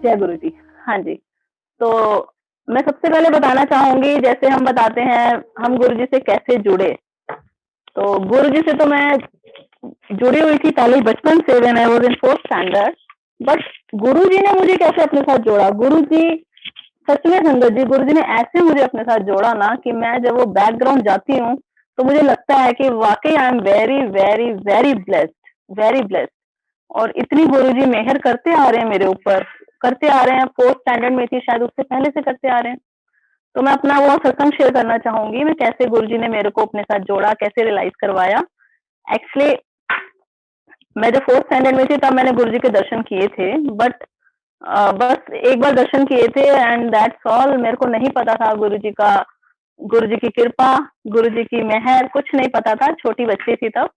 जय गुरु जी। हाँ जी, तो मैं सबसे पहले बताना चाहूँगी जैसे हम बताते हैं हम गुरु जी से कैसे जुड़े। तो गुरु जी से तो मैं जुड़ी हुई थी पहले ही बचपन से when I was in 4th standard. But गुरु जी ने मुझे कैसे अपने साथ जोड़ा, गुरु जी सच में संगत जी, गुरु जी ने ऐसे मुझे अपने साथ जोड़ा ना कि मैं जब वो बैकग्राउंड जाती हूँ, तो मुझे लगता है कि वाक़ई I am very, very, very blessed, very blessed. और इतनी गुरुजी मेहर करते आ रहे हैं मेरे ऊपर, करते आ रहे हैं, 4th स्टैंडर्ड में थी शायद उससे पहले से करते आ रहे हैं। तो मैं अपना वो सत्संग शेयर करना चाहूँगी, मैं कैसे गुरुजी ने मेरे को अपने साथ जोड़ा, कैसे रियलाइज़ करवाया। एक्चुअली मैं जब 4th स्टैंडर्ड में थी तब मैंने गुरुजी के दर्शन किए थे, बट बस एक बार दर्शन किए थे एंड दैट्स ऑल। मेरे को नहीं पता था गुरुजी की कृपा, गुरुजी की मेहर, कुछ नहीं पता था, छोटी बच्ची थी तब।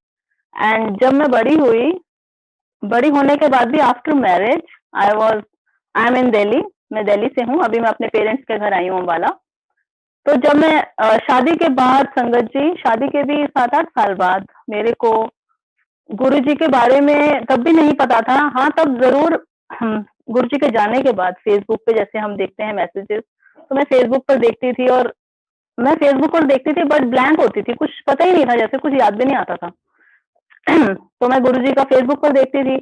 एंड जब मैं बड़ी होने के बाद भी आफ्टर मैरिज आई एम इन दिल्ली, मैं दिल्ली से हूँ, अभी मैं अपने पेरेंट्स के घर आई हूँ अम्बाला। तो जब मैं शादी के बाद संगत जी, शादी के भी 7-8 साल बाद मेरे को गुरु जी के बारे में तब भी नहीं पता था। हाँ, तब ज़रूर गुरु जी के जाने के बाद फेसबुक पे जैसे हम देखते हैं मैसेजेस, तो मैं फेसबुक पर देखती थी और मैं फेसबुक पर देखती थी बट ब्लैंक होती थी, कुछ पता ही नहीं था, जैसे कुछ याद भी नहीं आता था। तो मैं गुरुजी का फेसबुक पर देखती थी।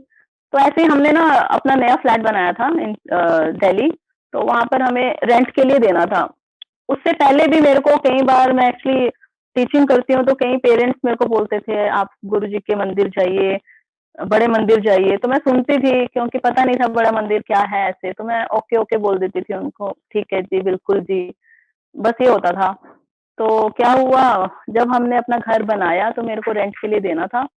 तो ऐसे ही हमने ना अपना नया फ्लैट बनाया था इन दिल्ली, तो वहाँ पर हमें रेंट के लिए देना था। उससे पहले भी मेरे को कई बार मैं एक्चुअली टीचिंग करती हूँ, तो कई पेरेंट्स मेरे को बोलते थे, "आप गुरुजी के मंदिर जाइए, बड़े मंदिर जाइए।" तो मैं सुनती थी क्योंकि पता नहीं था बड़ा मंदिर क्या है ऐसे, तो मैं ओके, ओके बोल देती थी उनको, "ठीक है जी, बिल्कुल जी।" बस ये होता था। तो क्या हुआ, जब हमने अपना घर बनाया तो मेरे को रेंट के लिए देना था।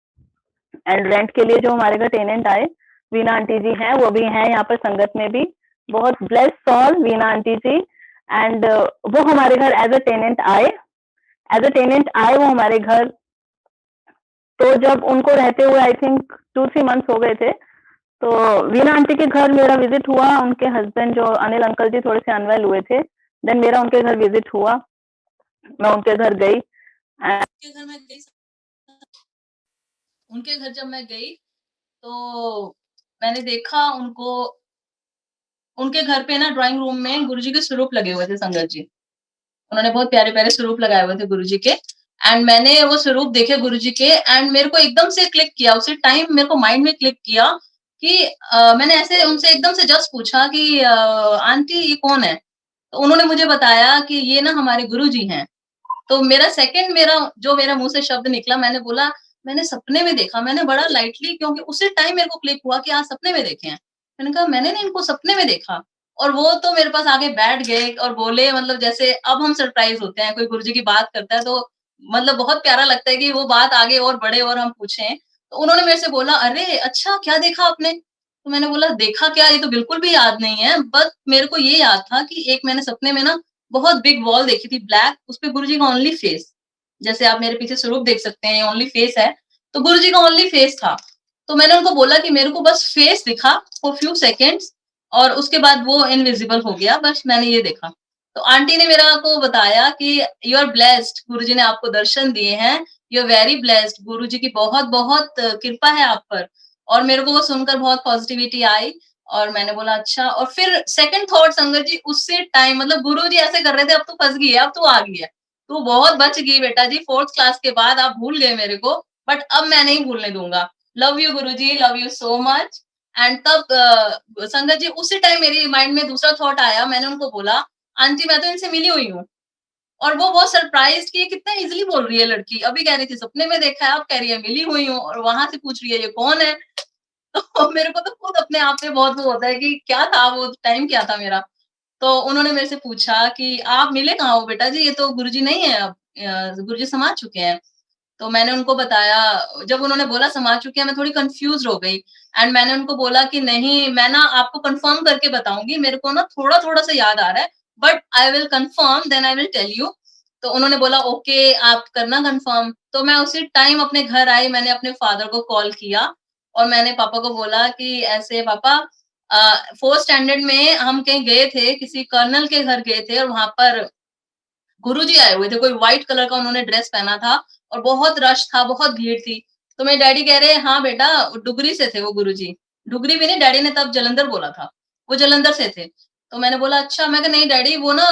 एंड रेंट के लिए जो हमारे घर टेनेंट आए, वीना आंटी जी हैं, वो भी हैं यहाँ पर संगत में भी। बहुत blessed soul Veena aunty ji. And वो हमारे घर एज अ टेनेंट आए वो हमारे घर। तो जब उनको रहते हुए आई थिंक 2-3 मंथ्स हो गए थे, तो वीना आंटी के घर मेरा विजिट हुआ। उनके हस्बैंड जो अनिल अंकल जी थोड़े से अनवेल हुए थे, देन मेरा उनके घर विजिट हुआ। मैं उनके घर गई। उनके घर में गई उनके घर जब मैं गई तो मैंने देखा उनको उनके घर पे ना ड्राइंग रूम में गुरुजी के स्वरूप लगे हुए थे संगत जी। उन्होंने बहुत प्यारे-प्यारे स्वरूप लगाए हुए थे गुरुजी के एंड मैंने वो स्वरूप देखे गुरुजी के एंड मेरे को एकदम से क्लिक किया, उसी टाइम मेरे को माइंड में क्लिक किया कि मैंने ऐसे उनसे एकदम से जस्ट पूछा कि आंटी ये कौन है? तो उन्होंने मुझे बताया कि ये ना हमारे गुरुजी हैं। तो मेरा मुँह से शब्द निकला, मैंने बोला मैंने सपने में देखा, मैंने बड़ा लाइटली क्योंकि उसी टाइम मेरे को क्लिक हुआ कि आज सपने में देखे हैं। मैंने कहा मैंने ना इनको सपने में देखा और वो तो मेरे पास आके बैठ गए और बोले मतलब जैसे अब हम सरप्राइज़ होते हैं, कोई गुरुजी की बात करता है तो मतलब बहुत प्यारा लगता है कि वो बात आगे और बढ़े और हम पूछें। तो उन्होंने मेरे से बोला, "अरे! अच्छा क्या देखा आपने?" तो मैंने बोला, "देखा क्या? ये तो बिल्कुल भी याद नहीं है, बस मेरे को ये याद था कि एक मैंने सपने में ना बहुत बिग वॉल देखी थी ब्लैक, उसपे गुरुजी का ओनली फेस। जैसे आप मेरे पीछे स्वरूप देख सकते हैं, ये ओनली फेस है, तो गुरुजी का ओनली फेस था। तो मैंने उनको बोला कि मेरे को बस फेस दिखा फॉर फ्यू सेकंड्स और उसके बाद वो इनविजिबल हो गया, बस मैंने ये देखा। तो आंटी ने मेरा को बताया कि यू आर ब्लेस्ड, गुरुजी ने आपको दर्शन दिए हैं, यू आर वेरी ब्लेस्ड, गुरुजी की बहुत-बहुत कृपा है आप पर। और मेरे को वो सुनकर बहुत पॉजिटिविटी आई और मैंने बोला अच्छा और फिर सेकंड थॉट संगत जी उसी टाइम मतलब गुरुजी ऐसे कर रहे थे अब तो फँस गई है, अब तू आ गई है। तू बहुत बच गई बेटा जी 4th क्लास के बाद आप भूल गए मेरे को, बट अब मैं नहीं भूलने दूँगा। Love you Guruji, love you so much and तब संगत जी उसी टाइम मेरे माइंड में दूसरा थॉट आया, मैंने उनको बोला, आंटी मैं तो इनसे मिली हुई हूँ। और वो बहुत सरप्राइज़्ड कि ये कितना ईज़िली बोल रही है लड़की। अभी कह रही थी सपने में देखा है, अब कह रही है मिली हुई हूँ और वहाँ से पूछ रही है ये कौन है? तो मेरे को तो खुद अपने आप पे बहुत वो होता है कि क्या था वो टाइम क्या था मेरा? तो उन्होंने मेरे से पूछा कि आप मिले कहाँ हो बेटा जी? ये तो गुरुजी नहीं है अब गुरुजी समाज चुके हैं। तो मैंने उनको बताया जब उन्होंने बोला समाज चुके हैं मैं थोड़ी कन्फ्यूज़्ड हो गई एंड मैंने उनको बोला कि नहीं मैं ना आपको कन्फर्म करके बताऊँगी, मेरे को ना थोड़ा-थोड़ा सा याद आ रहा है, but I will confirm then I will tell you. तो उन्होंने बोला ओके आप करना कन्फर्म। तो मैं उसी टाइम अपने घर आई, मैंने अपने फादर को कॉल किया और मैंने पापा को बोला कि ऐसे पापा 4th स्टैंडर्ड में हम कहीं गए थे, किसी कर्नल के घर गए थे और वहाँ पर गुरुजी आए हुए थे, कोई व्हाइट कलर का उन्होंने ड्रेस पहना था और बहुत रश था, बहुत भीड़ थी। तो मेरे डैडी कह रहे हैं, "हाँ बेटा, डुगरी से थे वो गुरुजी।" डुगरी भी नहीं, डैडी ने तब जालंधर बोला था। वो जालंधर से थे। तो मैंने बोला अच्छा, मैं कहा नहीं डैडी वो ना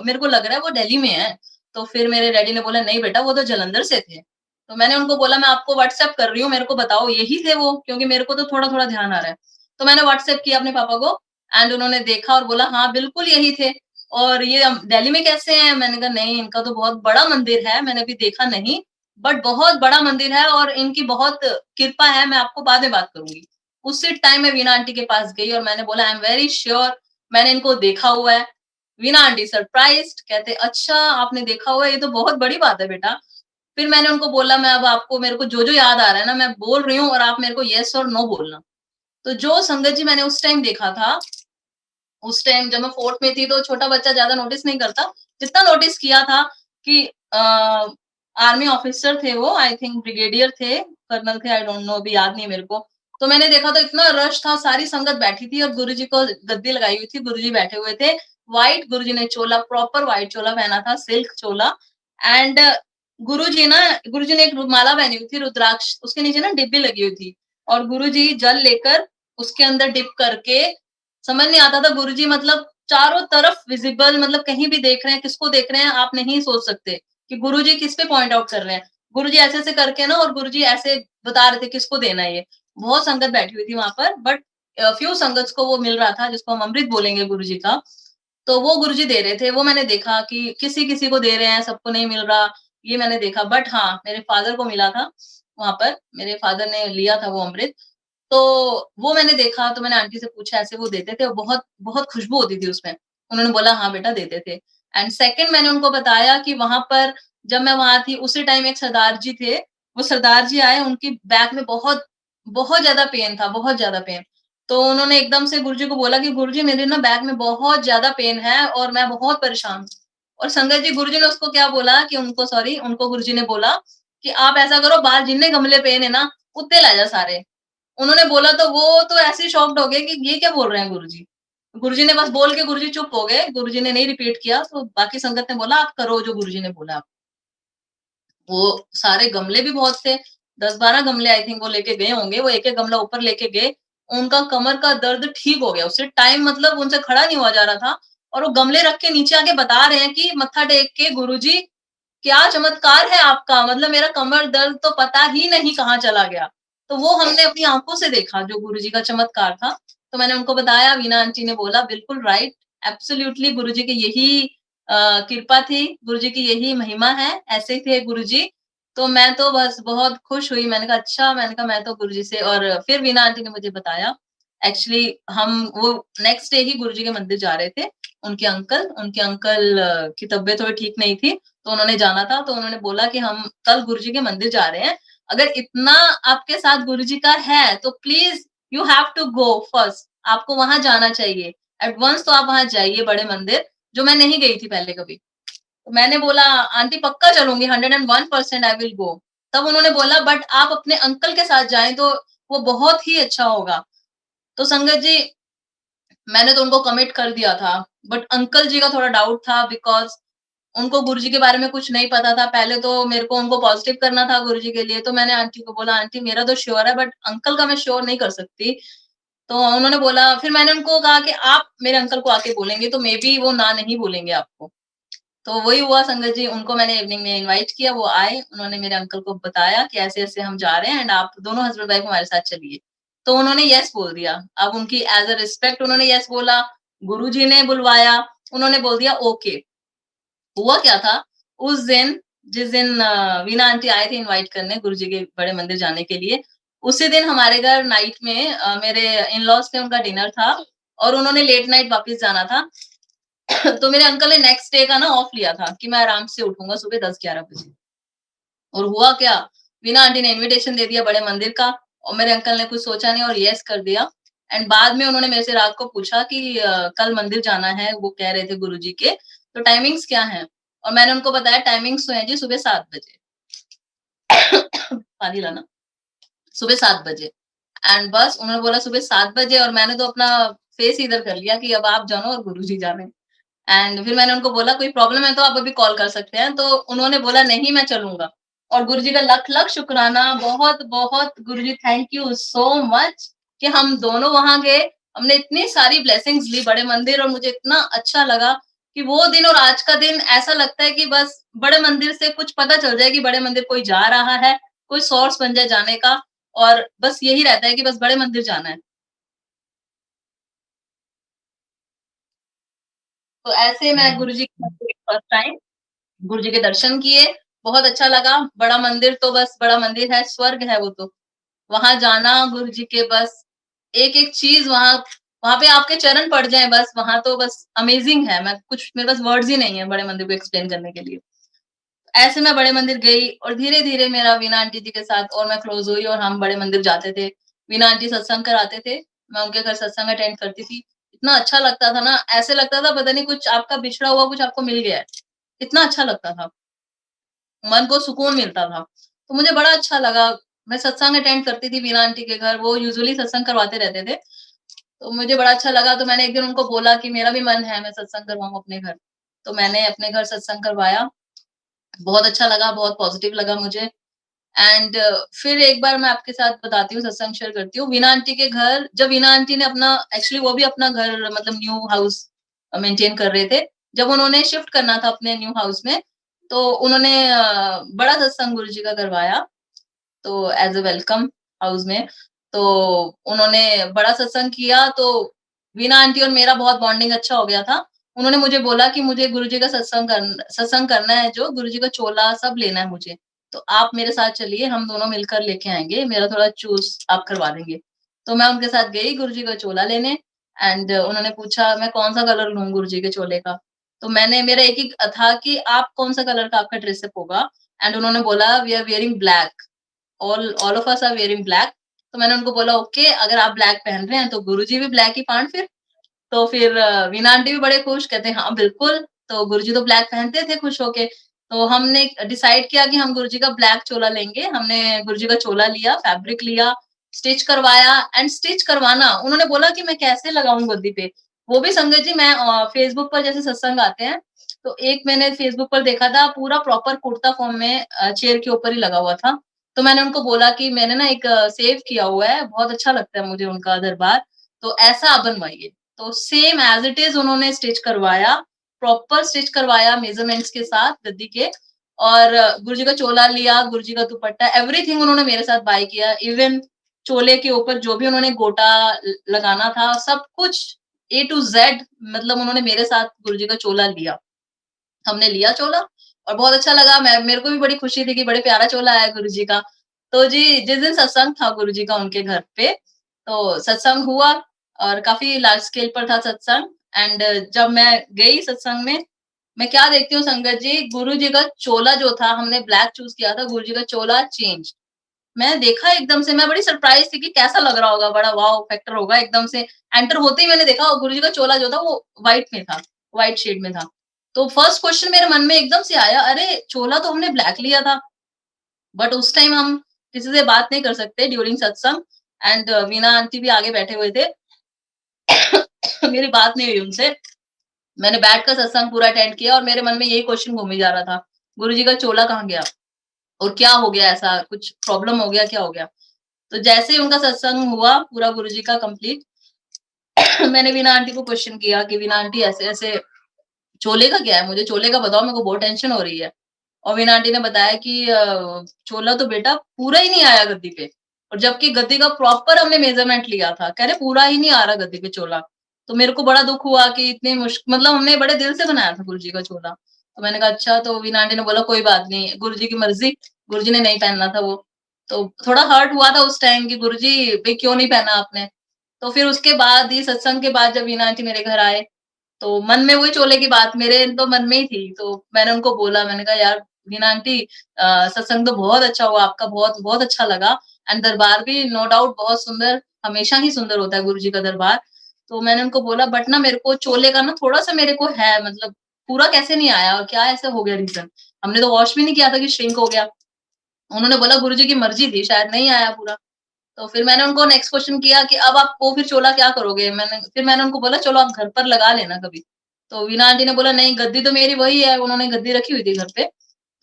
मेरे को लग रहा है वो दिल्ली में है। तो फिर मेरे डैडी ने बोला नहीं बेटा वो तो जालंधर से थे। तो मैंने उनको बोला मैं आपको व्हाट्सएप कर रही हूँ, मेरे को बताओ यही थे वो? क्योंकि मेरे को तो थोड़ा-थोड़ा ध्यान आ रहा है। तो मैंने व्हाट्सएप किया अपने पापा को एंड उन्होंने देखा और बोला हाँ, बिल्कुल यही थे। और ये दिल्ली में कैसे हैं? मैंने कहा नहीं इनका तो बहुत बड़ा मंदिर है, मैंने अभी देखा नहीं, बट बहुत बड़ा मंदिर है और इनकी बहुत कृपा है, मैं आपको बाद में बात करूँगी। उसी टाइम मैं वीणा आंटी के पास गई और मैंने बोला आई एम वेरी श्योर मैंने इनको देखा हुआ है। वीणा आंटी सरप्राइज्ड कहते अच्छा आपने देखा हुआ है, ये तो बहुत बड़ी बात है बेटा। फिर मैंने उनको बोला मैं अब आपको मेरे को जो-जो याद आ रहा है ना मैं बोल रही हूँ और आप मेरे को येस और नो बोलना। तो जो संगत जी मैंने उस टाइम देखा था, उस टाइम जब मैं 4th में थी तो छोटा बच्चा ज़्यादा नोटिस नहीं करता। जितना नोटिस किया था कि आर्मी ऑफिसर थे वो आई थिंक ब्रिगेडियर थे, कर्नल थे आई डोंट नो अभी याद नहीं है मेरे को। तो मैंने देखा तो इतना रश था, सारी संगत बैठी थी और गुरुजी को गद्दी लगाई हुई थी, गुरुजी बैठे हुए थे। व्हाइट गुरुजी ने चोला प्रॉपर व्हाइट चोला पहना था, सिल्क चोला एंड गुरुजी ना गुरुजी ने एक माला पहनी हुई थी रुद्राक्ष, उसके नीचे ना डिब्बी लगी हुई थी और गुरुजी जल लेकर उसके अंदर डिप करके समझ नहीं आता था गुरुजी मतलब चारों तरफ विजिबल मतलब कहीं भी देख रहे हैं, किसको देख रहे हैं आप नहीं सोच सकते कि गुरुजी किस पे पॉइंट आउट कर रहे हैं। गुरुजी ऐसे-ऐसे करके ना और गुरुजी ऐसे बता रहे थे किसको देना है ये। बहुत संगत बैठी हुई थी वहाँ पर बट फ्यू संगत्स को वो मिल रहा था जिसको हम अमृत बोलेंगे गुरुजी का। तो वो गुरुजी दे रहे थे, वो मैंने देखा कि किसी-किसी को दे रहे हैं, सबको नहीं मिल रहा, ये मैंने देखा। बट हाँ, मेरे फादर को मिला था वहाँ पर, मेरे फादर ने लिया था वो अमृत। तो वो मैंने देखा तो मैंने आंटी से पूछा ऐसे वो देते थे और बहुत बहुत खुशबू होती थी उसमें। उन्होंने बोला हाँ बेटा देते थे। एंड सेकंड मैंने उनको बताया कि वहाँ पर जब मैं वहाँ थी उसी टाइम एक सरदार जी थे, वो सरदार जी आए उनकी बैक में बहुत बहुत ज़्यादा पेन था, बहुत ज़्यादा पेन। तो उन्होंने एकदम से गुरुजी को बोला कि गुरुजी मेरे ना बैक में बहुत ज़्यादा पेन है और मैं बहुत परेशान हूँ। और संगत जी गुरुजी ने उसको क्या बोला कि उनको सॉरी उनको गुरुजी ने बोला कि आप ऐसा करो बाहर जितने गमले पेन है ना, उतने ला जा सारे। उन्होंने बोला तो वो तो ऐसे ही शॉक्ड हो गए कि ये क्या बोल रहे हैं गुरुजी। गुरुजी ने बस बोल के गुरुजी चुप हो गए, गुरुजी ने नहीं रिपीट किया तो बाकी संगत ने बोला आप करो जो गुरुजी ने बोला। वो सारे गमले भी बहुत थे, 10-12 गमले आई थिंक वो लेके गए होंगे, वो एक-एक गमला ऊपर लेके गए, उनका कमर का दर्द ठीक हो गया, उससे टाइम मतलब उनसे खड़ा नहीं हुआ जा रहा था और वो गमले रख के नीचे आके बता रहे हैं कि मत्था टेक के गुरुजी क्या चमत्कार है आपका, मतलब मेरा कमर दर्द तो पता ही नहीं कहाँ चला गया। तो वो हमने अपनी आँखों से देखा जो गुरुजी का चमत्कार था। तो मैंने उनको बताया, वीना आंटी ने बोला बिल्कुल राइट, एब्सोल्यूटली गुरुजी की यही कृपा थी, गुरुजी की यही महिमा है, ऐसे ही थे गुरुजी। तो मैं तो बस बहुत खुश हुई, मैंने कहा अच्छा, मैंने कहा मैं तो गुरुजी से और फिर वीना आंटी ने मुझे बताया, एक्चुअली हम वो नेक्स्ट डे ही गुरुजी के मंदिर जा रहे थे। उनके अंकल की तबीयत थोड़ी ठीक नहीं थी, तो उन्होंने जाना था, तो उन्होंने बोला कि हम कल गुरुजी के मंदिर जा रहे हैं। अगर इतना आपके साथ गुरुजी का है, तो please you have to go first आपको वहाँ जाना चाहिए। एट वन्स तो आप वहाँ जाइए बड़े मंदिर, जो मैं नहीं गई थी पहले कभी। तो मैंने बोला आंटी पक्का चलूँगी 101% आई विल गो। तब उन्होंने बोला बट आप अपने अंकल के साथ जाएँ तो वो बहुत ही अच्छा होगा। तो संगत जी मैंने तो उनको कमिट कर दिया था, बट अंकल जी का थोड़ा डाउट था बिकॉज़ उनको गुरुजी के बारे में कुछ नहीं पता था। पहले तो मेरे को उनको पॉज़िटिव करना था गुरुजी के लिए, तो मैंने आंटी को बोला, "आंटी मेरा तो श्योर है बट अंकल का मैं श्योर नहीं कर सकती।" तो उन्होंने बोला फिर मैंने उनको कहा कि आप मेरे अंकल को आके बोलेंगे तो मेबी वो ना नहीं बोलेंगे आपको। तो वही हुआ संगत जी, उनको मैंने इवनिंग में इनवाइट किया, वो आए, उन्होंने मेरे अंकल को बताया कि ऐसे-ऐसे हम जा रहे हैं एंड आप दोनों हस्बैंड वाइफ हमारे साथ चलिए। तो उन्होंने येस बोल दिया। अब उनकी एज़ अ रिस्पेक्ट उन्होंने येस बोला, गुरुजी ने बुलवाया, उन्होंने बोल दिया ओके। हुआ क्या था, उस दिन जिस दिन वीना आंटी आए थे इनवाइट करने गुरुजी के बड़े मंदिर जाने के लिए, उसी दिन हमारे घर नाइट में मेरे इन-लॉज़ थे, उनका डिनर था और उन्होंने लेट नाइट वापस जाना था। तो मेरे अंकल ने नेक्स्ट डे का ना ऑफ लिया था कि मैं आराम से उठूँगा सुबह 10-11 बजे। और हुआ क्या, वीना आंटी ने इन्विटेशन दे दिया बड़े मंदिर का और मेरे अंकल ने कुछ सोचा नहीं और येस कर दिया। एंड बाद में उन्होंने मेरे से रात को पूछा कि कल मंदिर जाना है, वो कह रहे थे गुरुजी के, तो टाइमिंग्स क्या हैं? और मैंने उनको बताया टाइमिंग्स तो हैं जी सुबह 7 बजे। पानी लाना। सुबह 7 बजे एंड बस उन्होंने बोला सुबह 7 बजे और मैंने तो अपना फेस इधर कर लिया कि अब आप जानो और गुरुजी जाने। एंड फिर मैंने उनको बोला कोई प्रॉब्लम है तो आप अभी कॉल कर सकते हैं, तो उन्होंने बोला नहीं मैं चलूँगा। और गुरुजी का लख-लख शुक्राना, बहुत-बहुत गुरुजी थैंक यू सो मच कि हम दोनों वहाँ गए हमने इतनी सारी ब्लेसिंग्स ली बड़े मंदिर, और मुझे इतना अच्छा लगा कि वो दिन और आज का दिन ऐसा लगता है कि बस बड़े मंदिर से कुछ पता चल जाए कि बड़े मंदिर कोई जा रहा है, कोई सोर्स बन जाए जाने का, और बस यही रहता है कि बस बड़े मंदिर जाना है। तो ऐसे मैं गुरुजी के मंदिर गई फर्स्ट टाइम, गुरुजी के दर्शन किए, बहुत अच्छा लगा। बड़ा मंदिर तो बस बड़ा मंदिर है, स्वर्ग है वो तो। वहाँ जाना गुरुजी के, बस एक-एक चीज़ वहाँ वहाँ पे आपके चरण पड़ जाएँ बस, वहाँ तो बस अमेज़िंग है। मैं कुछ मेरे पास वर्ड्स ही नहीं है बड़े मंदिर को एक्सप्लेन करने के लिए। ऐसे मैं बड़े मंदिर गई और धीरे-धीरे मेरा वीना आंटी जी के साथ और मैं क्लोज़ हुई और हम बड़े मंदिर जाते थे। वीना आंटी सत्संग कराते थे, मैं उनके घर सत्संग अटेंड करती थी। इतना अच्छा लगता था ना, ऐसे लगता था पता नहीं कुछ आपका बिछड़ा हुआ कुछ आपको मिल गया है। इतना अच्छा लगता था, मन को सुकून मिलता था। तो मुझे बड़ा अच्छा लगा, मैं सत्संग अटेंड करती थी वीना आंटी के घर, वो यूजुअली सत्संग करवाते रहते थे। तो मुझे बड़ा अच्छा लगा, तो मैंने एक दिन उनको बोला कि मेरा भी मन है मैं सत्संग करवाऊँ अपने घर। तो मैंने अपने घर सत्संग करवाया, बहुत अच्छा लगा, बहुत पॉज़िटिव लगा मुझे। एंड फिर एक बार मैं आपके साथ बताती हूँ, सत्संग शेयर करती हूँ। वीना आंटी के घर, जब वीना आंटी ने अपना, एक्चुअली वो भी अपना घर मतलब न्यू हाउस मेंटेन कर रहे थे। जब उन्होंने शिफ्ट करना था अपने न्यू हाउस में, तो उन्होंने बड़ा सत्संग गुरुजी का करवाया। तो एज़ अ वेलकम हाउस में, तो उन्होंने बड़ा सत्संग किया, तो वीना आंटी और मेरा बहुत बॉन्डिंग अच्छा हो गया था। उन्होंने मुझे बोला कि मुझे गुरुजी का सत्संग करना है, जो गुरुजी का चोला सब लेना है मुझे। तो आप मेरे साथ चलिए, हम दोनों मिलकर लेके आएँगे, मेरा थोड़ा चूज़ आप करवा देंगे। तो मैं उनके साथ गई गुरुजी का चोला लेने, एंड उन्होंने पूछा मैं कौन-सा कलर लूँ गुरुजी के चोले का? तो मैंने, मेरा एक ही था कि आप कौन-सा कलर का आपका ड्रेसअप होगा? एंड उन्होंने बोला we are wearing black. All of us are wearing black. तो मैंने उनको बोला ओके, अगर आप ब्लैक पहन रहे हैं तो गुरुजी भी ब्लैक ही पहन फिर। तो फिर वीना आंटी भी बड़े खुश, कहते हैं हाँ बिल्कुल, तो गुरुजी तो ब्लैक पहनते थे खुश होके। तो हमने डिसाइड किया कि हम गुरुजी का ब्लैक चोला लेंगे। हमने गुरुजी का चोला लिया, फैब्रिक लिया, स्टिच करवाया, एंड स्टिच करवाना उन्होंने बोला कि मैं कैसे लगाऊँ गद्दी पे। वो भी संगत जी, मैं फेसबुक पर जैसे सत्संग आते हैं, तो एक मैंने फेसबुक पर देखा था पूरा प्रॉपर कुर्ता फॉर्म में चेयर के ऊपर ही लगा हुआ था। तो मैंने उनको बोला कि मैंने ना एक सेव किया हुआ है, बहुत अच्छा लगता है मुझे उनका दरबार, तो ऐसा आप बनवाइए। तो सेम एज़ इट इज़ उन्होंने स्टिच करवाया, प्रॉपर स्टिच करवाया मेज़रमेंट्स के साथ गद्दी के, और गुरुजी का चोला लिया, गुरुजी का दुपट्टा, एवरीथिंग उन्होंने मेरे साथ बाय किया। इवन चोले के ऊपर जो भी उन्होंने गोटा लगाना था, सब कुछ ए टू ज़ेड, मतलब उन्होंने मेरे साथ गुरुजी का चोला लिया। हमने लिया चोला और बहुत अच्छा लगा, मैं, मेरे को भी बड़ी खुशी थी कि बड़े प्यारा चोला आया गुरुजी का। तो जी, जिस दिन सत्संग था गुरुजी का उनके घर पे, तो सत्संग हुआ और काफ़ी लार्ज स्केल पर था सत्संग। एंड जब मैं गई सत्संग में, मैं क्या देखती हूँ संगत जी, गुरुजी का चोला जो था, हमने ब्लैक चूज़ किया था, गुरुजी का चोला चेंज। मैंने देखा एकदम से, मैं बड़ी सरप्राइज़ थी कि कैसा लग रहा होगा, बड़ा वॉव फैक्टर होगा एकदम से। एंटर होते ही मैंने देखा गुरुजी का चोला जो था वो व्हाइट में था, व्हाइट शेड में था। तो फर्स्ट क्वेश्चन मेरे मन में एकदम से आया, अरे! चोला तो हमने ब्लैक लिया था, बट उस टाइम हम किसी से बात नहीं कर सकते ड्यूरिंग सत्संग, एंड वीना आंटी भी आगे बैठे हुए थे। मेरी बात नहीं हुई उनसे। मैंने बैठकर सत्संग पूरा अटेंड किया और मेरे मन में यही क्वेश्चन घूमी जा रहा था, गुरुजी का चोला कहाँ गया? और क्या हो गया ऐसा? कुछ प्रॉब्लम हो गया, क्या हो गया? तो जैसे ही उनका सत्संग हुआ पूरा गुरुजी का कंप्लीट, मैंने वीना आंटी को क्वेश्चन किया कि वीना आंटी ऐसे-ऐसे चोले का क्या है? मुझे चोले का बताओ, मेरे को बहुत टेंशन हो रही है। और वीना आंटी ने बताया कि चोला तो बेटा पूरा ही नहीं आया गद्दी पे, और जबकि गद्दी का प्रॉपर हमने मेज़रमेंट लिया था। कह रहे पूरा ही नहीं आ रहा गद्दी पे चोला। तो मेरे को बड़ा दुःख हुआ कि इतने मतलब हमने बड़े दिल से बनाया था गुरुजी का चोला। तो मैंने कहा अच्छा, तो वीना आंटी ने बोला कोई बात नहीं, गुरुजी की मर्ज़ी, गुरुजी ने नहीं पहनना था वो। तो थोड़ा हर्ट हुआ था उस टाइम कि गुरुजी भई क्यों नहीं पहना आपने? तो फिर उसके बाद ही सत्संग के बाद जब वीना आंटी मेरे घर आए, तो मन में वही चोले की बात मेरे तो मन में ही थी। तो मैंने उनको बोला, मैंने कहा यार वीना आंटी, सत्संग तो बहुत अच्छा हुआ आपका, बहुत बहुत अच्छा लगा, एंड दरबार भी नो डाउट बहुत सुंदर, हमेशा ही सुंदर होता है गुरुजी का दरबार। तो मैंने उनको बोला बट ना मेरे को चोले का ना थोड़ा-सा मेरे को है, मतलब पूरा कैसे नहीं आया और क्या ऐसा हो गया रीज़न? हमने तो वॉश भी नहीं किया था कि श्रिंक हो गया। उन्होंने बोला गुरुजी की मर्ज़ी थी, शायद नहीं आया पूरा। तो फिर मैंने उनको नेक्स्ट क्वेश्चन किया कि अब आप वो फिर चोला क्या करोगे? मैंने उनको बोला चलो आप घर पर लगा लेना कभी। तो वीना आंटी ने बोला नहीं, गद्दी तो मेरी वही है, उन्होंने गद्दी रखी हुई थी घर पे,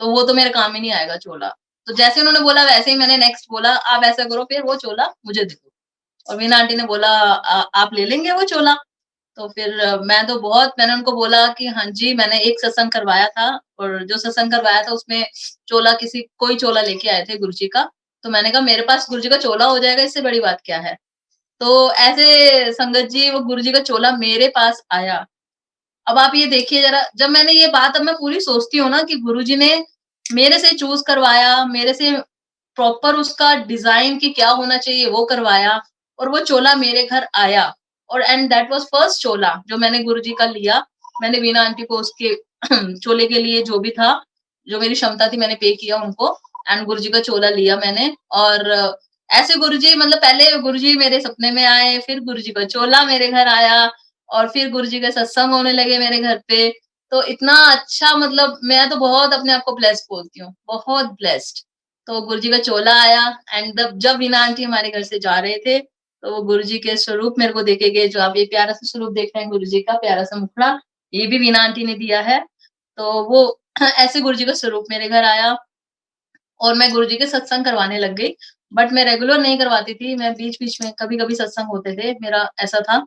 तो वो तो मेरे काम ही नहीं आएगा चोला। तो जैसे उन्होंने बोला वैसे ही मैंने नेक्स्ट बोला आप ऐसा करो फिर वो चोला मुझे दे दो। और वीना आंटी ने बोला आप ले लेंगे वो चोला? तो फिर मैंने उनको बोला कि हाँ जी, मैंने एक सत्संग करवाया था और जो सत्संग करवाया था उसमें कोई चोला लेके आए थे गुरुजी का। तो मैंने कहा मेरे पास गुरुजी का चोला हो जाएगा, इससे बड़ी बात क्या है? तो ऐसे संगत जी वो गुरुजी का चोला मेरे पास आया। अब आप ये देखिए ज़रा, जब मैंने ये बात अब मैं पूरी सोचती हूँ ना कि गुरुजी ने मेरे से चूज़ करवाया, मेरे से प्रॉपर उसका डिज़ाइन कि क्या होना चाहिए वो करवाया और वो चोला मेरे घर आया और एंड दैट वाज़ फर्स्ट चोला जो मैंने गुरुजी का लिया। मैंने वीना आंटी को उसके चोले के लिए जो भी था, जो मेरी क्षमता थी मैंने पे किया उनको एंड गुरुजी का चोला लिया मैंने और ऐसे गुरुजी मतलब पहले गुरुजी मेरे सपने में आए, फिर गुरुजी का चोला मेरे घर आया और फिर गुरुजी के सत्संग होने लगे मेरे घर पे। तो इतना अच्छा मतलब मैं तो बहुत अपने आप को ब्लेस्ड बोलती हूँ, बहुत ब्लेस्ड। तो गुरुजी का चोला आया एंड जब वीना आंटी हमारे घर से जा रहे थे, तो वो गुरुजी के स्वरूप मेरे को देके गए, जो आप ये प्यारा सा स्वरूप देख रहे हैं गुरुजी का, प्यारा सा मुखड़ा, ये भी वीना आंटी ने दिया है। तो वो ऐसे गुरुजी का स्वरूप मेरे घर आया और मैं गुरुजी के सत्संग करवाने लग गई। बट मैं रेगुलर नहीं करवाती थी, मैं बीच-बीच में कभी-कभी सत्संग होते थे, मेरा ऐसा था।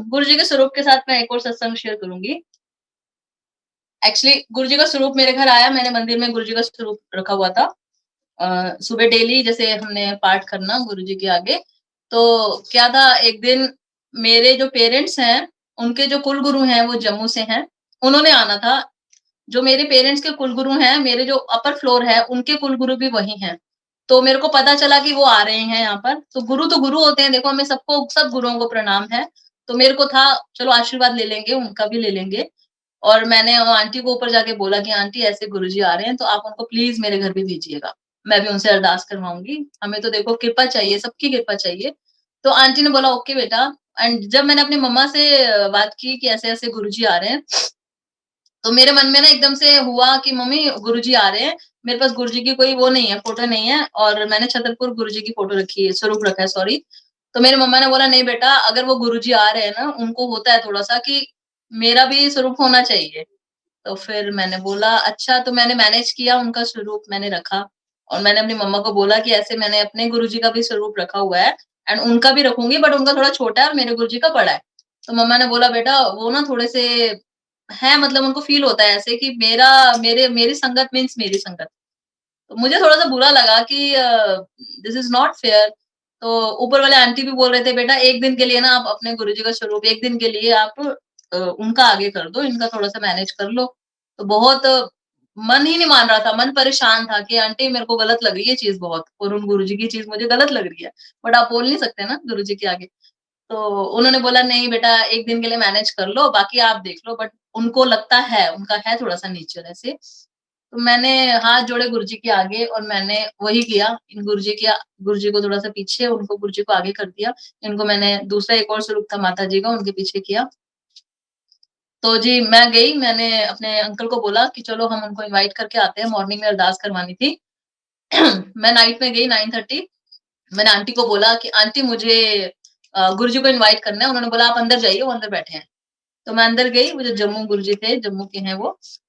गुरुजी के स्वरूप के साथ मैं एक और सत्संग शेयर करूँगी। एक्चुअली गुरुजी का स्वरूप मेरे घर आया, मैंने मंदिर में गुरुजी का स्वरूप रखा हुआ था। सुबह डेली जैसे हमने पाठ करना गुरुजी के आगे, तो क्या था एक दिन मेरे जो पेरेंट्स हैं, उनके जो कुलगुरु हैं वो जम्मू से हैं, उन्होंने आना था। जो मेरे पेरेंट्स के कुलगुरु हैं, मेरे जो अपर फ्लोर है, उनके कुलगुरु भी वही हैं। तो मेरे को पता चला कि वो आ रहे हैं यहाँ पर, तो गुरु होते हैं, देखो हमें सब गुरुओं को प्रणाम है। तो मेरे को था चलो आशीर्वाद ले लेंगे, उनका भी ले लेंगे और मैंने आंटी को ऊपर जाके बोला कि आंटी ऐसे गुरुजी आ रहे हैं, तो आप उनको प्लीज़ मेरे घर भी भेजिएगा। मैं भी उनसे अरदास करवाऊँगी, हमें तो देखो कृपा चाहिए, सबकी कृपा चाहिए। तो आंटी ने बोला ओके बेटा एंड जब मैंने अपनी मम्मा से बात की कि ऐसे-ऐसे गुरुजी आ रहे हैं, तो मेरे मन में ना एकदम से हुआ कि मम्मी गुरुजी आ रहे हैं, मेरे पास गुरुजी की कोई वो नहीं है, फ़ोटो नहीं है और मैंने छतरपुर गुरुजी की फ़ोटो रखी है, स्वरूप रखा है सॉरी। तो मेरी मम्मा ने बोला नहीं बेटा अगर वो गुरुजी आ रहे हैं ना, उनको होता है थोड़ा-सा कि मेरा भी स्वरूप होना चाहिए। तो फिर मैंने बोला अच्छा तो मैंने मैनेज किया उनका स्वरूप मैंने रखा और मैंने अपनी मम्मा को बोला कि ऐसे मैंने अपने गुरुजी का भी स्वरूप रखा हुआ है एंड उनका भी रखूँगी बट उनका थोड़ा छोटा है और मेरे गुरुजी का बड़ा है। तो मम्मा ने बोला बेटा वो ना थोड़े से हैं मतलब उनको फ़ील होता है ऐसे कि मेरी संगत मीन्स मेरी संगत। तो मुझे थोड़ा-सा बुरा लगा कि दिस इज़ नॉट फेयर। तो ऊपर वाले आंटी भी बोल रहे थे बेटा 1 दिन के लिए ना आप अपने गुरुजी का स्वरूप 1 दिन के लिए आप उनका आगे कर दो, इनका थोड़ा-सा मैनेज कर लो। तो बहुत मन ही नहीं मान रहा था, मन परेशान था कि आंटी मेरे को गलत लग रही है चीज़ बहुत और उन गुरुजी की चीज़ मुझे गलत लग रही है। बट आप बोल नहीं सकते ना गुरुजी के आगे। तो उन्होंने बोला नहीं बेटा 1 दिन के लिए मैनेज कर लो, बाकी आप देख लो बट उनको लगता है, उनका है थोड़ा-सा नेचर ऐसे। तो मैंने हाथ जोड़े गुरुजी के आगे और मैंने वही किया। इन गुरुजी को थोड़ा-सा पीछे, उनको गुरुजी को आगे कर दिया। इनको मैंने दूसरा एक और स्वरूप था माता जी का, उनके पीछे किया। तो जी, मैं गई, मैंने अपने अंकल को बोला कि चलो हम उनको इनवाइट करके आते हैं, मॉर्निंग में अरदास करवानी थी। मैं नाइट में गई 9:30 मैंने आंटी को बोला कि आंटी मुझे गुरुजी को इनवाइट करना है। उन्होंने बोला आप अंदर जाइए, वो अंदर बैठे हैं। तो मैं अंदर गई, वो जो जम्मू गुरुजी थे, जम्मू के हैं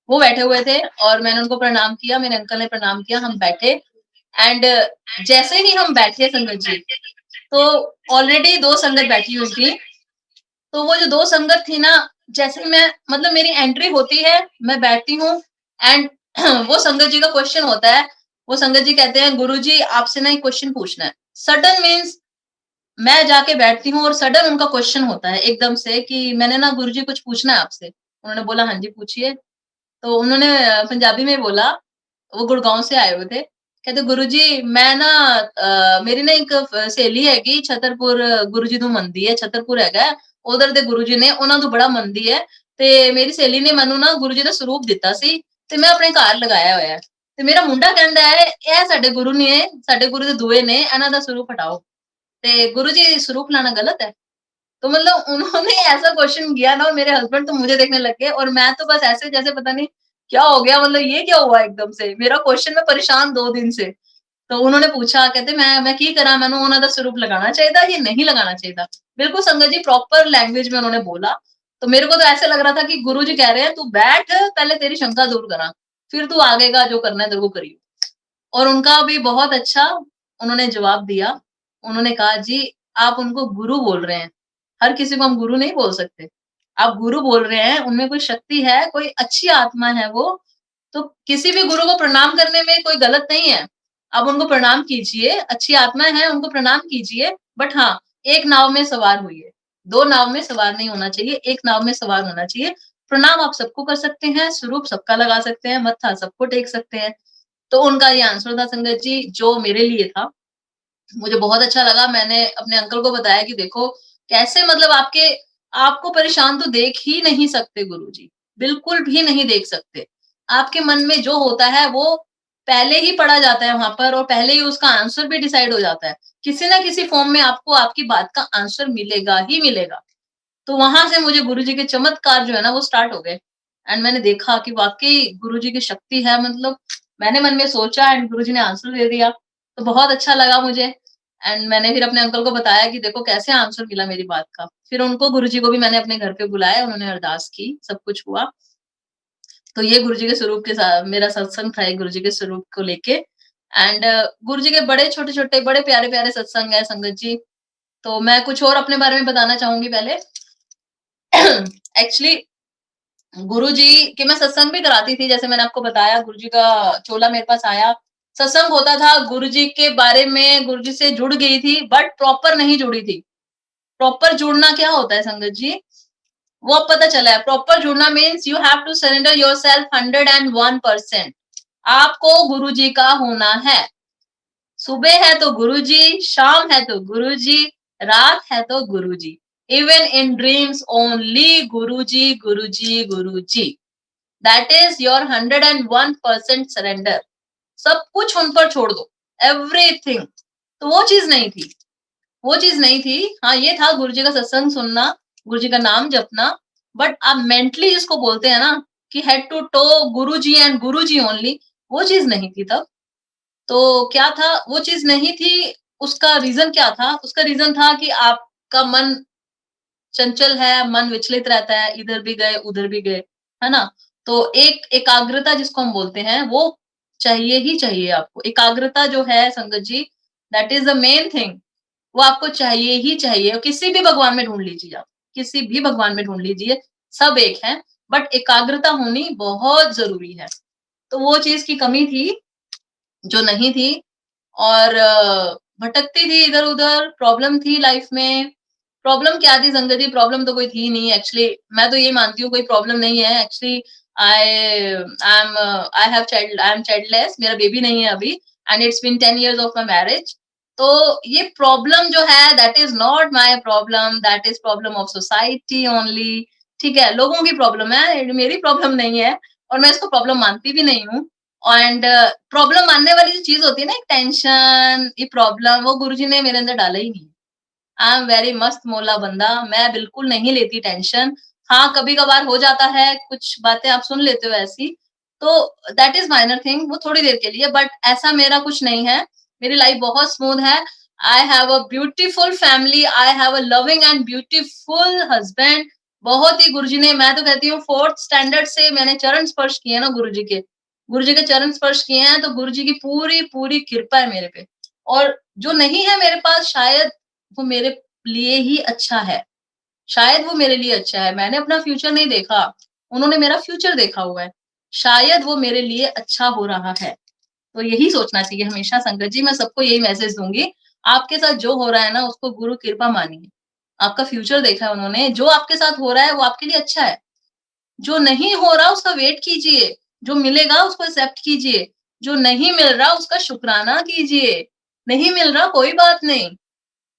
वो बैठे हुए थे और मैंने उनको प्रणाम किया, मेरे अंकल ने प्रणाम किया, हम बैठे एंड जैसे ही हम बैठे संगत जी, तो ऑलरेडी 2 संगत बैठी हुई थी। तो वो जो 2 संगत थी ना, जैसे ही मैं मतलब मेरी एंट्री होती है, मैं बैठती हूँ एंड वो संगत जी का क्वेश्चन होता है, वो संगत जी कहते हैं, "गुरुजी आपसे ना एक क्वेश्चन पूछना है।" सडन मीन्स मैं जाके बैठती हूँ और सडन उनका क्वेश्चन होता है एकदम से कि मैंने ना गुरुजी कुछ पूछना है आपसे। उन्होंने बोला, "हाँ जी, पूछिए।" तो उन्होंने पंजाबी में बोला, वो गुड़गाँव से आए हुए थे। कहते गुरुजी मैं ना मेरी ना एक सहेली हैगी छतरपुर गुरु जी ਨੂੰ ਮੰਨਦੀ ਹੈ ਛਤਰਪੁਰ ਹੈਗਾ ਉਧਰ ਦੇ ਗੁਰੂ ਜੀ ਨੇ ਉਹਨਾਂ ਨੂੰ ਬੜਾ ਮੰਨਦੀ ਹੈ ਤੇ ਮੇਰੀ ਸਹੇਲੀ ਨੇ ਮੈਨੂੰ ਨਾ ਗੁਰੂ ਜੀ ਦਾ ਸਰੂਪ ਦਿੱਤਾ ਸੀ ਤੇ ਮੈਂ ਆਪਣੇ ਘਰ ਲਗਾਇਆ ਹੋਇਆ ਹੈ ਤੇ ਮੇਰਾ ਮੁੰਡਾ ਕਹਿੰਦਾ ਹੈ ਇਹ ਸਾਡੇ ਗੁਰੂ ਨੇ ਸਾਡੇ ਗੁਰੂ ਦੇ ਦੂਏ ਨੇ ਇਹਨਾਂ ਦਾ ਸਰੂਪ ਹਟਾਓ ਤੇ गुरु जी स्वरूप लाना गलत है तो मतलब उन्होंने ऐसा क्वेश्चन किया ना और मेरे हस्बैंड तो मुझे देखने लग गए और मैं तो बस ऐसे जैसे पता नहीं क्या हो गया मतलब ये क्या हुआ एकदम से मेरा क्वेश्चन में परेशान 2 दिन से तो उन्होंने पूछा कहते मैं की करा मैंने उन्हों ਦਾ स्वरूप लगाना चाहिए था या नहीं लगाना चाहिए था बिल्कुल संगत जी प्रॉपर लैंग्वेज में उन्होंने बोला तो मेरे को तो ऐसे लग रहा था कि गुरु जी कह रहे हैं तू बैठ पहले तेरी शंका दूर करा फिर तू आगे का जो करना है तेरे को करियो और उनका भी बहुत अच्छा उन्होंने जवाब दिया उन्होंने कहा, जी आप उनको गुरु बोल रहे हैं, हर किसी को हम गुरु नहीं बोल सकते। आप गुरु बोल रहे हैं, उनमें कोई शक्ति है, कोई अच्छी आत्मा है वो, तो किसी भी गुरु को प्रणाम करने में कोई गलत नहीं है। आप उनको प्रणाम कीजिए, अच्छी आत्मा है, उनको प्रणाम कीजिए, बट हाँ, एक नाव में सवार होइए। 2 नाव में सवार नहीं होना चाहिए, एक नाव में सवार होना चाहिए। प्रणाम आप सबको कर सकते हैं, स्वरूप सबका लगा सकते हैं, मत्था सबको टेक सकते हैं। तो उनका ये आंसर था संगत जी, जो मेरे लिए था। मुझे बहुत अच्छा लगा। मैंने अपने अंकल को बताया कि देखो कैसे मतलब आपको परेशान तो देख ही नहीं सकते गुरुजी, बिल्कुल भी नहीं देख सकते। आपके मन में जो होता है वो पहले ही पढ़ा जाता है वहाँ पर और पहले ही उसका आंसर भी डिसाइड हो जाता है। किसी ना किसी फॉर्म में आपको आपकी बात का आंसर मिलेगा ही मिलेगा। तो वहां से मुझे गुरुजी के चमत्कार जो है ना वो स्टार्ट हो गए एंड मैंने देखा कि वाकई गुरुजी की शक्ति है। मतलब मैंने मन में सोचा एंड गुरुजी ने आंसर दे दिया, तो बहुत अच्छा लगा मुझे। एंड मैंने फिर अपने अंकल को बताया कि देखो कैसे आंसर मिला मेरी बात का। फिर उनको गुरुजी को भी मैंने अपने घर पे बुलाया, उन्होंने अरदास की, सब कुछ हुआ। तो ये गुरुजी के स्वरूप के साथ मेरा सत्संग था, ये गुरुजी के स्वरूप को लेके। एंड गुरुजी के बड़े छोटे-छोटे, बड़े प्यारे-प्यारे सत्संग है संगत जी। तो मैं कुछ और अपने बारे में बताना चाहूंगी पहले। एक्चुअली गुरुजी के मैं सत्संग भी कराती थी, जैसे मैंने आपको बताया गुरुजी का चोला मेरे पास आया, सत्संग होता था, गुरुजी के बारे में गुरुजी से जुड़ गई थी, बट प्रॉपर नहीं जुड़ी थी। प्रॉपर जुड़ना क्या होता है संगत जी, वो अब पता चला है। प्रॉपर जुड़ना means you have to surrender yourself 101%। आपको गुरुजी का होना है। सुबह है तो गुरुजी, शाम है तो गुरुजी, रात है तो Guruji. Even in dreams only Guruji, Guruji, Guruji. That is your 101% surrender. सब कुछ उन पर छोड़ दो, एवरीथिंग। तो वो चीज नहीं थी, वो चीज नहीं थी। हाँ, ये था गुरुजी का सत्संग सुनना, गुरुजी का नाम जपना, बट आप मेंटली जिसको बोलते हैं ना कि head to toe Guruji and Guruji only, वो चीज नहीं थी तब। तो क्या था, वो चीज नहीं थी। उसका रीजन क्या था? उसका रीजन था कि आपका मन चंचल है, मन विचलित रहता है, इधर भी गए, उधर भी गए, है ना? तो एक एकाग्रता जिसको हम बोलते हैं, वो चाहिए ही चाहिए आपको। एकाग्रता जो है संगत जी, that is the main thing. वो आपको चाहिए ही चाहिए और किसी भी भगवान में ढूँढ लीजिए आप, किसी भी भगवान में ढूँढ लीजिए, सब एक हैं, बट एकाग्रता होनी बहुत ज़रूरी है। तो वो चीज़ की कमी थी, जो नहीं थी। और भटकती थी इधर-उधर, प्रॉब्लम थी लाइफ में। प्रॉब्लम क्या थी संगत जी? प्रॉब्लम तो कोई थी नहीं एक्चुअली। मैं तो ये मानती हूँ कोई प्रॉब्लम नहीं है एक्चुअली। आई एम चाइल्डलेस, मेरा बेबी नहीं है अभी and it's been 10 years of my marriage. तो ये प्रॉब्लम जो है that is not my problem, that is problem of society only. ठीक है? लोगों की प्रॉब्लम है, मेरी प्रॉब्लम नहीं है और मैं इसको प्रॉब्लम मानती भी नहीं हूँ। एंड प्रॉब्लम मानने वाली जो चीज़ होती है ना, एक टेंशन, ये प्रॉब्लम, वो गुरुजी ने मेरे अंदर डाला ही नहीं। आई एम वेरी मस्त मौला बंदा, मैं बिल्कुल नहीं लेती टेंशन। हाँ, कभी-कभार हो जाता है, कुछ बातें आप सुन लेते हो ऐसी, तो दैट इज़ माइनर थिंग, वो थोड़ी देर के लिए, बट ऐसा मेरा कुछ नहीं है। मेरी लाइफ बहुत स्मूथ है। I have a beautiful family, I have a loving and beautiful husband. बहुत ही गुरुजी ने, मैं तो कहती हूँ 4th स्टैंडर्ड से मैंने चरण स्पर्श किए ना गुरुजी के। गुरुजी के चरण स्पर्श किए हैं, तो गुरुजी की पूरी-पूरी कृपा है मेरे पे। और जो नहीं है मेरे पास शायद वो मेरे लिए ही अच्छा है। शायद वो मेरे लिए अच्छा है। मैंने अपना फ्यूचर नहीं देखा, उन्होंने मेरा फ्यूचर देखा हुआ है। शायद वो मेरे लिए अच्छा हो रहा है। तो यही सोचना चाहिए हमेशा संगत जी, मैं सबको यही मैसेज दूँगी। आपके साथ जो हो रहा है ना उसको गुरु कृपा मानिए। आपका फ्यूचर देखा है उन्होंने, जो आपके साथ हो रहा है वो आपके लिए अच्छा है। जो नहीं हो रहा उसका वेट कीजिए, जो मिलेगा उसको एक्सेप्ट कीजिए, जो नहीं मिल रहा उसका शुकराना कीजिए। नहीं मिल रहा कोई बात नहीं,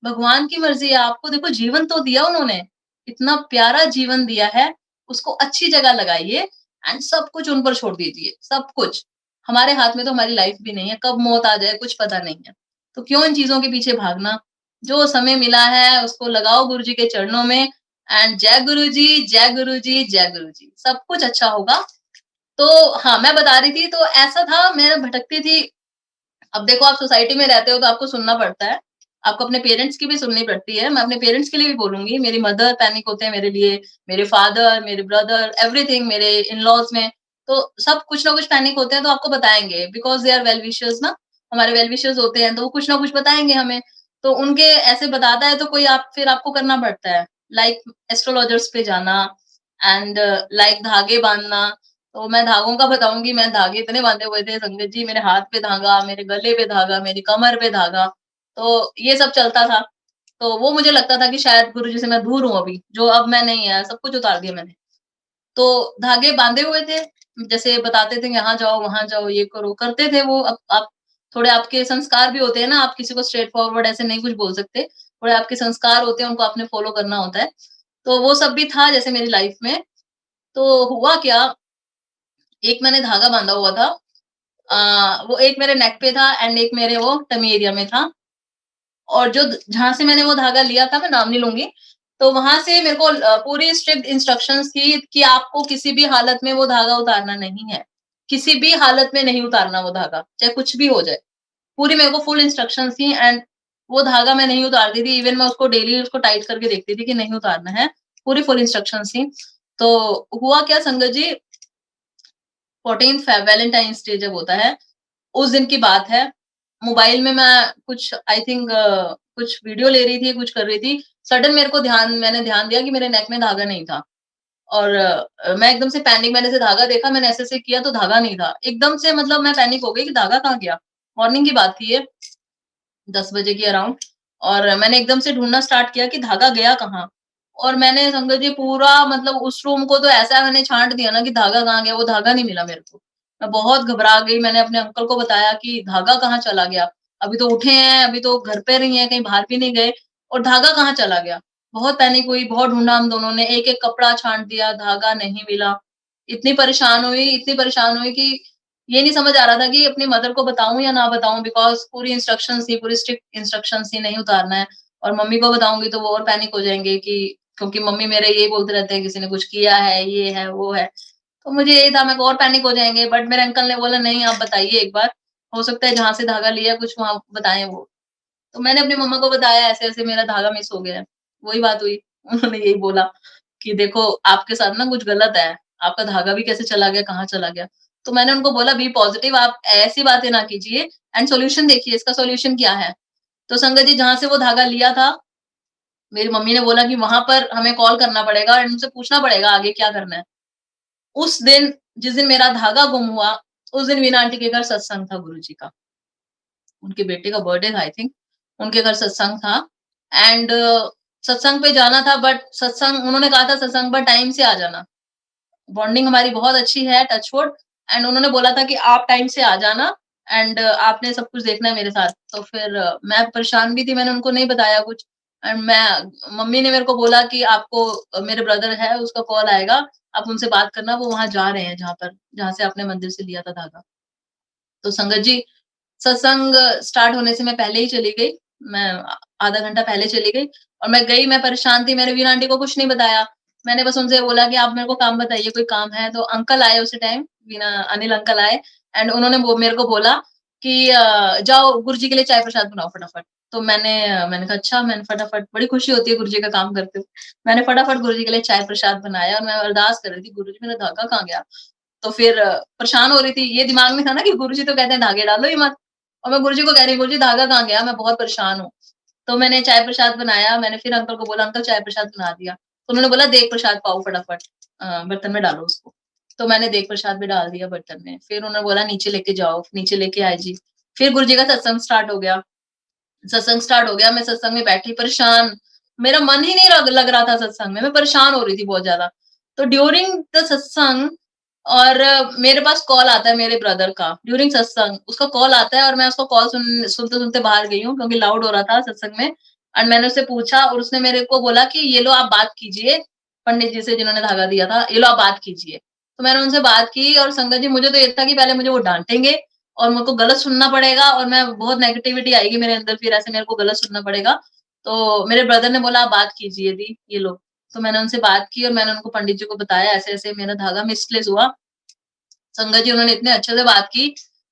भगवान की मर्ज़ी है। आपको देखो जीवन तो दिया उन्होंने, इतना प्यारा जीवन दिया है, उसको अच्छी जगह लगाइए एंड सब कुछ उन पर छोड़ दीजिए, सब कुछ। हमारे हाथ में तो हमारी लाइफ भी नहीं है, कब मौत आ जाए कुछ पता नहीं है। तो क्यों इन चीज़ों के पीछे भागना? जो समय मिला है उसको लगाओ गुरुजी के चरणों में एंड जय गुरुजी, जय गुरुजी, जय गुरुजी। सब कुछ अच्छा होगा। तो हाँ, मैं बता रही थी, तो ऐसा था, मैं भटकती थी। अब देखो आप सोसाइटी में रहते हो तो आपको सुनना पड़ता है। आपको अपने पेरेंट्स की भी सुननी पड़ती है। मैं अपने पेरेंट्स के लिए भी बोलूँगी। मेरी मदर पैनिक होते हैं मेरे लिए, मेरे फादर, मेरे ब्रदर, एवरीथिंग, मेरे इन-लॉज़ में, तो सब कुछ ना कुछ पैनिक होते हैं तो आपको बताएँगे because they are well wishers ना, हमारे वेल विशर्स होते हैं तो वो कुछ ना कुछ बताएँगे हमें। तो उनके ऐसे बताता है तो कोई आप फिर आपको करना पड़ता है, लाइक एस्ट्रोलॉजर्स पे जाना एंड लाइक धागे बाँधना। तो मैं धागों का बताऊँगी, मैं धागे इतने बाँधे हुए थे संगत जी, मेरे हाथ पे धागा, मेरे गले पे धागा, मेरी कमर पे धागा, तो ये सब चलता था। तो वो मुझे लगता था कि शायद गुरुजी से मैं दूर हूँ अभी, जो अब मैं नहीं है, सब कुछ उतार दिया मैंने। तो धागे बाँधे हुए थे, जैसे बताते थे यहाँ जाओ, वहाँ जाओ, ये करो, करते थे वो। अब आप थोड़े आपके संस्कार भी होते हैं ना, आप किसी को स्ट्रेट फॉरवर्ड ऐसे नहीं कुछ बोल सकते। थोड़े आपके संस्कार होते हैं, उनको आपने फॉलो करना होता है। तो वो सब भी था जैसे मेरी लाइफ में। तो हुआ क्या, एक मैंने धागा बाँधा हुआ था। वो एक मेरे नेक पे था एंड एक मेरे वो टमी एरिया में था। और जो जहाँ से मैंने वो धागा लिया था, मैं नाम नहीं लूँगी, तो वहाँ से मेरे को पूरी स्ट्रिक्ट इंस्ट्रक्शंस थी कि आपको किसी भी हालत में वो धागा उतारना नहीं है। किसी भी हालत में नहीं उतारना वो धागा, चाहे कुछ भी हो जाए। पूरी मेरे को फुल इंस्ट्रक्शंस थी एंड वो धागा मैं नहीं उतारती थी। इवन मैं उसको डेली उसको टाइट करके देखती थी कि नहीं उतारना है। पूरी फुल इंस्ट्रक्शंस थी। तो हुआ क्या संगत जी, 14th फेब वैलेंटाइन्स डे जब होता है, उस दिन की बात है। मोबाइल में मैं कुछ आई थिंक कुछ वीडियो ले रही थी, कुछ कर रही थी। सडन मेरे को मैंने ध्यान दिया कि मेरे नेक में धागा नहीं था। और मैं एकदम से पैनिक, मैंने ऐसे धागा देखा, मैंने ऐसे-ऐसे किया तो धागा नहीं था। एकदम से मतलब मैं पैनिक हो गई कि धागा कहाँ गया? मॉर्निंग की बात थी ये, 10 बजे के अराउंड। और मैंने एकदम से ढूँढना स्टार्ट किया कि धागा गया कहाँ? और मैंने संगत जी पूरा मतलब उस रूम को तो ऐसा मैंने छाँट दिया ना कि धागा कहाँ गया, वो धागा नहीं मिला मेरे को। मैं बहुत घबरा गई, मैंने अपने अंकल को बताया कि धागा कहाँ चला गया? अभी तो उठे हैं, अभी तो घर पे नहीं है, कहीं बाहर भी नहीं गए और धागा कहाँ चला गया? बहुत पैनिक हुई, बहुत ढूँढा हम दोनों ने, एक-एक कपड़ा छाँट दिया, धागा नहीं मिला। इतनी परेशान हुई कि ये नहीं समझ आ रहा था कि अपनी मदर को बताऊँ या ना बताऊँ, बिकॉज़ पूरी इंस्ट्रक्शंस थी, पूरी स्ट्रिक्ट इंस्ट्रक्शंस थी, नहीं उतारना है। और मम्मी को बताऊँगी तो वो और पैनिक हो जाएँगे कि क्योंकि मम्मी मेरे यही बोलते रहते हैं, किसी ने कुछ किया है, ये है, वो है। तो मुझे यही था, मेरे को और पैनिक हो जाएँगे, बट मेरे अंकल ने बोला नहीं आप बताइए एक बार, हो सकता है जहाँ से धागा लिया कुछ वहाँ बताएँ वो। तो मैंने अपनी मम्मा को बताया ऐसे-ऐसे मेरा धागा मिस हो गया है। वही बात हुई, उन्होंने यही बोला कि देखो आपके साथ ना कुछ गलत है, आपका धागा भी कैसे चला गया, कहाँ चला गया? तो मैंने उनको बोला बी पॉजिटिव, आप ऐसी बातें ना कीजिए एंड सॉल्यूशन देखिए, इसका सॉल्यूशन क्या है? तो संगत जी जहाँ से वो धागा लिया था, मेरी मम्मी ने बोला कि वहाँ पर हमें कॉल करना पड़ेगा एंड उनसे पूछना पड़ेगा आगे क्या करना है। उस दिन जिस दिन मेरा धागा गुम हुआ, उस दिन वीना आंटी के घर सत्संग था गुरुजी का। उनके बेटे का बर्थडे था आई थिंक, उनके घर सत्संग था एंड सत्संग पे जाना था, बट सत्संग उन्होंने कहा था सत्संग पर टाइम से आ जाना। बॉन्डिंग हमारी बहुत अच्छी है टच वुड एंड उन्होंने बोला था कि आप टाइम से आ जाना एंड आपने सब कुछ देखना है मेरे साथ। तो फिर मैं परेशान भी थी, मैंने उनको नहीं बताया कुछ एंड मम्मी ने मेरे को बोला कि आपको मेरे ब्रदर है उसका कॉल आएगा, आप उनसे बात करना, वो वहाँ जा रहे हैं जहाँ से आपने मंदिर से लिया था धागा। तो संगत जी सत्संग स्टार्ट होने से मैं पहले ही चली गई। मैं आधा घंटा पहले चली गई और मैं गई, मैं परेशान थी, मैंने वीना आंटी को कुछ नहीं बताया। मैंने बस उनसे बोला कि आप मेरे को काम बताइए, कोई काम है? तो अंकल आए उसी टाइम, अनिल अंकल आए एंड उन्होंने वो मेरे को बोला कि जाओ गुरुजी के लिए चाय प्रसाद बनाओ फटाफट। तो मैंने कहा अच्छा, मैंने फटाफट, बड़ी खुशी होती है गुरुजी का काम करते हुए। मैंने फटाफट गुरुजी के लिए चाय प्रसाद बनाया और मैं अरदास कर रही थी, गुरुजी मेरा धागा कहाँ गया? तो फिर परेशान हो रही थी, ये दिमाग में था ना कि गुरुजी तो कहते हैं धागे डालो ही मत। और मैं गुरुजी को कह रही हूँ, "गुरुजी धागा कहाँ गया? मैं बहुत परेशान हूँ।" तो मैंने चाय प्रसाद बनाया, मैंने फिर अंकल को बोला, "अंकल चाय प्रसाद बना दिया।" तो उन्होंने बोला, "देग प्रसाद पाओ फटाफट बर्तन में डालो उसको।" तो मैंने देग प्रसाद भी डाल दिया बर्तन में। फिर उन्होंने बोला, "नीचे लेके जाओ।" नीचे लेके आए जी। फिर गुरुजी का सत्संग स्टार्ट हो गया। सत्संग स्टार्ट हो गया, मैं सत्संग में बैठी परेशान, मेरा मन ही नहीं लग रहा था सत्संग में, मैं परेशान हो रही थी बहुत ज़्यादा। तो ड्यूरिंग द सत्संग और मेरे पास कॉल आता है मेरे ब्रदर का, ड्यूरिंग सत्संग उसका कॉल आता है और मैं उसका कॉल सुनते-सुनते बाहर गई हूँ क्योंकि लाउड हो रहा था सत्संग में एंड मैंने उससे पूछा और उसने मेरे को बोला कि ये लो आप बात कीजिए, पंडित जी से जिन्होंने धागा दिया था, ये लो आप बात कीजिए। तो मैंने उनसे बात की और संगत जी मुझे तो ये था कि पहले मुझे वो डाँटेंगे और मेरे को गलत सुनना पड़ेगा और मैं बहुत नेगेटिविटी आएगी मेरे अंदर, फिर ऐसे मेरे को गलत सुनना पड़ेगा। तो मेरे ब्रदर ने बोला आप बात कीजिए दी, ये लो। तो मैंने उनसे बात की और मैंने उनको पंडित जी को बताया ऐसे-ऐसे मेरा धागा मिसप्लेस हुआ। संगत जी उन्होंने इतने अच्छे से बात की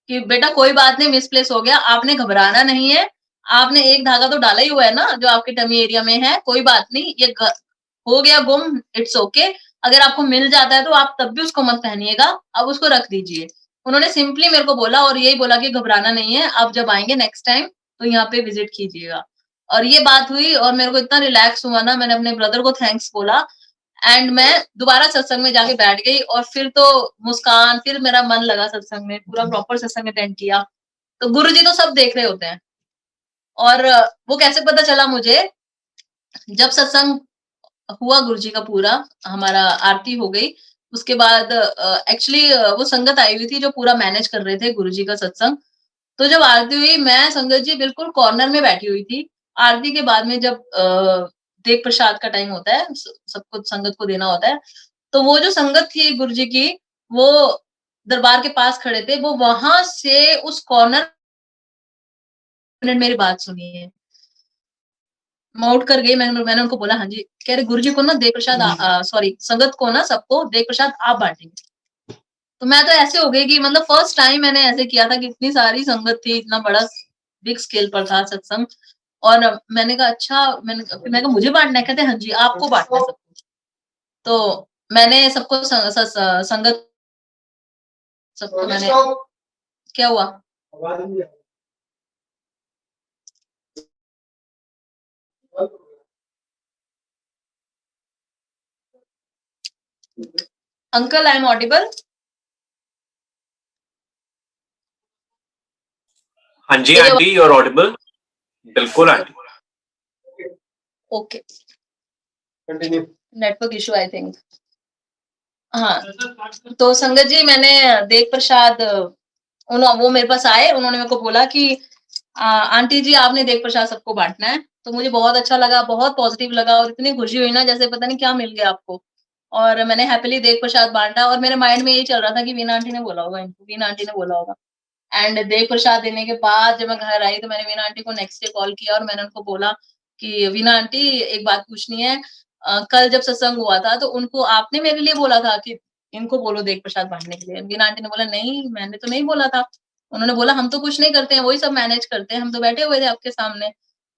कि बेटा कोई बात नहीं, मिसप्लेस हो गया, आपने घबराना नहीं है। आपने एक धागा तो डाला ही हुआ है ना जो आपके टमी एरिया में है, कोई बात नहीं, ये हो गया गुम, इट्स ओके। अगर आपको मिल जाता है तो आप तब भी उसको मत पहनिएगा, आप उसको रख दीजिए। उन्होंने सिंपली मेरे को बोला और यही बोला कि घबराना नहीं है, आप जब आएँगे नेक्स्ट टाइम तो यहाँ पे विज़िट कीजिएगा। और ये बात हुई और मेरे को इतना रिलैक्स हुआ ना, मैंने अपने ब्रदर को थैंक्स बोला एंड मैं दोबारा सत्संग में जाके बैठ गई और फिर तो मुस्कान, फिर मेरा मन लगा सत्संग में, पूरा प्रॉपर सत्संग अटेंड किया। तो गुरुजी तो सब देख रहे होते हैं और वो कैसे पता चला मुझे, जब सत्संग हुआ गुरुजी का पूरा, हमारा आरती हो गई, उसके बाद एक्चुअली वो संगत आई हुई थी जो पूरा मैनेज कर रहे थे गुरुजी का सत्संग। तो जब आरती हुई, मैं संगत जी बिल्कुल कॉर्नर में बैठी हुई थी। आरती के बाद में जब देग प्रसाद का टाइम होता है, सबको संगत को देना होता है, तो वो जो संगत थी गुरुजी की, वो दरबार के पास खड़े थे, वो वहां से उस कॉर्नर मिनट मेरी बात सुनी है। मैं उठ कर गई, मैंने उनको बोला हाँ जी, कह रहे गुरुजी को ना देग प्रसाद सॉरी संगत को ना सबको देग प्रसाद आप बांटेंगे। तो मैं तो ऐसे हो गई कि मतलब फर्स्ट टाइम मैंने ऐसे किया था कि इतनी सारी संगत थी, इतना बड़ा बिग स्केल पर था सत्संग और मैंने कहा अच्छा, मैंने कहा मुझे बांटना है, कहते हाँ जी आपको बांटना है सबको। तो मैंने सबको संगत सबको मैंने, क्या हुआ? Uncle I am audible? हाँ जी आंटी, यू आर ऑडिबल। बिल्कुल aunty. Okay, network issue I think. हाँ, तो संगत जी मैंने देग प्रसाद, वो मेरे पास आए, उन्होंने मेरे को बोला कि आंटी जी आपने देग प्रसाद सबको बांटना है। तो मुझे बहुत अच्छा लगा, बहुत पॉजिटिव लगा और इतनी खुशी हुई ना जैसे पता नहीं क्या मिल गया आपको। और मैंने हैप्पीली देग प्रसाद बांटा और मेरे माइंड में यही चल रहा था कि वीना आंटी ने बोला होगा इनको, वीना आंटी ने बोला होगा। एंड देग प्रसाद देने के बाद जब मैं घर आई तो मैंने वीना आंटी को नेक्स्ट डे कॉल किया और मैंने उनको बोला कि वीना आंटी एक बात पूछनी है, कल जब सत्संग हुआ था तो उनको आपने मेरे लिए बोला था कि इनको बोलो देग प्रसाद बांटने के लिए? वीना आंटी ने बोला नहीं मैंने तो नहीं बोला था। उन्होंने बोला हम तो कुछ नहीं करते हैं, वही सब मैनेज करते हैं, हम तो बैठे हुए थे आपके सामने।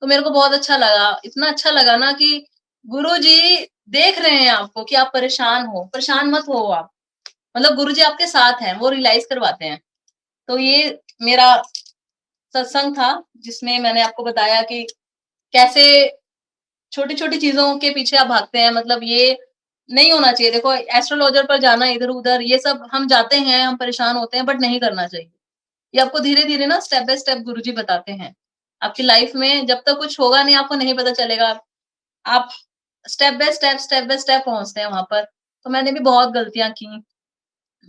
तो मेरे को बहुत अच्छा लगा, इतना अच्छा लगा ना कि गुरुजी देख रहे हैं आपको कि आप परेशान हो, परेशान मत हो आप, मतलब गुरुजी आपके साथ हैं, वो रियलाइज करवाते हैं। तो ये मेरा सत्संग था जिसमें मैंने आपको बताया कि कैसे छोटी-छोटी चीज़ों के पीछे आप भागते हैं, मतलब ये नहीं होना चाहिए। देखो एस्ट्रोलॉजर पर जाना इधर-उधर ये सब हम जाते हैं, हम परेशान होते हैं बट नहीं करना चाहिए। ये आपको धीरे-धीरे ना स्टेप बाय स्टेप गुरुजी बताते हैं। आपकी लाइफ में जब तक कुछ होगा नहीं आपको नहीं पता चलेगा। आप स्टेप बाय स्टेप पहुँचते हैं वहाँ पर। तो मैंने भी बहुत गलतियाँ की।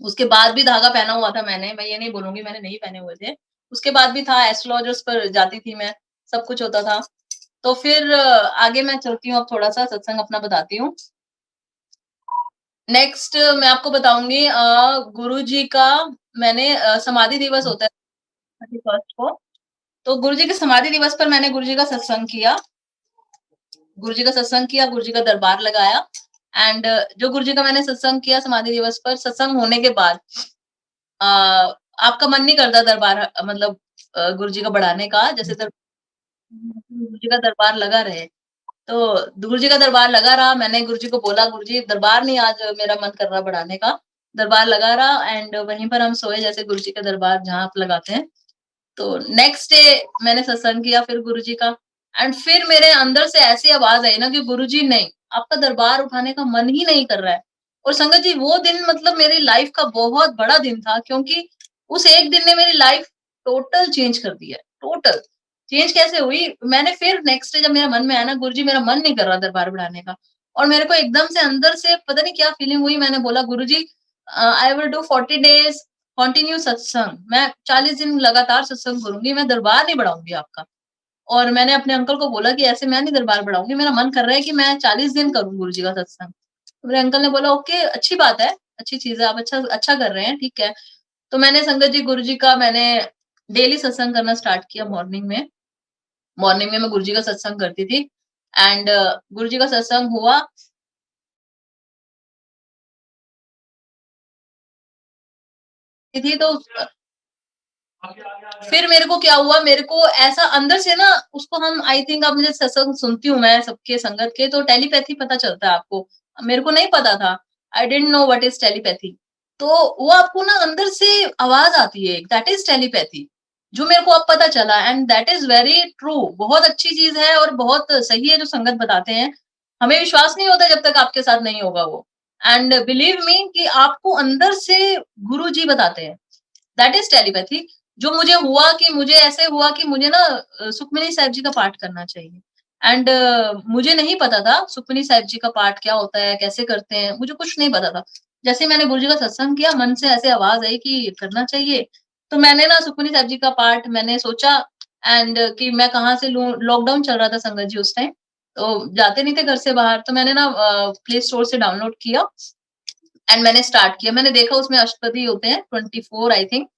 उसके बाद भी धागा पहना हुआ था मैंने, मैं ये नहीं बोलूँगी मैंने नहीं पहने हुए थे। उसके बाद भी था, एस्ट्रोलॉजर्स पर जाती थी मैं, सब कुछ होता था। तो फिर आगे मैं चलती हूँ, अब थोड़ा-सा सत्संग अपना बताती हूँ। नेक्स्ट मैं आपको बताऊँगी गुरुजी का मैंने समाधि दिवस होता है 31st को, तो गुरुजी के समाधि दिवस पर मैंने गुरुजी का सत्संग किया। गुरुजी का सत्संग किया, गुरुजी का दरबार लगाया एंड जो गुरुजी का मैंने सत्संग किया समाधि दिवस पर, सत्संग होने के बाद अ, आपका मन नहीं करता दरबार मतलब गुरुजी का बढ़ाने का, जैसे गुरुजी का दरबार लगा रहे। तो गुरुजी का दरबार लगा रहा, मैंने गुरुजी को बोला गुरुजी दरबार नहीं आज मेरा मन कर रहा बढ़ाने का, दरबार लगा रहा एंड वहीं पर हम सोए जैसे गुरुजी का दरबार जहाँ आप लगाते हैं। तो नेक्स्ट डे मैंने सत्संग किया फिर गुरुजी का एंड फिर मेरे अंदर से ऐसी आवाज आई ना कि गुरुजी नहीं, आपका दरबार उठाने का मन ही नहीं कर रहा है। और संगत जी वो दिन मतलब मेरी लाइफ का बहुत बड़ा दिन था क्योंकि उस एक दिन ने मेरी लाइफ टोटल चेंज कर दी है, टोटल। चेंज कैसे हुई? मैंने फिर नेक्स्ट डे जब मेरा मन में आया ना गुरुजी मेरा मन नहीं कर रहा दरबार बढ़ाने का और मेरे को एकदम से अंदर से पता नहीं क्या फीलिंग हुई, मैंने बोला Guruji I will do 40 days continue सत्संग, मैं 40 दिन लगातार सत्संग करूंगी, मैं दरबार नहीं बढ़ाऊंगी आपका। और मैंने अपने अंकल को बोला कि ऐसे मैं नहीं दरबार बढ़ाऊंगी, मेरा मन कर रहा है कि मैं 40 दिन करूँ गुरुजी का सत्संग। तो मेरे अंकल ने बोला ओके अच्छी बात है, अच्छी चीज है, आप अच्छा अच्छा कर रहे हैं, ठीक है। तो मैंने संगत जी गुरुजी का मैंने डेली सत्संग करना स्टार्ट किया मॉर्निंग में। मॉर्निंग में मैं गुरुजी का सत्संग करती थी एंड गुरुजी का सत्संग हुआ थी तो फिर मेरे को क्या हुआ, मेरे को ऐसा अंदर से ना उसको हम आई थिंक अब मुझे सत्संग सुनती हूँ मैं सबके संगत के तो टेलीपैथी पता चलता है आपको, मेरे को नहीं पता था। I didn't know what is telepathy. तो वो आपको ना अंदर से आवाज आती है, दैट इज टेलीपैथी। जो मेरे को अब पता चला, and that is very true. बहुत अच्छी चीज है और बहुत सही है जो संगत बताते हैं। हमें विश्वास नहीं होता जब तक आपके साथ नहीं होगा वो। एंड बिलीव मी कि आपको अंदर से गुरु जी बताते हैं, दैट इज टेलीपैथी। जो मुझे हुआ कि मुझे ऐसे हुआ कि मुझे ना सुखमनी साहिब जी का पाठ करना चाहिए। एंड मुझे नहीं पता था सुखमनी साहिब जी का पाठ क्या होता है, कैसे करते हैं, मुझे कुछ नहीं पता था। जैसे मैंने गुरु जी का सत्संग किया, मन से ऐसे आवाज आई कि करना चाहिए। तो मैंने ना सुखमनी साहिब जी का पाठ मैंने सोचा, एंड कि मैं कहाँ से लूँ। लॉकडाउन चल रहा था संगत जी उस टाइम, तो जाते नहीं थे घर से बाहर। तो मैंने ना प्ले स्टोर से डाउनलोड किया एंड मैंने स्टार्ट किया। मैंने देखा उसमें अष्टपदी होते हैं 24 आई थिंक।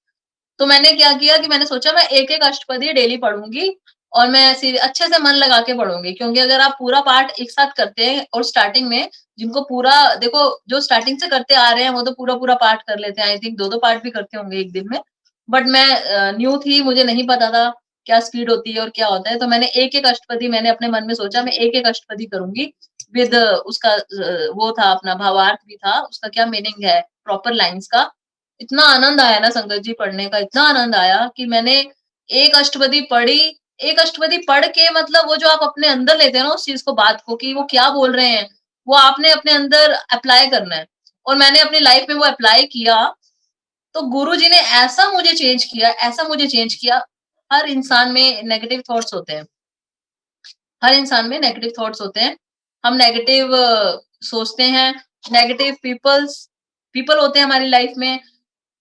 तो मैंने क्या किया कि मैंने सोचा मैं एक-एक अष्टपदी डेली पढ़ूँगी और मैं ऐसे अच्छे से मन लगा के पढ़ूँगी। क्योंकि अगर आप पूरा पाठ एक साथ करते हैं और स्टार्टिंग में जिनको पूरा देखो, जो स्टार्टिंग से करते आ रहे हैं वो तो पूरा-पूरा पाठ कर लेते हैं। आई थिंक 2-2 पाठ भी करते होंगे एक दिन में। बट मैं न्यू थी, मुझे नहीं पता था क्या स्पीड होती है और क्या होता है। तो मैंने एक-एक अष्टपदी मैंने अपने मन में सोचा मैं एक-एक अष्टपदी करूँगी विद उसका वो था अपना भावार्थ भी था, उसका क्या मीनिंग है प्रॉपर लाइन्स का। इतना आनंद आया ना संगत जी पढ़ने का, इतना आनंद आया कि मैंने एक अष्टपदी पढ़ी। एक अष्टपदी पढ़ के मतलब वो जो आप अपने अंदर लेते हैं ना उस चीज़ को, बात को कि वो क्या बोल रहे हैं, वो आपने अपने अंदर अप्लाई करना है। और मैंने अपनी लाइफ में वो अप्लाई किया, तो गुरुजी ने ऐसा मुझे चेंज किया, ऐसा मुझे चेंज किया। हर इंसान में नेगेटिव थॉट्स होते हैं। हर इंसान में नेगेटिव थॉट्स होते हैं। हम नेगेटिव सोचते हैं, नेगेटिव पीपल होते हैं हमारी लाइफ में।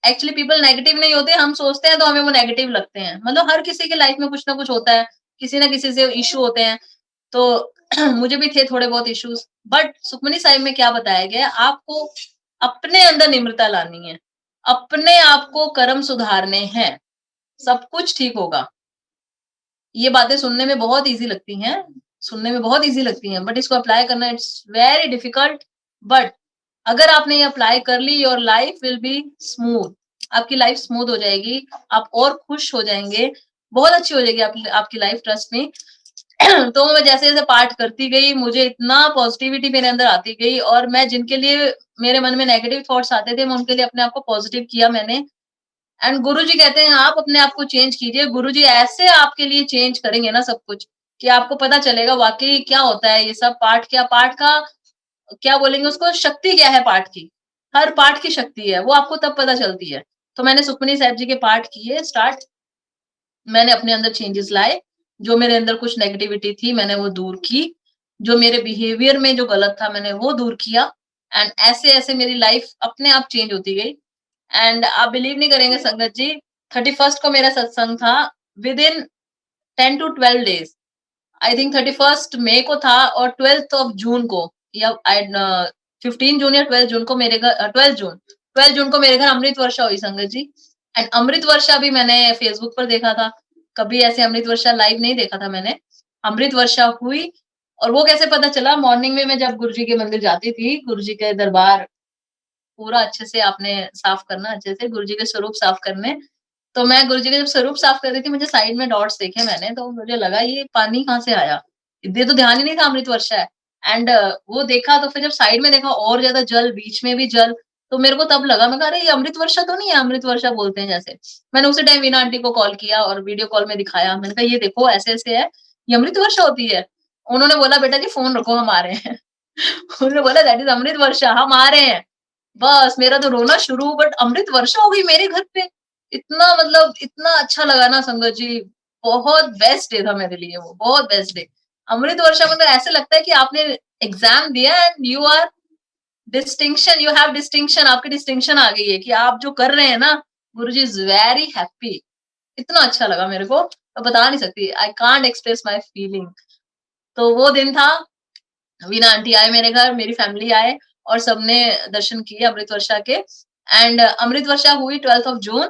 एक्चुअली पीपल नेगेटिव नहीं होते, हम सोचते हैं तो हमें वो नेगेटिव लगते हैं। मतलब हर किसी के लाइफ में कुछ ना कुछ होता है, किसी ना किसी से इश्यू होते हैं। तो मुझे भी थे थोड़े बहुत इश्यूज, बट सुखमनी साहिब में क्या बताया गया है, आपको अपने अंदर निम्रता लानी है, अपने आप को कर्म सुधारने हैं, सब कुछ ठीक होगा। ये बातें सुनने में बहुत ईज़ी लगती हैं, सुनने में बहुत ईज़ी लगती हैं, बट इसको अप्लाई करना इट्स वेरी डिफिकल्ट। बट अगर आपने ये अप्लाई कर ली, your life will be smooth. आपकी लाइफ स्मूथ हो जाएगी, आप और खुश हो जाएँगे, बहुत अच्छी हो जाएगी आपकी आपकी लाइफ, ट्रस्ट मी। तो मैं जैसे-जैसे पाठ करती गई, मुझे इतना पॉजिटिविटी मेरे अंदर आती गई, और मैं जिनके लिए मेरे मन में नेगेटिव थॉट्स आते थे, मैं उनके लिए अपने आप को पॉजिटिव किया मैंने। एंड गुरुजी कहते हैं आप अपने आप को चेंज कीजिए। गुरुजी ऐसे आपके लिए चेंज करेंगे ना सब कुछ कि आपको पता चलेगा वाक़ई क्या होता है ये सब। पाठ का क्या बोलेंगे उसको, शक्ति क्या है पाठ की। हर पाठ की शक्ति है, वो आपको तब पता चलती है। तो मैंने सुखमनी साहिब जी के पाठ किए स्टार्ट, मैंने अपने अंदर चेंजेस लाए। जो मेरे अंदर कुछ नेगेटिविटी थी मैंने वो दूर की। जो मेरे बिहेवियर में जो गलत था मैंने वो दूर किया। एंड ऐसे-ऐसे मेरी लाइफ अपने आप चेंज होती गई। एंड आप बिलीव नहीं करेंगे संगत जी, 31st को मेरा सत्संग था। Within 10 to 12 days, I think 31st मई को था और 12th ऑफ जून को, या 15 जून या 12 जून को मेरे घर 12 जून को मेरे घर अमृत वर्षा हुई संगत जी। एंड अमृत वर्षा भी मैंने फेसबुक पर देखा था। कभी ऐसे अमृत वर्षा लाइव नहीं देखा था मैंने। अमृत वर्षा हुई, और वो कैसे पता चला, मॉर्निंग में मैं जब गुरुजी के मंदिर जाती थी, गुरुजी के दरबार पूरा अच्छे से आपने साफ करना, अच्छे से गुरुजी के स्वरूप साफ करने। तो मैं गुरुजी का जब स्वरूप साफ कर रही थी, मुझे साइड में डॉट्स देखे मैंने, तो मुझे लगा ये पानी कहाँ से आया? ये तो ध्यान ही नहीं था अमृत वर्षा है। एंड वो देखा, तो फिर जब साइड में देखा और ज़्यादा जल, बीच में भी जल, तो मेरे को तब लगा, मैं कहा अरे ये अमृत वर्षा तो नहीं है, अमृत वर्षा बोलते हैं जैसे। मैंने उसी टाइम वीना आंटी को कॉल किया और वीडियो कॉल में दिखाया। मैंने कहा ये देखो ऐसे-ऐसे है, ये अमृत वर्षा होती है। उन्होंने बोला बेटा जी फ़ोन रखो, हम आ रहे हैं। उन्होंने बोला दैट इज़ अमृत वर्षा, हम आ रहे हैं। बस मेरा तो रोना शुरू, बट अमृत वर्षा हो गई मेरे घर पे। इतना मतलब इतना अच्छा लगा ना संगत जी, बहुत बेस्ट डे था मेरे लिए वो, बहुत बेस्ट डे। अमृत वर्षा मतलब ऐसे लगता है कि आपने एग्ज़ाम दिया and you are distinction, you have distinction, आपकी डिस्टिंक्शन आ गई है कि आप जो कर रहे हैं ना, गुरुजी इज़ वेरी हैप्पी। इतना अच्छा लगा मेरे को, मैं बता नहीं सकती, I can't express my feeling. तो वो दिन था, वीना आंटी आए मेरे घर, मेरी फैमिली आए और सबने दर्शन किए अमृत वर्षा के। एंड अमृत वर्षा हुई 12th of June,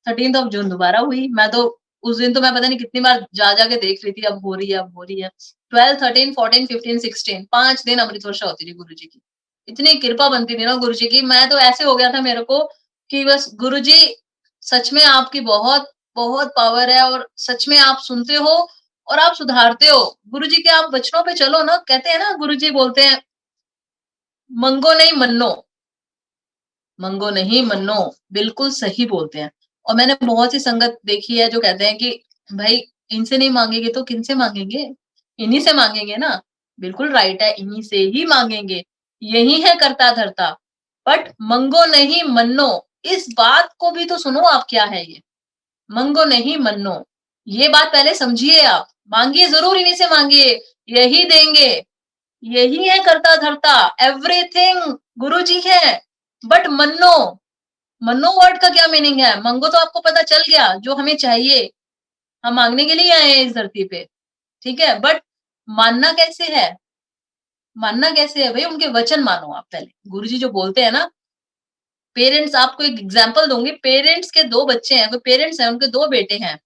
13th of June दोबारा हुई। मैं तो उस दिन तो मैं पता नहीं कितनी बार जा के देख रही थी, अब हो रही है, अब हो रही है। 12, 13, 14, 15, 16 5 दिन अमृत वर्षा होती थी गुरुजी की। इतनी कृपा बनती थी ना गुरुजी की, मैं तो ऐसे हो गया था मेरे को कि बस गुरुजी, सच में आपकी बहुत बहुत पावर है, और सच में आप सुनते हो और आप सुधारते हो। गुरुजी के आप वचनों पे चलो ना, कहते हैं ना गुरुजी बोलते हैं, मंगो नहीं मन्नो, मंगो नहीं मन्नो, बिल्कुल सही बोलते हैं। और मैंने बहुत सी संगत देखी है जो कहते हैं कि भाई इनसे नहीं मांगेंगे तो किनसे मांगेंगे, इन्हीं से मांगेंगे ना। बिल्कुल राइट है, इन्हीं से ही मांगेंगे, यही है करता धरता। बट मंगो नहीं मन्नो, इस बात को भी तो सुनो आप, क्या है ये मंगो नहीं मन्नो, ये बात पहले समझिए आप। मांगिए जरूर, इन्हीं से मांगिए, यही देंगे, यही है करता धरता, एवरीथिंग गुरुजी है। बट मन्नो, मन्नो वर्ड का क्या मीनिंग है? मंगो तो आपको पता चल गया, जो हमें चाहिए, हम मांगने के लिए आए हैं इस धरती पे, ठीक है। बट मानना कैसे है? मानना कैसे है भाई? उनके वचन मानो आप पहले। गुरुजी जो बोलते हैं ना, पेरेंट्स, आपको एक एग्जांपल दूंगी। पेरेंट्स के 2 बच्चे हैं, कोई पेरेंट्स हैं, उनके 2 बेटे हैं।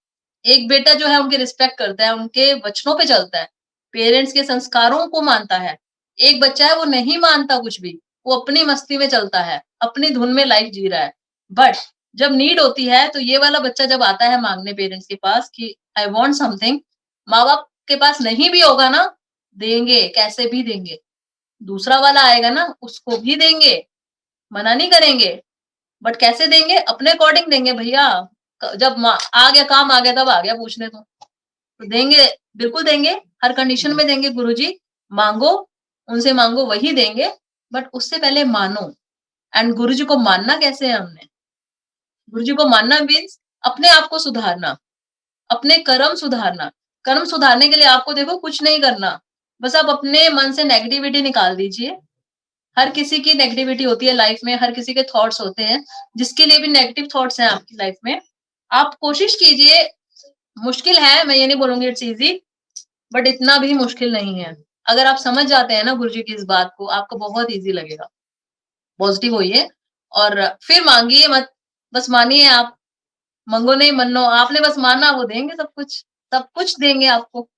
एक बेटा जो है उनकी रिस्पेक्ट करता है, उनके वचनों पे चलता है, पेरेंट्स के संस्कारों को मानता है। एक बच्चा है वो नहीं मानता कुछ भी, वो अपनी मस्ती में चलता है, अपनी धुन में लाइफ जी रहा है। बट जब नीड होती है तो ये वाला बच्चा जब आता है मांगने पेरेंट्स के पास कि आई वांट समथिंग, माँ-बाप के पास नहीं भी होगा ना, देंगे, कैसे भी देंगे। दूसरा वाला आएगा ना, उसको भी देंगे, मना नहीं करेंगे। बट कैसे देंगे? अपने अकॉर्डिंग देंगे भैया। जब आ गया, काम आ गया, तब आ गया पूछने तो देंगे, बिल्कुल देंगे, हर कंडीशन में देंगे गुरुजी। मांगो, उनसे मांगो, वही देंगे। बट उससे पहले मानो। एंड गुरुजी को मानना कैसे है हमने? गुरुजी को मानना मीन्स अपने आप को सुधारना, अपने कर्म सुधारना। कर्म सुधारने के लिए आपको देखो कुछ नहीं करना, बस आप अपने मन से नेगेटिविटी निकाल दीजिए। हर किसी की नेगेटिविटी होती है लाइफ में, हर किसी के थॉट्स होते हैं। जिसके लिए भी नेगेटिव थॉट्स हैं आपकी लाइफ में, आप कोशिश कीजिए। मुश्किल है, मैं ये नहीं बोलूंगी इट्स इजी, बट इतना भी मुश्किल नहीं है। अगर आप समझ जाते हैं ना गुरुजी की इस बात को, आपको बहुत इजी लगेगा। पॉजिटिव होइए और फिर मांगिए मत, बस मानिए आप। मंगो नहीं मन्नो, आपने बस माना, वो देंगे सब कुछ देंगे आपको।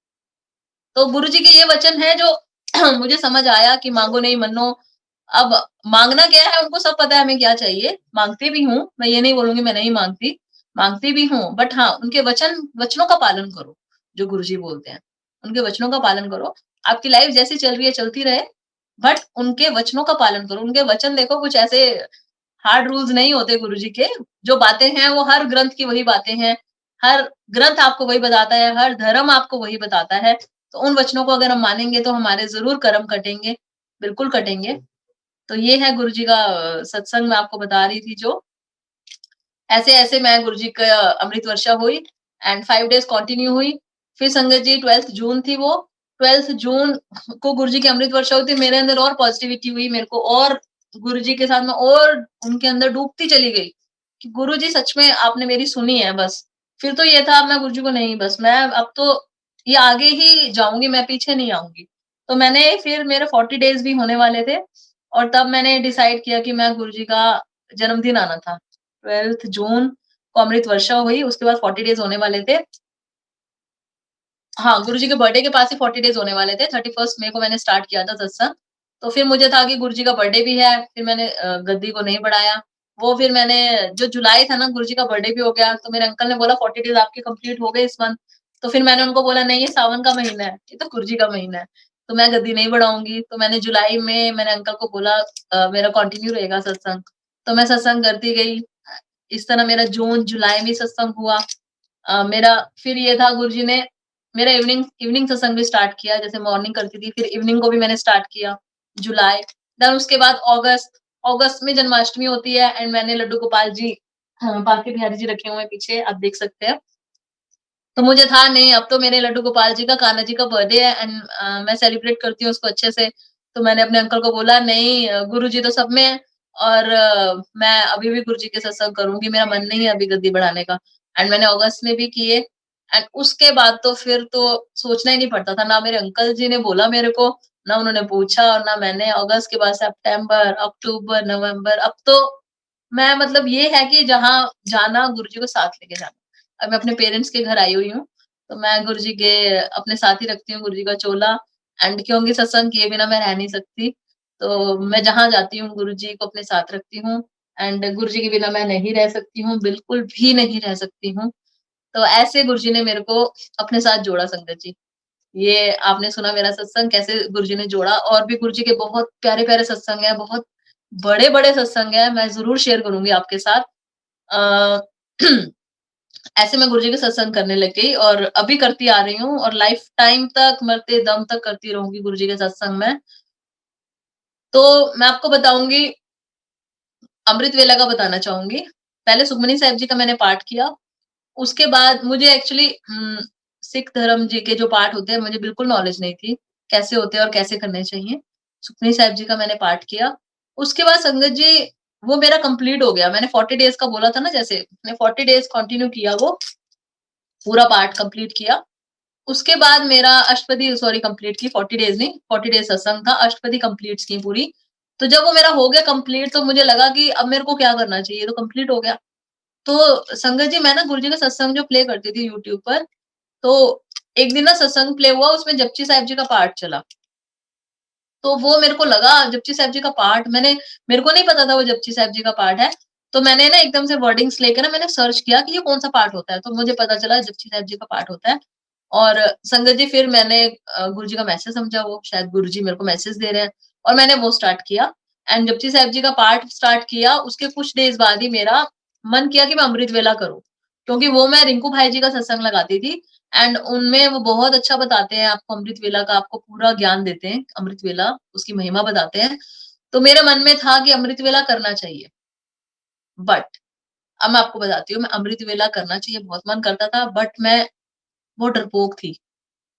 तो गुरुजी के ये वचन है जो मुझे समझ आया कि मांगो नहीं मन्नो। अब मांगना क्या है, उनको सब पता है हमें क्या चाहिए। मांगती भी हूँ, मैं ये नहीं बोलूंगी मैं नहीं मांगती, मांगती भी हूँ। बट हाँ, उनके वचनों का पालन करो, जो गुरुजी बोलते हैं, उनके वचनों का पालन करो। आपकी लाइफ जैसी चल रही है चलती रहे, बट उनके वचनों का पालन करो। उनके वचन देखो, कुछ ऐसे हार्ड रूल्स नहीं होते गुरुजी के। जो बातें हैं वो हर ग्रंथ की वही बातें हैं, हर ग्रंथ आपको वही बताता है, हर धर्म आपको वही बताता है। तो उन वचनों को अगर हम मानेंगे तो हमारे जरूर कर्म कटेंगे, बिल्कुल कटेंगे। तो ये है गुरुजी का सत्संग मैं आपको बता रही थी जो। ऐसे-ऐसे मैं गुरुजी का अमृत वर्षा हुई एंड 5 डेज़ कंटिन्यू हुई। फिर संगत जी 12th जून थी वो, 12th जून को गुरुजी की अमृत वर्षा हुई थी। मेरे अंदर और पॉजिटिविटी हुई, मेरे को और गुरुजी के साथ मैं और उनके अंदर डूबती चली गई कि गुरुजी सच में आपने मेरी सुनी है बस। फिर तो ये था, मैं गुरुजी को नहीं, बस मैं अब तो ये आगे ही जाऊँगी, मैं पीछे नहीं आऊँगी। तो मैंने फिर मेरे 40 डेज़ भी होने वाले थे और तब मैंने डिसाइड किया कि मैं गुरुजी का जन्मदिन आना था। 12th जून को अमृत वर्षा हुई, उसके बाद 40 डेज़ होने वाले थे। हाँ, गुरुजी के बर्थडे के पास ही 40 डेज़ होने वाले थे। 31st मई को मैंने स्टार्ट किया था सत्संग। तो फिर मुझे था कि गुरुजी का बर्थडे भी है, फिर मैंने गद्दी को नहीं बढ़ाया। वो फिर मैंने जो जुलाई था ना, गुरुजी का बर्थडे भी हो गया, तो मेरे अंकल ने बोला 40 डेज़ आपके कंप्लीट हो गए इस मंथ। तो फिर मैंने उनको बोला नहीं, ये सावन का महीना है, ये तो गुरुजी का महीना है, तो मैं गद्दी नहीं बढ़ाऊँगी। तो मैंने जुलाई में मैंने अंकल को बोला मेरा कंटिन्यू रहेगा सत्संग। तो मैं सत्संग करती गई। इस तरह मेरा जून, जुलाई में सत्संग हुआ। मेरा फिर ये था, गुरुजी ने मेरा इवनिंग इवनिंग सत्संग भी स्टार्ट किया, जैसे मॉर्निंग करती थी, फिर इवनिंग को भी मैंने स्टार्ट किया, जुलाई। देन उसके बाद अगस्त, अगस्त में जन्माष्टमी होती है एंड मैंने लड्डू गोपाल जी, हाँ, बांके बिहारी जी रखे हुए हैं पीछे, आप देख सकते हैं। तो मुझे था नहीं, अब तो मेरे लड्डू गोपाल जी का, कान्हा जी का बर्थडे है एंड मैं सेलिब्रेट करती हूँ उसको अच्छे से। तो मैंने अपने अंकल को बोला नहीं, गुरुजी तो सब में है और मैं अभी भी गुरुजी के सत्संग करूंगी, मेरा मन नहीं है अभी गद्दी बढ़ाने का। एंड मैंने अगस्त में भी किए एंड उसके बाद तो फिर तो सोचना ही नहीं पड़ता था। ना मेरे अंकल जी ने बोला मेरे को, ना उन्होंने पूछा, और ना मैंने। अगस्त के बाद सितंबर, अक्टूबर, नवंबर, अब तो मैं, मतलब ये है कि जहाँ जाना गुरुजी को साथ लेके जाना। अब मैं अपने पेरेंट्स के घर आई हुई हूँ, तो मैं गुरुजी के अपने साथ ही रखती हूँ गुरुजी का चोला एंड क्योंकि सत्संग किए बिना मैं रह नहीं सकती। तो मैं जहाँ जाती हूँ गुरुजी को अपने साथ रखती हूँ एंड गुरुजी के बिना मैं नहीं रह सकती हूँ, बिल्कुल भी नहीं रह सकती हूँ। तो ऐसे गुरुजी ने मेरे को अपने साथ जोड़ा संगत जी। ये आपने सुना मेरा सत्संग कैसे गुरुजी ने जोड़ा, और भी गुरुजी के बहुत प्यारे-प्यारे सत्संग हैं, बहुत बड़े-बड़े सत्संग हैं, मैं ज़रूर शेयर करूँगी आपके साथ। ऐसे मैं गुरुजी के सत्संग करने लग गई और अभी करती आ रही हूँ और लाइफ टाइम तक, मरते दम तक करती रहूंगी गुरुजी के सत्संग में। तो मैं आपको बताऊंगी, अमृत वेला का बताना चाहूंगी। पहले सुखमनी साहिब जी का मैंने पाठ किया, उसके बाद मुझे एक्चुअली सिख धर्म जी के जो पाठ होते हैं मुझे बिल्कुल नॉलेज नहीं थी, कैसे होते हैं और कैसे करने चाहिए। सुखमनी साहिब जी का मैंने पाठ किया, उसके बाद संगत जी वो मेरा कंप्लीट हो गया। मैंने 40 डेज का बोला था ना, जैसे मैंने 40 डेज कंटिन्यू किया, वो पूरा पाठ कंप्लीट किया। उसके बाद मेरा अष्टपदी सॉरी कंप्लीट की, 40 डेज नहीं, 40 डेज सत्संग था, अष्टपदी कंप्लीट की पूरी। तो जब वो मेरा हो गया कंप्लीट, तो मुझे लगा कि अब मेरे को क्या करना चाहिए, तो कंप्लीट हो गया। तो संगत जी मैं ना गुरुजी का सत्संग जो प्ले करती थी यूट्यूब पर, तो एक दिन ना सत्संग प्ले हुआ, उसमें जपजी साहिब जी का पाठ चला। तो वो मेरे को लगा जपजी साहिब जी का पाठ, मेरे को नहीं पता था वो जपजी साहिब जी का पाठ है। तो मैंने ना एकदम से वर्डिंग्स लेके ना मैंने सर्च किया कि ये कौन-सा पाठ होता है, तो मुझे पता चला जपजी साहिब जी का पाठ होता है। और संगत जी फिर मैंने गुरुजी का मैसेज समझा, वो शायद गुरुजी मेरे को मैसेज दे रहे हैं, और मैंने वो स्टार्ट किया। एंड जपजी साहिब जी का पाठ स्टार्ट किया, उसके कुछ डेज़ बाद ही मेरा मन किया कि मैं अमृत वेला करूँ। क्योंकि वो मैं रिंकू भाई जी का सत्संग लगाती थी, एंड उनमें वो बहुत अच्छा बताते हैं आपको अमृत वेला का, आपको पूरा ज्ञान देते हैं अमृत वेला, उसकी महिमा बताते हैं। तो मेरे मन में था कि अमृत वेला करना चाहिए। बट अब मैं आपको बताती हूँ, मैं अमृत वेला करना चाहिए बहुत मन करता था, बट मैं बहुत डरपोक थी।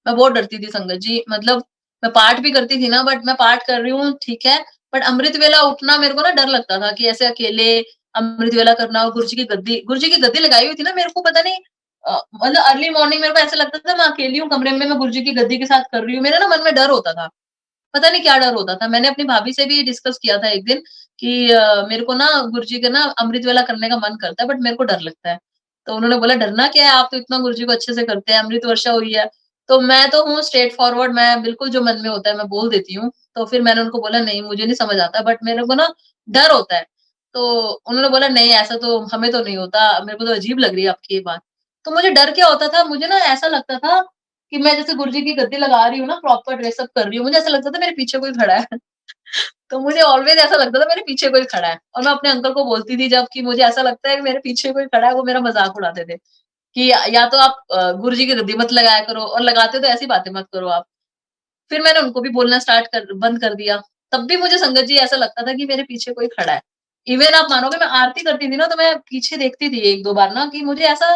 मैं बहुत डरती थी संगत जी, मतलब मैं पाठ भी करती थी ना, बट मैं पाठ कर रही हूँ ठीक है, बट अमृत वेला उठना मेरे को ना डर लगता था कि ऐसे अकेले अमृत वेला करना, और गुरुजी की गद्दी लगाई हुई थी ना, मेरे को पता नहीं मतलब अर्ली मॉर्निंग मेरे को ऐसा लगता था मैं अकेली हूँ कमरे में, मैं गुरुजी की गद्दी के साथ कर रही हूँ, मेरे ना मन में डर होता था। पता नहीं क्या डर होता था। मैंने अपनी भाभी से भी डिस्कस किया था एक दिन कि मेरे को ना गुरुजी का ना अमृत वेला करने का मन करता है, बट मेरे को डर लगता है। तो उन्होंने बोला डरना क्या है, आप तो इतना गुरुजी को अच्छे से करते हैं, अमृत वर्षा हुई है। तो मैं तो हूँ स्ट्रेट फॉरवर्ड, मैं बिल्कुल जो मन में होता है मैं बोल देती हूँ। तो फिर मैंने उनको बोला नहीं मुझे नहीं समझ आता, बट मेरे को ना डर होता है। तो उन्होंने बोला नहीं ऐसा तो हमें तो नहीं होता, मेरे को तो अजीब लग रही है आपकी ये बात। तो मुझे डर क्या होता था, मुझे ना ऐसा लगता था कि मैं जैसे गुरुजी की गद्दी लगा रही हूँ ना, प्रॉपर ड्रेसअप कर रही हूँ, मुझे ऐसा लगता था मेरे पीछे कोई खड़ा है। तो मुझे ऑलवेज ऐसा लगता था मेरे पीछे कोई खड़ा है, और मैं अपने अंकल को बोलती थी जब कि मुझे ऐसा लगता है कि मेरे पीछे कोई खड़ा है, वो मेरा मजाक उड़ाते थे कि या तो आप गुरुजी की गद्दी मत लगाया करो, और लगाते हो तो ऐसी बातें मत करो आप। फिर मैंने उनको भी बोलना स्टार्ट कर बंद कर दिया। तब भी मुझे संगत जी ऐसा लगता था कि मेरे पीछे कोई खड़ा है। इवन आप मानोगे मैं आरती करती थी ना, तो मैं पीछे देखती थी 1-2 बार ना, कि मुझे ऐसा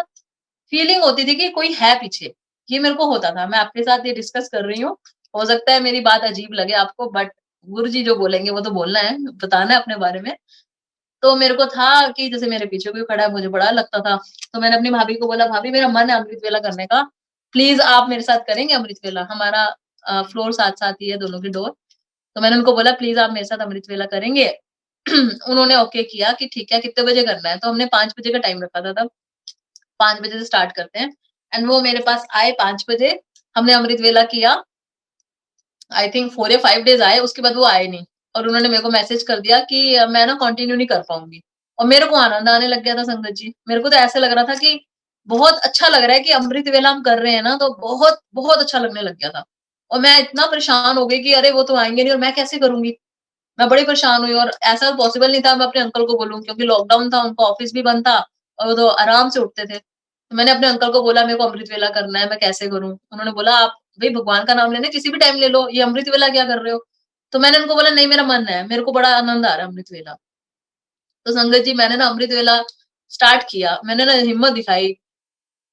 फीलिंग होती थी कि कोई है पीछे। ये मेरे को होता था। मैं आपके साथ ये डिस्कस कर रही हूँ। हो सकता है मेरी बात अजीब लगे आपको, बट गुरुजी जो बोलेंगे वो तो बोलना है, बताना है अपने बारे में। तो मेरे को था कि जैसे मेरे पीछे कोई खड़ा है, मुझे बड़ा लगता था। तो मैंने अपनी भाभी को बोला, "भाभी मेरा मन है अमृत वेला करने का। प्लीज़ आप मेरे साथ करेंगे अमृत वेला?" हमारा फ्लोर साथ-साथ ही है, दोनों की डोर। तो मैंने उनको बोला, "प्लीज़ आप मेरे साथ अमृत वेला करेंगे?" उन्होंने ओके किया कि ठीक है, कितने बजे करना है? तो हमने 5 बजे का टाइम रखा था तब। 5 बजे से स्टार्ट करते हैं, एंड वो मेरे पास आए 5 बजे। हमने अमृत वेला किया। आई थिंक 4 या 5 डेज़ आए, उसके बाद वो आए नहीं, और उन्होंने मेरे को मैसेज कर दिया कि मैं ना कंटिन्यू नहीं कर पाऊँगी। और मेरे को आनंद आने लग गया था संगत जी। मेरे को तो ऐसे लग रहा था कि बहुत अच्छा लग रहा है कि अमृत वेला हम कर रहे हैं ना, तो बहुत, बहुत अच्छा लगने लग गया था। और मैं इतना परेशान हो गई कि अरे वो तो आएँगे नहीं और मैं कैसे करूँगी? मैं बड़ी परेशान हुई, और ऐसा पॉसिबल नहीं था मैं अपने अंकल को बोलूँ, क्योंकि लॉकडाउन था, उनका ऑफिस भी बंद था और वो तो आराम से उठते थे। तो मैंने अपने अंकल को बोला मेरे को अमृत वेला करना है, मैं कैसे करूँ? उन्होंने बोला आप भई भगवान का नाम लेना है, किसी भी टाइम ले लो, ये अमृत वेला क्या कर रहे हो? तो मैंने उनको बोला नहीं मेरा मन है, मेरे को बड़ा आनंद आ रहा है अमृत वेला। तो संगत जी मैंने ना अमृत वेला स्टार्ट किया, मैंने ना हिम्मत दिखाई।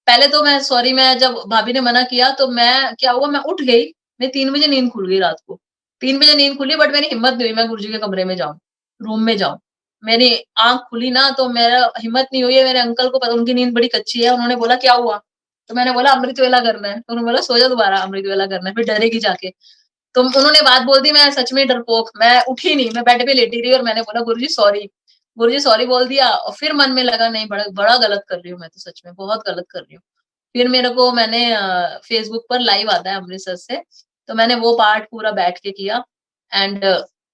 पहले तो मैं जब भाभी ने मना किया, तो मैं क्या हुआ, मैं उठ गई, मेरी 3 बजे नींद खुल गई रात को। 3 बजे नींद खुली, बट मेरी हिम्मत नहीं हुई मैं गुरुजी के कमरे में जाऊँ, रूम में जाऊँ। मेरी आँख खुली ना, तो मेरा हिम्मत नहीं हुई है, मेरे अंकल को पता, उनकी नींद बड़ी कच्ची है, उन्होंने बोला क्या हुआ? तो मैंने बोला अमृत वेला करना है, तो उन्होंने बोला सो जा दोबारा, अमृत वेला करना है, फिर डरेगी जाके। तो उन्होंने बात बोल दी, मैं सच में डरपोक, मैं उठी नहीं, मैं बेड पे लेटी रही, और मैंने बोला गुरुजी सॉरी। गुरुजी सॉरी बोल दिया, और फिर मन में लगा नहीं बड़ा बड़ा गलत कर रही हूँ मैं तो, सच में बहुत गलत कर रही हूँ। फिर मेरे को मैंने फेसबुक पर लाइव आता है अमृतसर से, तो मैंने वो पार्ट पूरा बैठ के किया। एंड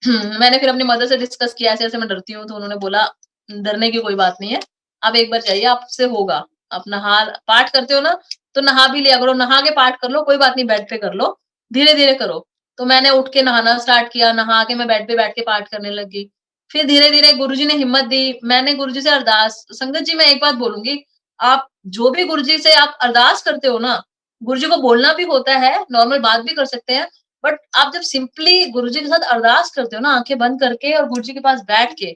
मैंने फिर अपनी मदर से डिस्कस किया ऐसे-ऐसे मैं डरती हूँ, तो उन्होंने बोला डरने की कोई बात नहीं है, आप एक बार जाइए आपसे होगा। आप नहा पाठ करते हो ना, तो नहा भी लिया करो, नहा के पाठ कर लो, कोई बात नहीं बेड पे कर लो, धीरे-धीरे करो। तो मैंने उठ के नहाना स्टार्ट किया, नहा के मैं बेड पे बैठ के पाठ करने लगी। फिर धीरे-धीरे गुरुजी ने हिम्मत दी, मैंने गुरुजी से अरदास संगत जी मैं एक बात बोलूँगी, आप जो भी गुरुजी से आप अरदास करते हो ना, गुरुजी को बोलना भी होता है, नॉर्मल बात भी कर सकते हैं, बट आप जब सिंपली गुरुजी के साथ अरदास करते हो ना, आँखें बंद करके और गुरुजी के पास बैठ के,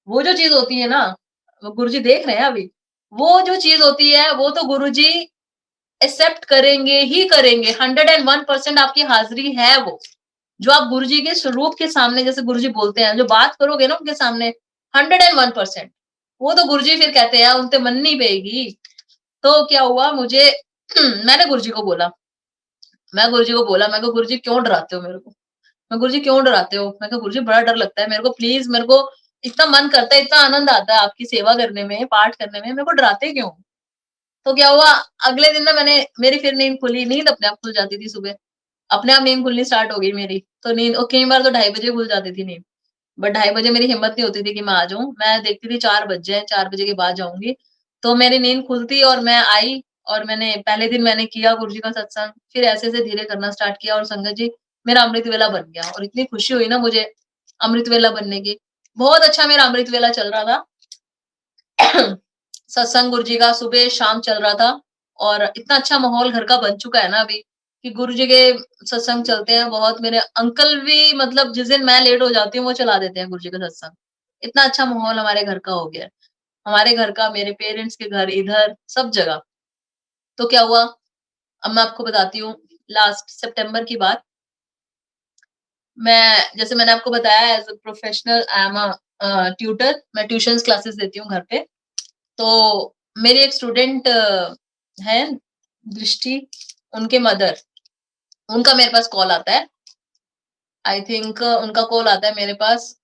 वो जो चीज़ होती है ना, गुरुजी देख रहे हैं अभी, वो जो चीज़ होती है, वो तो गुरुजी एक्सेप्ट करेंगे ही करेंगे, 101% आपकी हाज़िरी है वो। जो आप गुरुजी के स्वरूप के सामने जैसे गुरुजी बोलते हैं, जो बात करोगे ना उनके सामने 101% वो तो गुरुजी फिर कहते हैं उनते मननी पेगी। तो क्या हुआ मुझे मैंने गुरुजी को बोला, मैं कहा गुरुजी क्यों डराते हो मेरे को? मैं गुरुजी क्यों डराते हो? मैं कहा गुरुजी बड़ा डर लगता है मेरे को प्लीज़ मेरे को इतना मन करता है, इतना आनंद आता है आपकी सेवा करने में, पाठ करने में, मेरे को डराते क्यों? तो क्या हुआ अगले दिन ना मेरी फिर नींद खुली, नींद अपने आप खुल जाती थी सुबह। अपने आप नींद खुलनी स्टार्ट हो गई मेरी। तो नींद और कई बार तो 2:30 बजे खुल जाती थी नींद। बट 2:30 बजे मेरी हिम्मत नहीं होती थी कि मैं आ जाऊँ। मैं देखती थी 4 बज जाए, 4 बजे के बाद जाऊँगी। तो मेरी नींद खुलती और मैं आई और मैंने पहले दिन मैंने किया गुरुजी का सत्संग, फिर ऐसे-ऐसे धीरे करना स्टार्ट किया और संगत जी मेरा अमृत वेला बन गया और इतनी खुशी हुई ना मुझे अमृत वेला बनने की। बहुत अच्छा मेरा अमृत वेला चल रहा था। सत्संग गुरुजी का सुबह-शाम चल रहा था और इतना अच्छा माहौल घर का बन चुका है ना अभी कि गुरुजी के सत्संग चलते हैं बहुत मेरे अंकल भी मतलब जिस दिन मैं लेट हो जाती हूँ वो चला देते हैं गुरुजी का सत्संग। इतना अच्छा माहौल हमारे घर का हो गया है। हमारे घर का, मेरे पेरेंट्स के घर, इधर सब जगह। तो क्या हुआ अब मैं आपको बताती हूँ लास्ट सितंबर की बात। मैं जैसे मैंने आपको बताया as a professional I am tutor मैं ट्यूशन्स क्लासेस देती हूँ घर पे। तो मेरी एक स्टूडेंट है दृष्टि, उनके मदर, उनका मेरे पास कॉल आता है। आई थिंक उनका कॉल आता है मेरे पास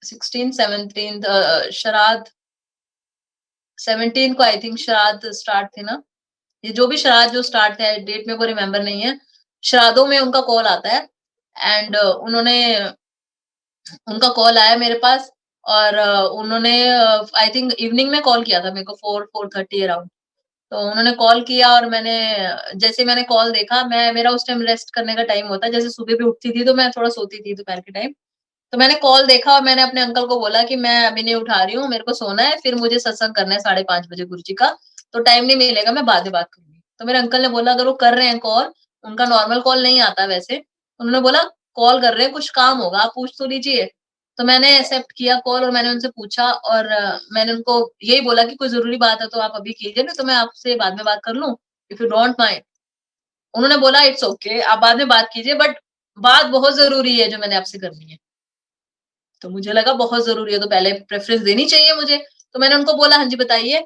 16 17 श्राद्ध 17 को आई थिंक श्राद्ध स्टार्ट थे ना? ये जो भी श्राद्ध जो स्टार्ट है डेट मेरे को रिमेंबर नहीं है। श्राद्धों में उनका कॉल आता है एंड उनका कॉल आया मेरे पास और उन्होंने आई थिंक इवनिंग में कॉल किया था मेरे को 4:30 अराउंड। तो उन्होंने कॉल किया और जैसे मैंने कॉल देखा मेरा उस टाइम रेस्ट करने का टाइम होता है। जैसे सुबह भी उठती थी तो मैं थोड़ा सोती थी दोपहर के टाइम। तो मैंने कॉल देखा और मैंने अपने अंकल को बोला कि मैं अभी नहीं उठा रही हूँ, मेरे को सोना है, फिर मुझे सत्संग करना है 5:30 बजे गुरुजी का, तो टाइम नहीं मिलेगा, मैं बाद में बात करूँगी। तो मेरे अंकल ने बोला अगर वो कर रहे हैं कॉल, उनका नॉर्मल कॉल नहीं आता वैसे, उन्होंने बोला कॉल कर रहे हैं, कुछ काम होगा, आप पूछ तो लीजिए। तो मैंने एक्सेप्ट किया कॉल और मैंने उनसे पूछा और मैंने उनको यही बोला कि कोई ज़रूरी बात है तो आप अभी कीजिए, नहीं तो मैं आपसे बाद में बात कर लूँ, इफ यू डोंट माइंड। उन्होंने बोला इट्स ओके आप बाद में बात कीजिए बट बात बहुत ज़रूरी है जो मैंने आपसे करनी है। तो मुझे लगा बहुत ज़रूरी है तो पहले प्रेफ़रेंस देनी चाहिए मुझे। तो मैंने उनको बोला हाँ जी बताइए।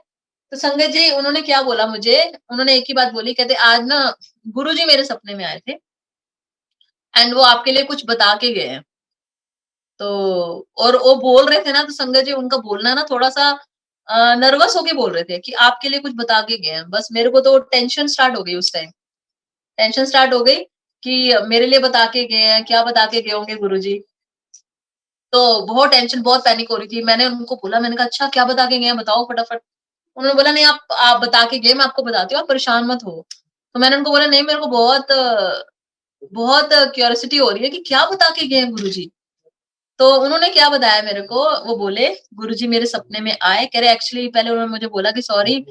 तो संगत जी उन्होंने क्या बोला मुझे, उन्होंने एक ही बात बोली कहते आज ना गुरुजी मेरे सपने में आए थे एंड वो आपके लिए कुछ बता के गए हैं। तो और वो बोल रहे थे ना तो संगत जी उनका बोलना ना थोड़ा-सा नर्वस होके बोल रहे थे कि आपके लिए कुछ बता के गए हैं। बस मेरे को तो टेंशन स्टार्ट हो गई उस टाइम। टेंशन स्टार्ट हो गई कि मेरे लिए बता के गए हैं, क्या बता के गए होंगे गुरुजी। तो बहुत टेंशन, बहुत पैनिक हो रही थी। मैंने उनको बोला मैंने कहा अच्छा क्या बता के गए हैं बताओ फटाफट। उन्होंने बोला नहीं आप बता के गए मैं आपको बताती हूँ, आप परेशान मत हो। तो मैंने उनको बोला नहीं मेरे को बहुत क्यूरियोसिटी हो रही है कि क्या बता के गए हैं गुरुजी? तो उन्होंने क्या बताया मेरे को, वो बोले गुरुजी मेरे सपने में आए, कह रहे एक्चुअली पहले उन्होंने मुझे बोला कि सॉरी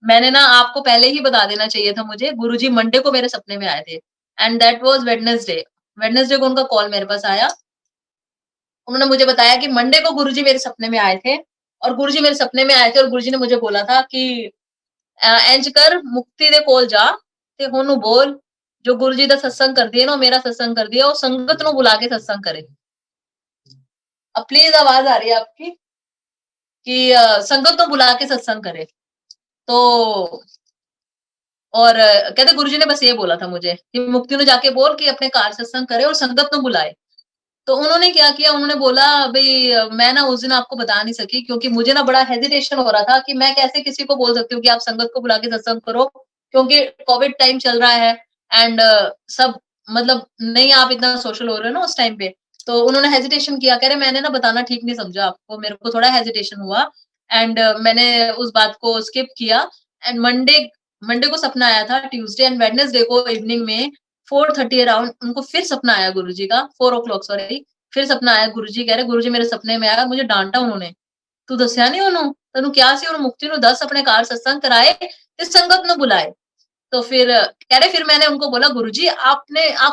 मैंने ना आपको पहले ही बता देना चाहिए था मुझे, गुरुजी मंडे को मेरे सपने में आए थे and that was Wednesday. Wednesday को उनका कॉल मेरे पास आया। उन्होंने मुझे बताया कि मंडे को गुरुजी मेरे सपने में आए थे और गुरुजी मेरे सपने में आए थे और गुरुजी ने मुझे बोला था कि इंज कर मुक्ति दे कोल जा ते होनू बोल जो गुरुजी दा सत्संग करदी है ना, मेरा सत्संग करदी है, वो संगत नु बुला के सत्संग करे। अब प्लीज आवाज आ रही है आपकी कि संगत को बुला के सत्संग करे। तो और कहते गुरुजी ने बस ये बोला था मुझे कि मुक्ति नु जाके बोल कि अपने कार सत्संग करे और संगत को बुलाए। तो उन्होंने क्या किया, उन्होंने बोला भई मैं ना उस दिन आपको बता नहीं सकी क्योंकि मुझे ना बड़ा हेजिटेशन हो रहा था कि मैं कैसे किसी को बोल सकती हूँ कि आप संगत को बुला के सत्संग करो क्योंकि कोविड टाइम चल रहा है एंड सब मतलब नहीं आप इतना सोशल हो रहे हो ना उस टाइम पे। तो उन्होंने हेजिटेशन किया, कह रहे मैंने ना बताना ठीक नहीं समझा आपको, मेरे को थोड़ा हेजिटेशन हुआ एंड मैंने उस बात को स्किप किया एंड मंडे मंडे को सपना आया था, ट्यूसडे एंड वेडनेसडे को इवनिंग में 4:30 अराउंड उनको फिर सपना आया गुरुजी का 4 o'clock सॉरी फिर सपना आया, गुरुजी कह रहे गुरुजी मेरे सपने में आया, मुझे डांटा उन्होंने, तू दसिया नहीं ओनू, तेनू क्या सी ओनू मुक्ति नू दस अपने घर सत्संग कराए ते संगत नू बुलाए। तो फिर कह रहे फिर मैंने उनको बोला गुरुजी आप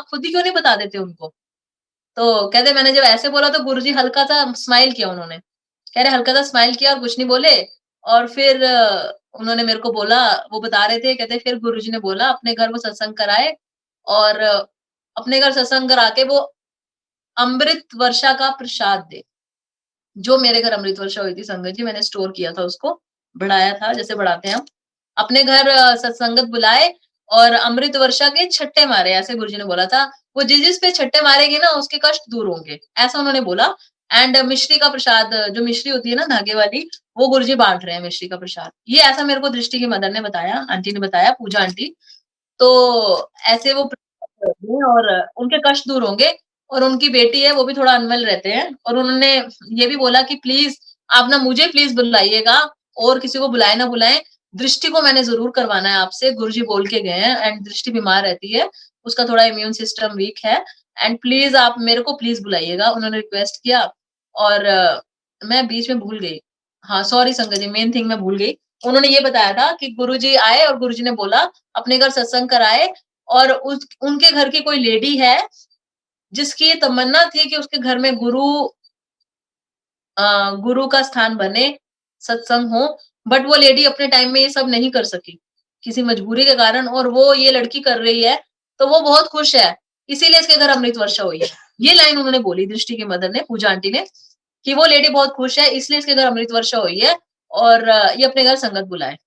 खुद ही क्यों नहीं बता देते उनको? तो कहते मैंने जब ऐसे बोला तो गुरुजी हल्का सा स्माइल किया उन्होंने। कह रहे हल्का सा स्माइल किया और कुछ नहीं बोले। और फिर उन्होंने मेरे को बोला, वो बता रहे थे, कहते फिर गुरुजी ने बोला अपने घर वो सत्संग कराए और अपने घर सत्संग करा के वो अमृत वर्षा का प्रसाद दे। जो मेरे घर अमृत वर्षा हुई थी संगत जी, मैंने स्टोर किया था उसको, बढ़ाया था जैसे बढ़ाते हैं हम। अपने घर सत्संगत बुलाए और अमृत वर्षा के छट्टे मारे, ऐसे गुरुजी ने बोला था। वो जिस पे छट्टे मारेगी ना उसके कष्ट दूर होंगे, ऐसा उन्होंने बोला। एंड मिश्री का प्रसाद, जो मिश्री होती है ना धागे वाली, वो गुरुजी बांट रहे हैं मिश्री का प्रसाद। ये ऐसा मेरे को दृष्टि की मदर ने बताया, आंटी ने बताया, पूजा आंटी। तो ऐसे वो प्रसाद करते हैं और उनके कष्ट दूर होंगे। और उनकी बेटी है, वो भी थोड़ा अनवेल रहते हैं और उन्होंने ये भी बोला कि प्लीज आप ना मुझे प्लीज बुलाइएगा, और किसी को बुलाए ना बुलाएं, दृष्टि को मैंने जरूर करवाना है आपसे, गुरुजी बोल के गए हैं। एंड दृष्टि बीमार रहती है, उसका थोड़ा इम्यून सिस्टम वीक है, एंड प्लीज आप मेरे को प्लीज बुलाइएगा, उन्होंने रिक्वेस्ट किया। और मैं बीच में भूल गई, हाँ सॉरी संगत जी, मेन थिंग मैं भूल गई। उन्होंने ये बताया था कि गुरुजी आए और गुरुजी ने बोला अपने घर सत्संग कराए, और उनके घर की कोई लेडी है जिसकी ये तमन्ना थी कि उसके घर में गुरु का स्थान बने, सत्संग हो, बट वो लेडी अपने टाइम में ये सब नहीं कर सकी किसी मजबूरी के कारण, और वो ये लड़की कर रही है, तो वो बहुत खुश है, इसीलिए इसके घर अमृत वर्षा हुई है। ये लाइन उन्होंने बोली, दृष्टि की मदर ने, पूजा आंटी ने, कि वो लेडी बहुत खुश है इसलिए इसके घर अमृत वर्षा हुई है, और ये अपने घर संगत बुलाए।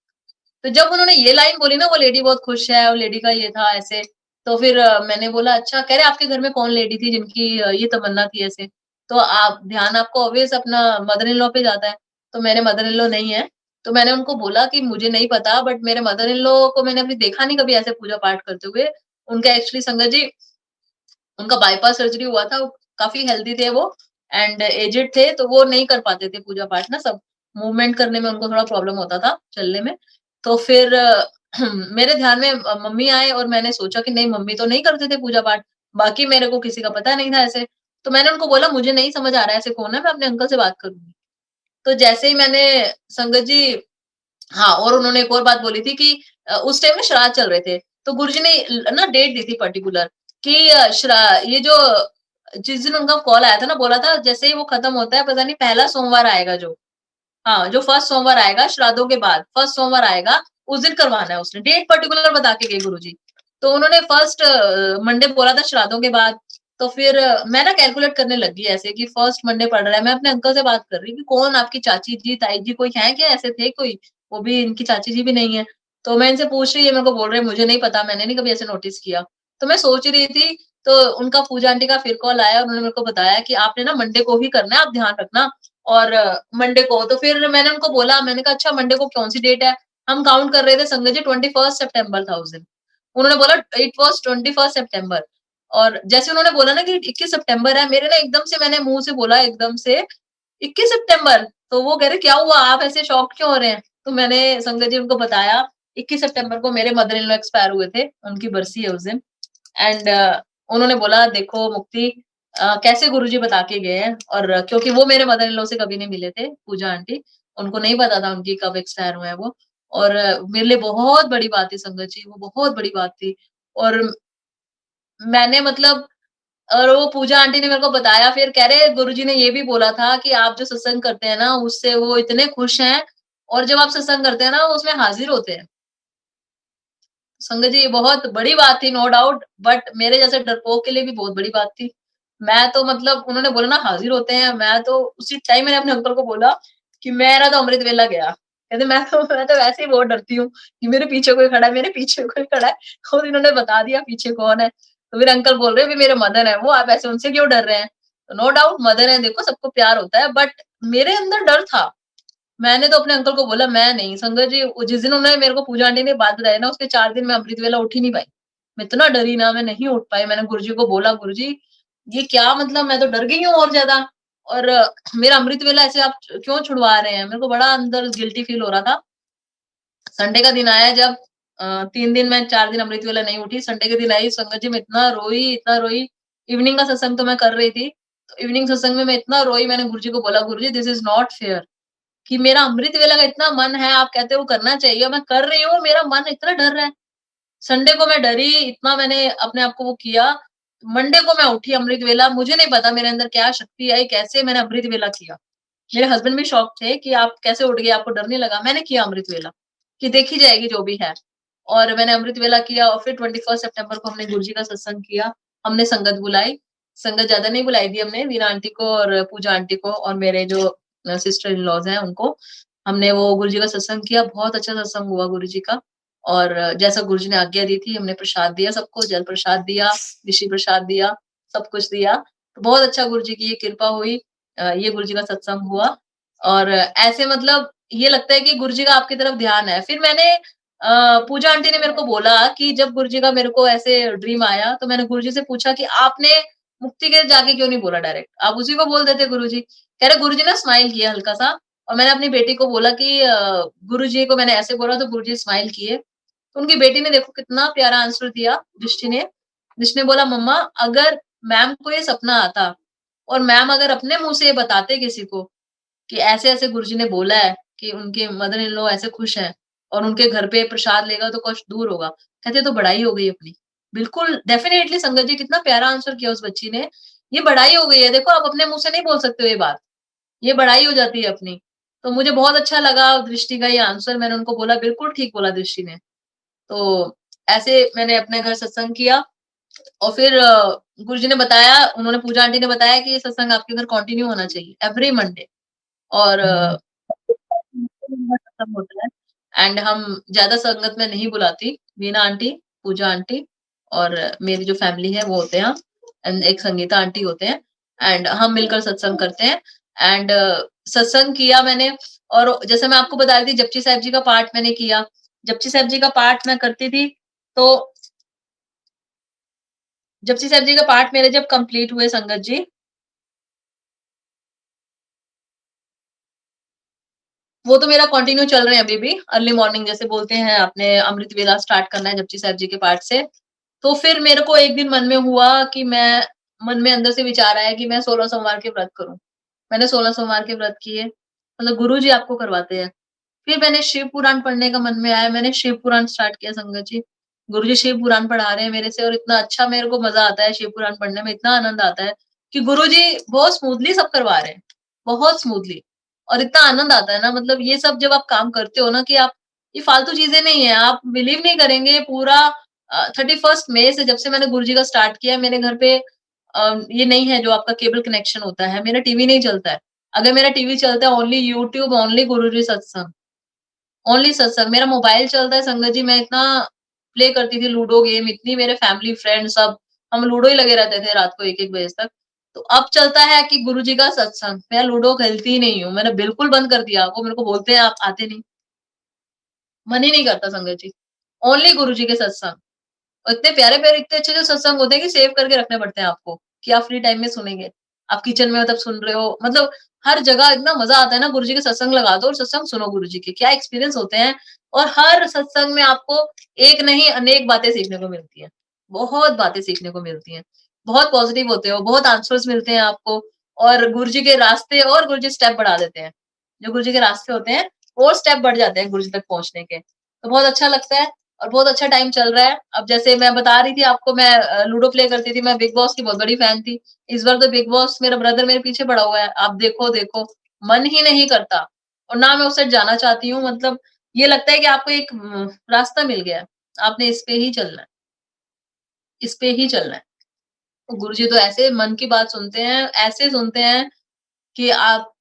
तो जब उन्होंने ये लाइन बोली ना, वो लेडी बहुत खुश है और लेडी का ये था ऐसे, तो फिर मैंने बोला अच्छा, कह रहे आपके घर में कौन लेडी थी जिनकी ये तमन्ना थी ऐसे? तो आप ध्यान आपको ऑब्वियस अपना मदर इन लॉ पे जाता है, तो मेरे मदर इन लॉ नहीं है। तो मैंने उनको बोला कि मुझे नहीं पता, बट मेरे मदर इन लॉ को मैंने अभी देखा नहीं कभी ऐसे पूजा पाठ करते हुए। उनका एक्चुअली संगत जी, उनका बाईपास सर्जरी हुआ था, काफी हेल्दी थे वो एंड एजेड थे, तो वो नहीं कर पाते थे पूजा पाठ ना, सब मूवमेंट करने में उनको थोड़ा प्रॉब्लम होता था, चलने में। तो फिर मेरे ध्यान में मम्मी आए और मैंने सोचा कि नहीं मम्मी तो नहीं करते थे पूजा पाठ, बाकी मेरे को किसी का पता नहीं था ऐसे। तो मैंने उनको बोला मुझे नहीं समझ आ रहा है ऐसे कौन है, मैं अपने अंकल से बात करूंगी। तो जैसे ही मैंने संगत जी, हाँ, और उन्होंने एक और बात बोली थी कि उस टाइम में श्राद्ध चल रहे थे, तो गुरुजी ने ना डेट दी थी पर्टिकुलर कि ये जो जिस दिन उनका कॉल आया था ना, बोला था जैसे ही वो खत्म होता है, पता नहीं पहला सोमवार आएगा जो, हाँ, जो फर्स्ट सोमवार आएगा श्राद्धों के बाद, फर्स्ट सोमवार आएगा, उस दिन करवाना है। उसने डेट पर्टिकुलर बता के गए गुरुजी। तो उन्होंने फर्स्ट मंडे बोला था श्राद्धों के बाद। तो फिर मैं ना कैलकुलेट करने लगी ऐसे कि फर्स्ट मंडे पड़ रहा है, मैं अपने अंकल से बात कर रही कि कौन आपकी चाची जी, ताई जी कोई है क्या, ऐसे थे कोई? वो भी इनकी चाची जी भी नहीं है। तो मैं इनसे पूछ रही है, मेरे को बोल रहे हैं मुझे नहीं पता, मैंने नहीं कभी ऐसे नोटिस किया। तो मैं सोच रही थी, तो उनका पूजा आंटी का फिर कॉल आया, उन्होंने मेरे को बताया कि आपने ना मंडे को ही करना है, आप ध्यान रखना। और मंडे को, तो फिर मैंने उनको बोला, मैंने कहा अच्छा मंडे को कौन सी डेट है? हम काउंट कर रहे थे संगत जी, 21 सितंबर था उस दिन। उन्होंने बोला इट वाज 21 सितंबर। और जैसे उन्होंने बोला ना कि 21 सितंबर है, मेरे ना एकदम से मैंने मुंह से बोला एकदम से 21 सितंबर। तो वो कह रहे क्या हुआ, आप ऐसे शॉक्ड क्यों हो रहे हैं? तो मैंने संगत जी उनको बताया 21 सितंबर को मेरे मदर इन लॉ एक्सपायर हुए थे, उनकी बरसी है उस दिन। एंड उन्होंने बोला देखो मुक्ति, कैसे गुरुजी बता के गए हैं, और क्योंकि वो मेरे मदर इन लॉ से कभी नहीं मिले थे, पूजा आंटी, उनको नहीं पता था उनकी कब एक्सपायर हुए हैं वो। और मेरे लिए बहुत बड़ी बात थी संगत जी, वो बहुत बड़ी बात थी। और मैंने मतलब, और वो पूजा आंटी ने मेरे को बताया, फिर कह रहे गुरुजी ने ये भी बोला था कि आप जो सत्संग करते हैं ना, उससे वो इतने खुश हैं, और जब आप सत्संग करते हैं ना, वो उसमें हाजिर होते हैं। संगत जी, बहुत बड़ी बात थी नो डाउट, बट मेरे जैसे डरपोक के लिए भी बहुत बड़ी बात थी। मैं तो मतलब उन्होंने बोला ना हाजिर होते हैं, मैं तो उसी टाइम मैंने अपने अंकल को बोला कि मेरा तो अमृत वेला गया। कहते मैं तो वैसे ही बहुत डरती हूँ कि मेरे पीछे कोई खड़ा है, मेरे पीछे कोई खड़ा है। और इन्होंने बता दिया पीछे कौन है। तो फिर अंकल बोल रहे हैं मेरे मदर है वो, आप ऐसे उनसे क्यों डर रहे हैं? तो नो डाउट मदर है, देखो सबको प्यार होता है, बट मेरे अंदर डर था। मैंने तो अपने अंकल को बोला मैं नहीं संगत जी, जिस दिन उन्होंने मेरे को पूजा आंटी ने बात बताई ना, उसके 4 दिन मैं अमृत वेला उठ ही नहीं पाई। मैं इतना डरी ना, मैं नहीं उठ पाई। मैंने गुरुजी को बोला गुरुजी ये क्या मतलब, मैं तो डर गई हूँ और ज्यादा। और मेरा अमृत वेला ऐसे आप क्यों छुड़वा रहे हैं? मेरे को बड़ा अंदर गिल्टी फील हो रहा था। संडे का दिन आया जब 3 दिन मैं 4 दिन अमृत वेला नहीं उठी, संडे के दिन आई संगत जी, मैं इतना रोई इतना रोई। इवनिंग का सत्संग तो मैं कर रही थी, तो इवनिंग सत्संग में मैं इतना रोई, मैंने गुरुजी को बोला, गुरुजी दिस इज नॉट फेयर कि मेरा अमृत वेला का इतना मन है, आप कहते हो करना चाहिए, मैं कर रही हूँ, मेरा मन इतना डर रहा है। संडे को मैं डरी, इतना मैंने अपने आप को वो किया। मंडे को मैं उठी अमृत वेला, मुझे नहीं पता मेरे अंदर क्या शक्ति आई, कैसे मैंने अमृत वेला किया। मेरे हस्बैंड भी शॉक थे कि आप कैसे उठ गए, आपको डर नहीं लगा? मैंने किया अमृत वेला कि देखी जाएगी जो भी है। और मैंने अमृत वेला किया और फिर 21 सितंबर को हमने गुरुजी का सत्संग किया। हमने संगत बुलाई, संगत ज्यादा नहीं बुलाई थी हमने, वीना आंटी को और पूजा आंटी को और मेरे जो सिस्टर इन लॉज हैं उनको। हमने वो गुरुजी का सत्संग किया, बहुत अच्छा सत्संग हुआ गुरुजी का। और जैसा गुरुजी ने आज्ञा दी थी, हमने प्रसाद दिया सबको, जल प्रसाद दिया, ऋषि प्रसाद दिया, सब कुछ दिया। तो बहुत अच्छा गुरुजी की ये कृपा हुई। ये गुरुजी का सत्संग हुआ और ऐसे मतलब ये लगता है कि गुरुजी का आपकी तरफ ध्यान है। फिर मैंने पूजा आंटी ने मेरे को बोला कि जब गुरुजी का मेरे को ऐसे ड्रीम आया तो मैंने गुरुजी से पूछा कि आपने मुक्ति के जाके क्यों नहीं बोला डायरेक्ट, आप उसी को बोल देते गुरुजी। कह रहे गुरुजी ने स्माइल किया हल्का सा और मैंने अपनी बेटी को बोला कि गुरुजी को मैंने ऐसे बोला तो गुरुजी स्माइल किए। तो उनकी बेटी ने देखो कितना प्यारा आंसर दिया, दृष्टि ने। दृष्टि ने बोला मम्मा अगर मैम को ये सपना आता और मैम अगर अपने मुंह से ये बताते किसी को कि ऐसे-ऐसे गुरुजी ने बोला है कि उनके मदर इन लॉ ऐसे खुश हैं और उनके घर पे प्रसाद लेगा तो कष्ट दूर होगा। कहते तो बड़ाई हो गई अपनी। बिल्कुल डेफिनिटली संगत जी कितना प्यारा आंसर किया उस बच्ची ने। ये बड़ाई हो गई है, देखो आप अपने मुँह से नहीं बोल सकते हो ये बात। ये बड़ाई हो जाती है अपनी। तो मुझे बहुत अच्छा लगा दृष्टि का ये आंसर, मैंने उनको बोला बिल्कुल ठीक बोला दृष्टि ने। तो ऐसे मैंने अपने घर सत्संग किया और फिर गुरुजी ने बताया, उन्होंने पूजा आंटी ने बताया कि ये सत्संग आपके घर कंटिन्यू होना चाहिए एवरी मंडे। और खत्म होता है एंड हम ज्यादा संगत में नहीं बुलाती, वीना आंटी, पूजा आंटी और मेरी जो फैमिली है वो होते हैं एंड एक संगीता आंटी होते हैं एंड हम मिलकर सत्संग करते हैं एंड सत्संग किया मैंने। और जैसे मैं आपको बता रही थी जपजी साहिब जी का पाठ मैंने किया, जपजी साहिब जी का पाठ मैं करती थी। तो जपजी साहिब जी का पाठ मेरे जब कंप्लीट हुए संगत जी, वो तो मेरा कंटिन्यू चल रहे हैं अभी भी। अर्ली मॉर्निंग जैसे बोलते हैं आपने अमृत वेला स्टार्ट करना है जपजी साहिब जी के पाठ से। तो फिर मेरे को एक दिन मन में हुआ कि मैं मन में अंदर से विचार आया कि मैं 16 सोमवार के व्रत करूं। मैंने 16 सोमवार के व्रत किए, मतलब गुरु जी आपको करवाते हैं। फिर मैंने शिव पुराण पढ़ने का मन में आया, मैंने शिव पुराण स्टार्ट किया संगत जी। गुरु जी शिव पुराण पढ़ा रहे हैं मेरे से और इतना अच्छा मेरे को मजा आता है शिव पुराण पढ़ने में, इतना आनंद आता है कि गुरु जी बहुत स्मूथली सब करवा रहे हैं, बहुत स्मूथली। और इतना आनंद आता है ना, मतलब ये सब जब आप काम करते हो ना कि आप ये फालतू चीजें नहीं है, आप बिलीव नहीं करेंगे पूरा 31 मई से जब से मैंने गुरुजी का स्टार्ट किया है, मेरे घर पे ये नहीं है जो आपका केबल कनेक्शन होता है, मेरा टीवी नहीं चलता है। अगर मेरा टीवी चलता है ओनली यूट्यूब, ओनली गुरुजी सत्संग, ओनली सत्संग। मेरा मोबाइल चलता है संगत जी, मैं इतना प्ले करती थी लूडो गेम, इतनी मेरे फैमिली फ्रेंड सब हम लूडो ही लगे रहते थे रात को 1-1 बजे तक। तो अब चलता है कि गुरुजी का सत्संग, मैं लूडो खेलती ही नहीं हूँ, मैंने बिल्कुल बंद कर दिया। वो मेरे को बोलते हैं आप आते नहीं, मन ही नहीं करता संगत जी, ओनली गुरुजी के सत्संग। और इतने प्यारे-प्यारे, इतने अच्छे-अच्छे सत्संग होते हैं कि सेव करके रखने पड़ते हैं आपको, कि आप फ्री टाइम में सुनेंगे। आप किचन में मतलब सुन रहे हो, मतलब हर जगह इतना मज़ा आता है ना, गुरुजी के सत्संग लगा दो और सत्संग सुनो गुरुजी के, क्या एक्सपीरियंस होते हैं। और हर सत्संग में आपको एक नहीं अनेक बातें सीखने को मिलती हैं। बहुत बातें सीखने को मिलती हैं। बहुत पॉजिटिव होते हो, बहुत आंसर्स मिलते हैं आपको और गुरुजी के रास्ते और गुरुजी स्टेप बढ़ा देते हैं। जो गुरुजी के रास्ते होते हैं, और स्टेप बढ़ जाते हैं गुरुजी तक पहुँचने के। तो बहुत अच्छा लगता है। और बहुत अच्छा टाइम चल रहा है। अब जैसे मैं बता रही थी आपको, मैं लूडो प्ले करती थी, मैं बिग बॉस की बहुत बड़ी फैन थी। इस बार तो बिग बॉस मेरा ब्रदर मेरे पीछे पड़ा हुआ है। आप देखो, मन ही नहीं करता और ना मैं उस साइड जाना चाहती हूँ। मतलब ये लगता है कि आपको एक रास्ता मिल गया है, आपने इस पे ही चलना है, इस पे ही चलना है। तो गुरुजी तो ऐसे मन की बात सुनते हैं, ऐसे सुनते हैं कि आप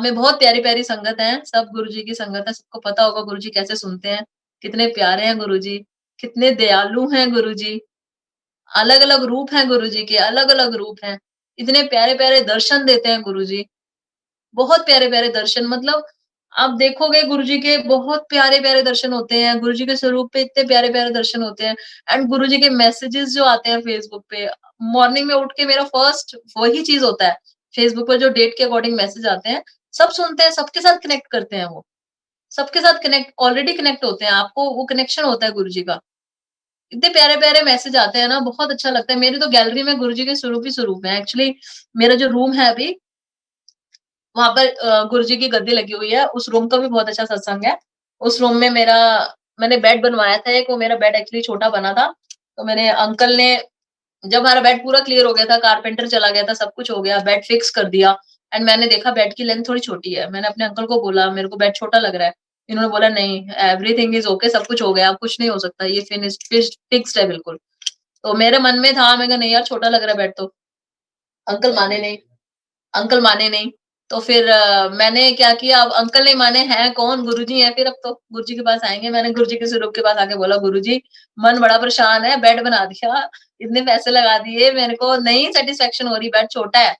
में बहुत प्यारी-प्यारी संगत है, सब गुरुजी की संगत है, सबको पता होगा गुरुजी कैसे सुनते हैं, कितने प्यारे हैं गुरुजी, कितने दयालु हैं गुरुजी, अलग-अलग रूप हैं गुरुजी के, अलग-अलग रूप हैं, इतने प्यारे-प्यारे दर्शन देते हैं गुरुजी, बहुत प्यारे-प्यारे दर्शन। मतलब आप देखोगे गुरुजी के बहुत प्यारे-प्यारे दर्शन होते हैं, गुरुजी के स्वरूप पे इतने प्यारे-प्यारे दर्शन होते हैं एंड गुरुजी के मैसेजेस जो आते हैं फेसबुक पे, मॉर्निंग में उठ के मेरा फर्स्ट वही चीज़ होता है, फेसबुक पर जो डेट के अकॉर्डिंग मैसेज आते हैं, सब सुनते हैं, सबके साथ कनेक्ट करते हैं वो, सबके साथ कनेक्ट ऑलरेडी कनेक्ट होते हैं, आपको वो कनेक्शन होता है गुरुजी का। इतने प्यारे-प्यारे मैसेज आते हैं ना, बहुत अच्छा लगता है। मेरी तो गैलरी में गुरुजी के स्वरूप ही स्वरूप हैं। एक्चुअली मेरा जो रूम है अभी, वहाँ पर गुरुजी की गद्दी लगी हुई है, उस रूम का भी बहुत अच्छा सत्संग है। उस रूम में मैंने बेड बनवाया था एक, वो मेरा बेड एक्चुअली छोटा बना था, तो मेरे अंकल ने, जब हमारा बेड पूरा क्लियर हो गया था, कारपेंटर चला गया था, सब कुछ हो गया, बेड फिक्स कर दिया एंड मैंने देखा बेड की लेंथ थोड़ी छोटी है। मैंने अपने अंकल को बोला, मेरे को बेड छोटा लग रहा है। इन्होंने बोला नहीं, एवरीथिंग इज़ ओके, सब कुछ हो गया, अब कुछ नहीं हो सकता, ये फिक्स्ड है बिल्कुल। तो मेरे मन में था, मैं कहा नहीं यार छोटा लग रहा है बेड तो। अंकल माने नहीं, अंकल माने नहीं। तो फिर मैंने क्या किया, अब अंकल नहीं माने, हैं कौन, गुरुजी हैं फिर, अब तो गुरुजी के पास आएँगे। मैंने गुरुजी के स्वरूप के पास आके बोला, गुरुजी मन बड़ा परेशान है, बेड बना दिया, इतने पैसे लगा दिए, मेरे को नहीं सैटिस्फैक्शन हो रही, बेड छोटा है।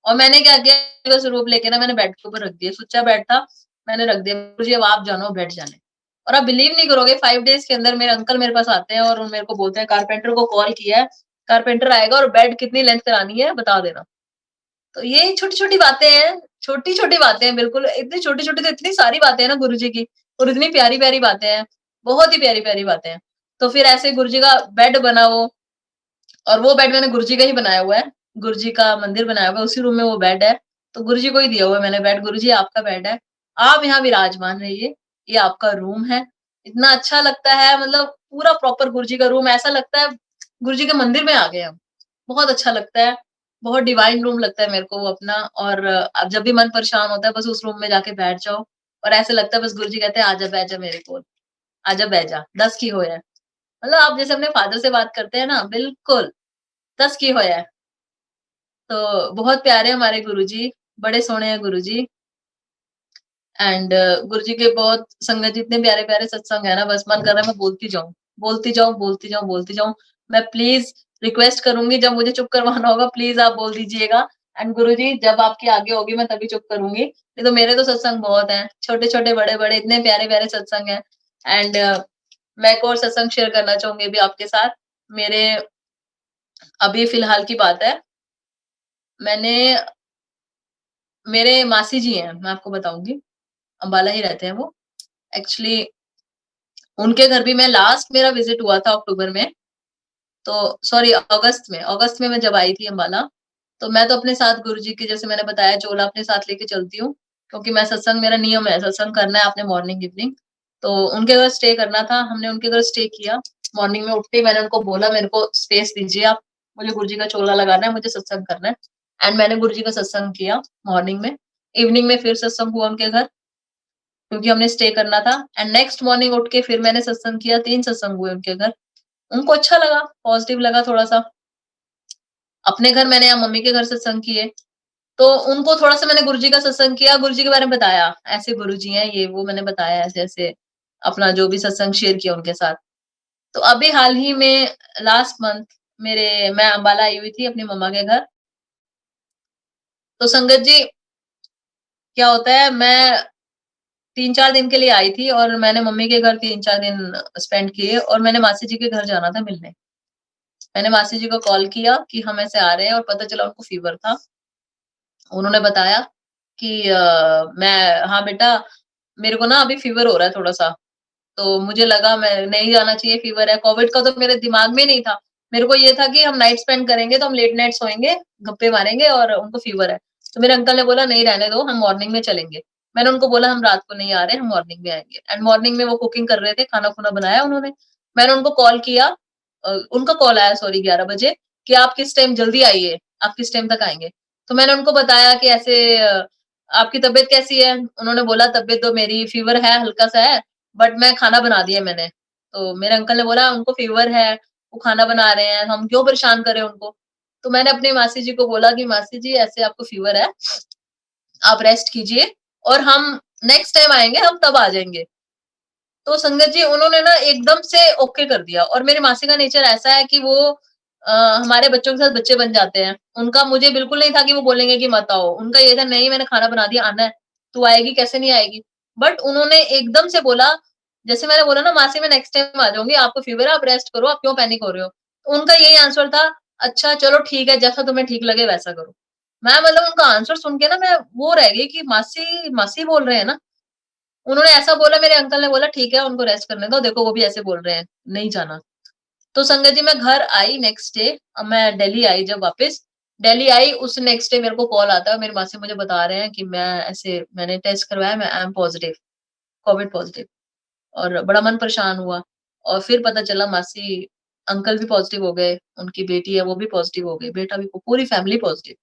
और मैंने क्या किया, स्वरूप लेके ना मैंने बेड के ऊपर रख दिया, सुच्चा बेड था, मैंने रख दिया, गुरुजी अब आप जानो बेड जाने। और आप बिलीव नहीं करोगे, 5 डेज़ के अंदर मेरे अंकल मेरे पास आते हैं और मेरे को बोलते हैं कारपेंटर को कॉल किया है, कारपेंटर आएगा और बेड कितनी लेंथ करानी है बता देना। तो ये छोटी-छोटी बातें हैं, छोटी-छोटी बातें हैं बिल्कुल, इतनी छोटी-छोटी तो इतनी सारी बातें हैं ना गुरुजी की, और इतनी प्यारी-प्यारी बातें हैं, बहुत ही प्यारी-प्यारी बातें हैं। तो फिर ऐसे गुरुजी का बेड बना वो, और वो बेड मैंने गुरुजी का ही बनाया हुआ है, गुरुजी का मंदिर बनाया हुआ है, उसी रूम में वो बेड है, तो गुरुजी को ही दिया हुआ है मैंने बेड, गुरुजी आपका बेड है, आप यहाँ विराजमान रहिए, ये आपका रूम है। इतना अच्छा लगता है, मतलब पूरा प्रॉपर गुरुजी का रूम, ऐसा लगता है गुरुजी के मंदिर में आ गए हम। बहुत अच्छा लगता है, बहुत डिवाइन रूम लगता है मेरे को वो अपना। और अब जब भी मन परेशान होता है बस उस रूम में जाके बैठ जाओ, और ऐसे लगता है बस गुरुजी कहते हैं आजा बैठ जा मेरे कोल, आजा बैठ जा, 10 की होया है। मतलब आप जैसे अपने फादर से बात करते हैं ना, बिल्कुल 10 की होया है। तो बहुत प्यारे हमारे गुरुजी, बड़े सोहने हैं गुरुजी। एंड गुरुजी के बहुत संगत जी, इतने प्यारे-प्यारे सत्संग है ना, बस मन कर रहा है मैं बोलती जाऊँ, बोलती जाऊँ, बोलती जाऊँ, बोलती जाऊँ। मैं प्लीज़ रिक्वेस्ट करूँगी, जब मुझे चुप करवाना होगा प्लीज़ आप बोल दीजिएगा। एंड गुरुजी जब आपकी आगे होगी मैं तभी चुप करूँगी। नहीं तो मेरे तो सत्संग बहुत हैं, छोटे-छोटे, बड़े-बड़े, इतने प्यारे-प्यारे सत्संग हैं। एंड मैं एक और सत्संग शेयर करना चाहूँगी अभी आपके साथ। मेरे अभी फिलहाल की बात है, मैंने मेरे मासी जी हैं, मैं आपको बताऊँगी, अम्बाला ही रहते हैं वो। एक्चुअली उनके घर भी मैं लास्ट मेरा विज़िट हुआ था अक्टूबर में, तो सॉरी अगस्त में मैं जब आई थी अम्बाला, तो मैं तो अपने साथ गुरुजी के, जैसे मैंने बताया, चोला अपने साथ लेके चलती हूँ, क्योंकि मैं सत्संग, मेरा नियम है, सत्संग करना है आपने मॉर्निंग इवनिंग। तो उनके घर स्टे करना था, हमने उनके घर स्टे किया। मॉर्निंग में उठते ही मैंने उनको बोला मेरे को स्पेस दीजिए आप, मुझे गुरुजी का चोला लगाना है, मुझे सत्संग करना है। एंड मैंने गुरुजी का सत्संग किया मॉर्निंग में, इवनिंग में फिर सत्संग हुआ उनके घर, क्योंकि हमने स्टे करना था। एंड नेक्स्ट मॉर्निंग उठ के फिर मैंने सत्संग किया, 3 सत्संग हुए उनके घर। उनको अच्छा लगा, पॉज़िटिव लगा थोड़ा-सा। अपने घर मैंने या मम्मी के घर सत्संग किए, तो उनको थोड़ा-सा मैंने गुरुजी का सत्संग किया, गुरुजी के बारे में बताया, ऐसे गुरुजी हैं, ये वो मैंने बताया ऐसे-ऐसे, अपना जो भी सत्संग शेयर किया उनके साथ। तो अभी हाल ही में लास्ट मंथ मैं अम्बाला आई हुई थी अपनी मम्मा के घर। तो संगत जी क्या होता है, मैं 3-4 दिन के लिए आई थी और मैंने मम्मी के घर 3-4 दिन स्पेंड किए, और मैंने मासी जी के घर जाना था मिलने। मैंने मासी जी को कॉल किया कि हम ऐसे आ रहे हैं, और पता चला उनको फीवर था। उन्होंने बताया कि मैं, हाँ बेटा मेरे को ना अभी फीवर हो रहा है थोड़ा-सा, तो मुझे लगा मैं नहीं जाना चाहिए, फीवर है। कोविड का तो मेरे दिमाग में नहीं था। मेरे को ये था कि हम नाइट स्पेंड करेंगे तो हम लेट नाइट सोएँगे, गप्पे मारेंगे, और उनको फीवर है। तो मेरे अंकल ने बोला नहीं रहने दो, हम मॉर्निंग में चलेंगे। मैंने उनको बोला हम रात को नहीं आ रहे, हम मॉर्निंग में आएँगे। एंड मॉर्निंग में वो कुकिंग कर रहे थे, खाना-खुना बनाया उन्होंने। मैंने उनको कॉल किया, उनका कॉल आया सॉरी 11 बजे, कि आप किस टाइम जल्दी आइए, आप किस टाइम तक आएँगे? तो मैंने उनको बताया कि ऐसे आपकी तबीयत कैसी है? उन्होंने बोला तबीयत तो मेरी फीवर है, हल्का-सा है, बट मैं खाना बना दिया मैंने। तो मेरे अंकल ने बोला उनको फीवर है, वो खाना बना रहे हैं, हम क्यों परेशान करें उनको? तो मैंने अपनी मासी जी को बोला कि मासी जी ऐसे आपको फीवर है, आप रेस्ट कीजिए, और हम नेक्स्ट टाइम आएँगे, हम तब आ जाएँगे। तो संगत जी उन्होंने ना एकदम से ओके कर दिया, और मेरी मासी का नेचर ऐसा है कि वो हमारे बच्चों के साथ बच्चे बन जाते हैं। उनका मुझे बिल्कुल नहीं था कि वो बोलेंगे कि मत आओ। उनका ये था नहीं मैंने खाना बना दिया, आना है, तू आएगी कैसे नहीं आएगी? बट उन्होंने एकदम से बोला, जैसे मैंने बोला ना मासी मैं नेक्स्ट टाइम आ जाऊँगी, आपको फीवर है आप रेस्ट करो, आप क्यों पैनिक हो रहे हो? तो उनका यही आंसर था, अच्छा चलो ठीक है, जैसा तुम्हें ठीक लगे वैसा करो। मैं मतलब उनका आंसर सुन के ना मैं वो रह गई कि मासी मासी बोल रहे हैं ना। उन्होंने ऐसा बोला, मेरे अंकल ने बोला ठीक है उनको रेस्ट करने दो, देखो वो भी ऐसे बोल रहे हैं, नहीं जाना। तो संगत जी मैं घर आई नेक्स्ट डे, मैं दिल्ली आई, जब वापस दिल्ली आई उस नेक्स्ट डे मेरे को कॉल आता है, मेरी मासी मुझे बता रहे हैं कि मैंने टेस्ट करवाया, मैं I am positive, Covid positive. और बड़ा मन परेशान हुआ। और फिर पता चला मासी अंकल भी पॉजिटिव हो गए, उनकी बेटी है वो भी पॉजिटिव हो गई, बेटा भी, पूरी फैमिली पॉजिटिव।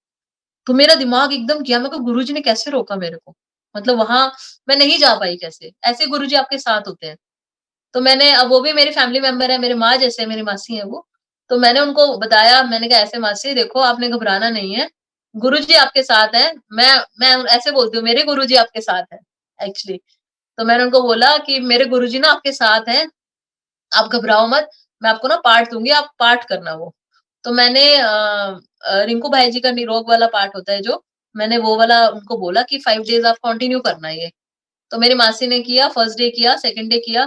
तो मेरा दिमाग एकदम गया, मैं कहा गुरुजी ने कैसे रोका मेरे को? मतलब वहाँ मैं नहीं जा पाई कैसे? ऐसे गुरुजी आपके साथ होते हैं। तो मैंने, अब वो भी मेरी फैमिली मेंबर है, मेरी माँ जैसे मेरी मासी है वो। तो मैंने उनको बताया, मैंने कहा ऐसे मासी देखो आपने घबराना नहीं है, गुरुजी आपके साथ हैं। मैं ऐसे बोलती हूँ, मेरे गुरुजी आपके साथ हैं एक्चुअली। तो मैंने उनको बोला कि मेरे गुरुजी ना आपके साथ हैं, आप घबराओ मत, मैं आपको ना पाठ दूँगी, आप पाठ करना वो। तो मैंने रिंकू भाई जी का निरोग वाला पाठ होता है जो, मैंने वो वाला उनको बोला कि 5 डेज़ आप कंटिन्यू करना ये। तो मेरी मासी ने किया, फर्स्ट डे किया, सेकंड डे किया,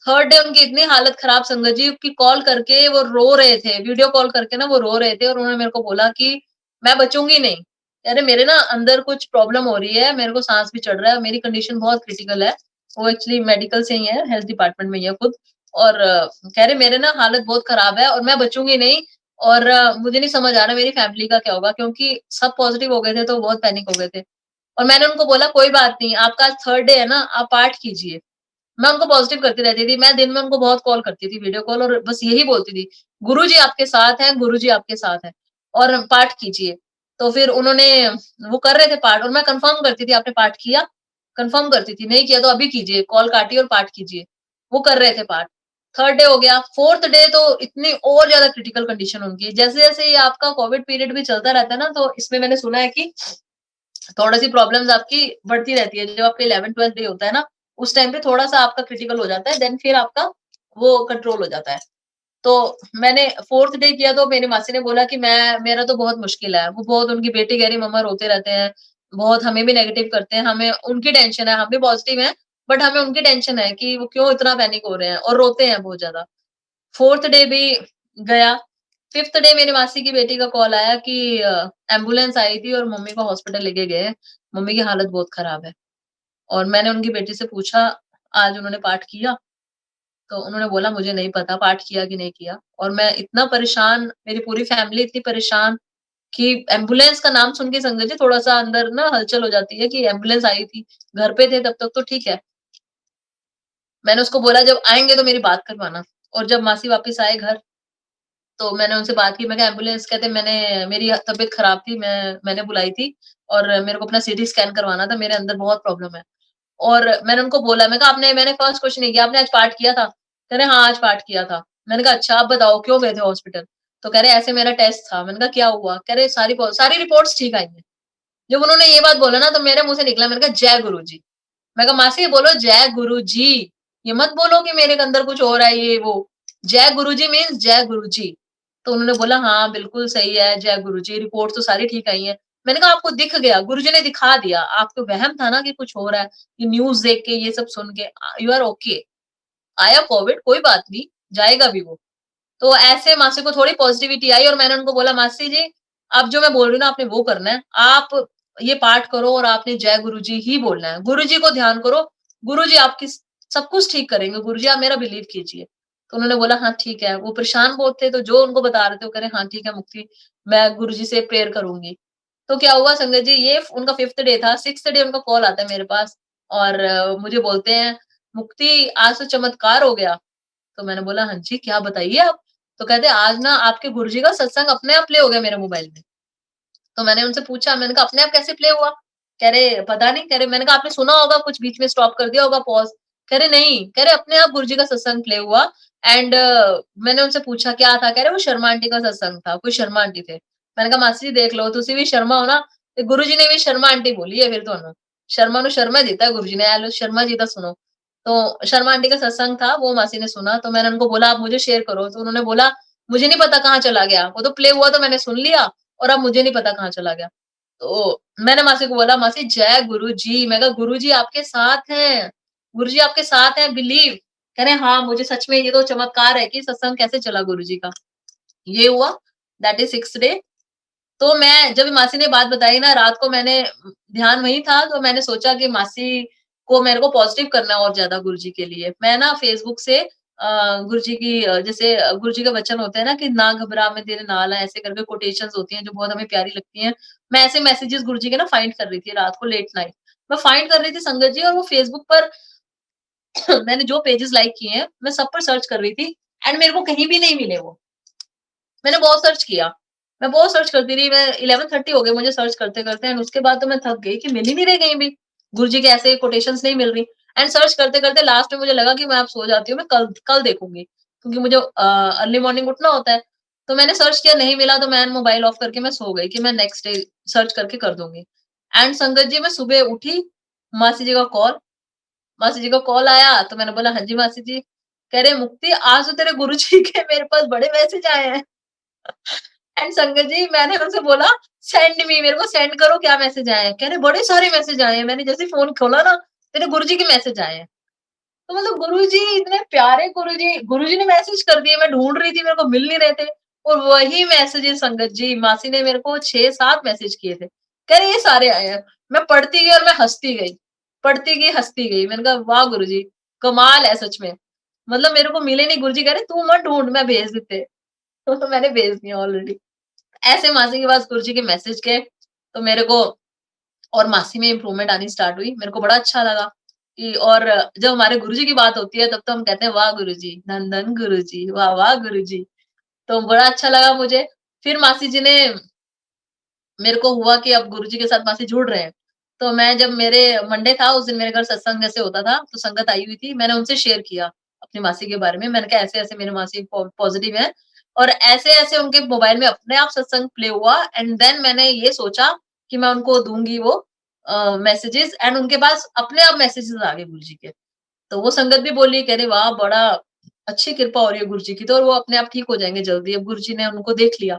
थर्ड डे उनकी इतनी हालत खराब संगत जी कि कॉल करके वो रो रहे थे, वीडियो कॉल करके ना वो रो रहे थे और उन्होंने मेरे को बोला कि मैं बचूँगी नहीं। अरे मेरे ना अंदर कुछ प्रॉब्लम हो रही है, मेरे को साँस भी चढ़ रहा है, मेरी कंडीशन बहुत क्रिटिकल है। वो एक्चुअली मेडिकल से ही है, हेल्थ डिपार्टमेंट में ही है खुद। और कह रहे मेरे ना हालत बहुत खराब है और मैं बचूँगी नहीं। और मुझे नहीं समझ आ रहा मेरी फैमिली का क्या होगा, क्योंकि सब पॉजिटिव हो गए थे तो बहुत पैनिक हो गए थे। और मैंने उनको बोला कोई बात नहीं, आपका आज थर्ड डे है ना, आप पाठ कीजिए। मैं उनको पॉजिटिव करती रहती थी। मैं दिन में उनको बहुत कॉल करती थी, वीडियो कॉल, और बस यही बोलती थी, "गुरुजी आपके साथ हैं, गुरुजी आपके साथ हैं और पाठ कीजिए।" तो फिर उन्होंने, वो कर रहे थे पाठ और मैं कन्फर्म करती थी, "आपने पाठ किया?" कन्फर्म करती थी, "नहीं किया तो अभी कीजिए, कॉल काटिए और पाठ कीजिए।" वो कर रहे थे पाठ। थर्ड डे हो गया, फोर्थ डे तो इतनी और ज़्यादा क्रिटिकल कंडीशन उनकी। जैसे-जैसे ये आपका कोविड पीरियड भी चलता रहता है ना, तो इसमें मैंने सुना है कि थोड़ी-सी प्रॉब्लम्स आपकी बढ़ती रहती है। जब आपका 11th-12th डे होता है ना, उस टाइम पे थोड़ा-सा आपका क्रिटिकल हो जाता है, देन फिर आपका वो कंट्रोल हो जाता है। तो मैंने 4th डे किया तो मेरी मासी ने बोला कि मेरा तो बहुत मुश्किल है। वो बहुत, उनकी बेटी कह रही मम्मा रोते रहते हैं, बहुत हमें भी नेगेटिव करते हैं, हमें उनकी टेंशन है, हम भी पॉजिटिव हैं, बट हमें उनकी टेंशन है कि वो क्यों इतना पैनिक हो रहे हैं और रोते हैं बहुत ज़्यादा। 4th डे भी गया। 5th डे मेरी मासी की बेटी का कॉल आया कि एम्बुलेंस आई थी और मम्मी को हॉस्पिटल लेके गए हैं, मम्मी की हालत बहुत खराब है। और मैंने उनकी बेटी से पूछा, आज उन्होंने पाठ किया? तो उन्होंने बोला मुझे नहीं पता पाठ किया कि नहीं किया। और मैं इतना परेशान, मेरी पूरी फैमिली इतनी परेशान कि एम्बुलेंस का नाम सुन के संगत जी थोड़ा-सा अंदर ना हलचल हो जाती है कि एम्बुलेंस आई थी, घर पे थे तब तक तो ठीक है। मैंने उसको बोला जब आएँगे तो मेरी बात करवाना। और जब मासी वापस आए घर, तो मैंने उनसे बात की, मैं कहा एम्बुलेंस, कहते मेरी तबीयत खराब थी, मैंने बुलाई थी और मेरे को अपना सीटी स्कैन करवाना था, मेरे अंदर बहुत प्रॉब्लम है। और मैंने उनको बोला, मैंने फर्स्ट क्वेश्चन ये किया, आपने आज पाठ किया था? कह रहे हाँ, आज पाठ किया था। मैंने कहा अच्छा, आप बताओ क्यों गए थे हॉस्पिटल? तो कह रहे ऐसे मेरा टेस्ट था। मैंने कहा क्या हुआ? कह रहे सारी रिपोर्ट्स ठीक आई हैं। जब उन्होंने ये बात बोला ना तो मेरे मुँह से निकला, मैंने कहा जय गुरुजी। मैं कहा मासी बोलो जय गुरुजी, ये मत बोलो कि मेरे अंदर कुछ हो रहा है ये वो। जय गुरुजी मीन्स जय गुरुजी। तो उन्होंने बोला हाँ बिल्कुल सही है, जय गुरुजी, रिपोर्ट तो सारी ठीक आई है। मैंने कहा आपको दिख गया, गुरुजी ने दिखा दिया, आपको वहम था ना कि कुछ हो रहा है, ये न्यूज़ देख के, ये सब सुन के, यू आर ओके, आया कोविड कोई बात नहीं, जाएगा भी वो। तो ऐसे मासी को थोड़ी पॉजिटिविटी आई और मैंने उनको बोला मासी जी, अब जो मैं बोल रही हूँ ना आपने वो करना है। आप ये पाठ करो और आपने जय गुरुजी ही बोलना है। गुरुजी को ध्यान करो, गुरुजी आपकी सब कुछ ठीक करेंगे, गुरुजी आप मेरा बिलीव कीजिए। तो उन्होंने बोला हाँ ठीक है। वो परेशान बहुत थे तो जो उनको बता रहे थे वो कह रहे हाँ ठीक है मुक्ति, मैं गुरुजी से प्रेयर करूँगी। तो क्या हुआ संगत जी, ये उनका 5th डे था, 6th डे उनका कॉल आता है मेरे पास और मुझे बोलते हैं, "मुक्ति आज तो चमत्कार हो गया।" तो मैंने बोला, "हाँ जी, क्या बताइए आप?" तो कहते हैं, "आज ना आपके गुरुजी का सत्संग अपने आप प्ले हो गया मेरे मोबाइल में।" तो मैंने उनसे पूछा, मैंने कहा, "अपने आप कैसे प्ले हुआ?" कह रहे, "पता नहीं।" कह रहे, मैंने कहा, "आपने सुना होगा कुछ बीच में स्टॉप कर दिया होगा, पॉज़?" कह रहे, "नहीं।" कह रहे, "अपने आप गुरुजी का सत्संग प्ले हुआ एंड मैंने उनसे पूछा, "क्या था?" कह रहे, "वो शर्मा आंटी का सत्संग था, कोई शर्मा आंटी थे।" मैंने कहा, "मासी जी देख लो, तुसी भी शर्मा हो ना, ते गुरुजी ने भी शर्मा आंटी बोली है फिर ਤੁਹਾਨੂੰ। शर्मा ਨੂੰ शर्मा ਦਿੱਤਾ है गुरुजी ने, ए लो शर्मा जी दा सुनो।" तो शर्मा आंटी का सत्संग था, वो मासी ने सुना, तो मैंने उनको बोला, "आप मुझे शेयर करो।" तो उन्होंने बोला, "मुझे नहीं पता कहाँ चला गया, वो तो प्ले हुआ तो मैंने सुन लिया और अब मुझे नहीं पता कहाँ चला गया।" तो मैंने मासी को बोला, "मासी जय गुरुजी।" मैं कहा, "गुरुजी आपके साथ हैं, गुरुजी आपके साथ हैं, बिलीव।" कह रहे, "हाँ, मुझे सच में ये तो चमत्कार है कि सत्संग कैसे चला गुरुजी का।" ये हुआ, दैट इज़ 6th डे। तो मैं जब मासी ने बात बताई ना, रात को मैंने ध्यान वहीं था, तो मैंने सोचा कि मासी को मेरे को पॉजिटिव करना है और ज़्यादा गुरुजी के लिए। मैं ना फेसबुक से गुरुजी की जैसे गुरुजी के वचन होते हैं ना कि ना घबरा मैं तेरे नाल है, ऐसे करके कोटेशंस होती हैं जो बहुत हमें प्यारी लगती हैं। मैं ऐसे मैसेजेस गुरुजी के ना फाइंड कर रही थी रात को लेट नाइट। मैं फाइंड कर रही थी संगत जी, और वो फेसबुक पर मैंने जो पेजेस लाइक किए हैं, मैं सब पर सर्च कर रही थी एंड मेरे को कहीं भी नहीं मिले वो। मैंने बहुत सर्च किया, मैं बहुत सर्च करती रही, मैं 11:30 हो गए मुझे सर्च करते-करते एंड उसके बाद तो मैं थक गई कि मिल ही नहीं रहे कहीं भी। गुरुजी के ऐसे कोटेशंस नहीं मिल रही एंड सर्च करते-करते लास्ट में मुझे लगा कि मैं अब सो जाती हूँ, मैं कल कल देखूँगी क्योंकि मुझे अर्ली मॉर्निंग उठना होता है। तो मैंने सर्च किया, नहीं मिला तो मैं मोबाइल ऑफ करके मैं सो गई कि मैं नेक्स्ट डे सर्च करके कर दूँगी। एंड संगत जी मैं सुबह उठी, मासी जी का कॉल, मासी जी का कॉल आया तो मैंने बोला, "हाँ जी मासी जी।" कह रहे, "मुक्ति आज तो तेरे गुरुजी के मेरे पास बड़े मैसेज आए हैं।" एंड संगत जी मैंने उनसे बोला, सेंड मी, मेरे को सेंड करो क्या मैसेज आए हैं। कह रहे बड़े सारे मैसेज आए हैं, मैंने जैसे ही फोन खोला ना तेरे गुरुजी के मैसेज आए हैं। तो मतलब गुरुजी इतने प्यारे, गुरुजी गुरुजी ने मैसेज कर दिए, मैं ढूंढ रही थी मेरे को मिल नहीं रहे थे, और वही मैसेजेस संगत जी मासी ने मेरे को 6-7 मैसेज किए थे। कह रहे ये सारे आए हैं। मैं पढ़ती गई और मैं हंसती गई, पढ़ती गई हंसती गई। मैंने कहा वाह गुरुजी, कमाल है सच में। मतलब मेरे को मिले नहीं, गुरुजी कह रहे तू मत ढूंढ, मैं भेज देते। तो मैंने भेज दिया ऑलरेडी। ऐसे मासी के पास गुरुजी के मैसेज गए, तो मेरे को और मासी में इम्प्रूवमेंट आनी स्टार्ट हुई। मेरे को बड़ा अच्छा लगा कि, और जब हमारे गुरुजी की बात होती है तब तो हम कहते हैं वाह गुरुजी, धन धन गुरुजी, वाह वाह गुरुजी। तो बड़ा अच्छा लगा मुझे। फिर मासी जी ने, मेरे को हुआ कि अब गुरुजी के साथ मासी जुड़ रहे हैं। तो मैं जब मेरे मंडे था उस दिन मेरे घर सत्संग जैसे होता था, तो संगत आई हुई थी, मैंने उनसे शेयर किया अपनी मासी के बारे में। मैंने कहा ऐसे-ऐसे मेरी मासी पॉजिटिव है, और ऐसे-ऐसे उनके मोबाइल में अपने आप सत्संग प्ले हुआ एंड देन मैंने ये सोचा कि मैं उनको दूँगी वो मैसेजेस, एंड उनके पास अपने आप मैसेजेस आ गए गुरुजी के। तो वो संगत भी बोली, कह रही वाह! बड़ा अच्छी कृपा हो रही है गुरुजी की, तो और वो अपने आप ठीक हो जाएँगे जल्दी, अब गुरुजी ने उनको देख लिया।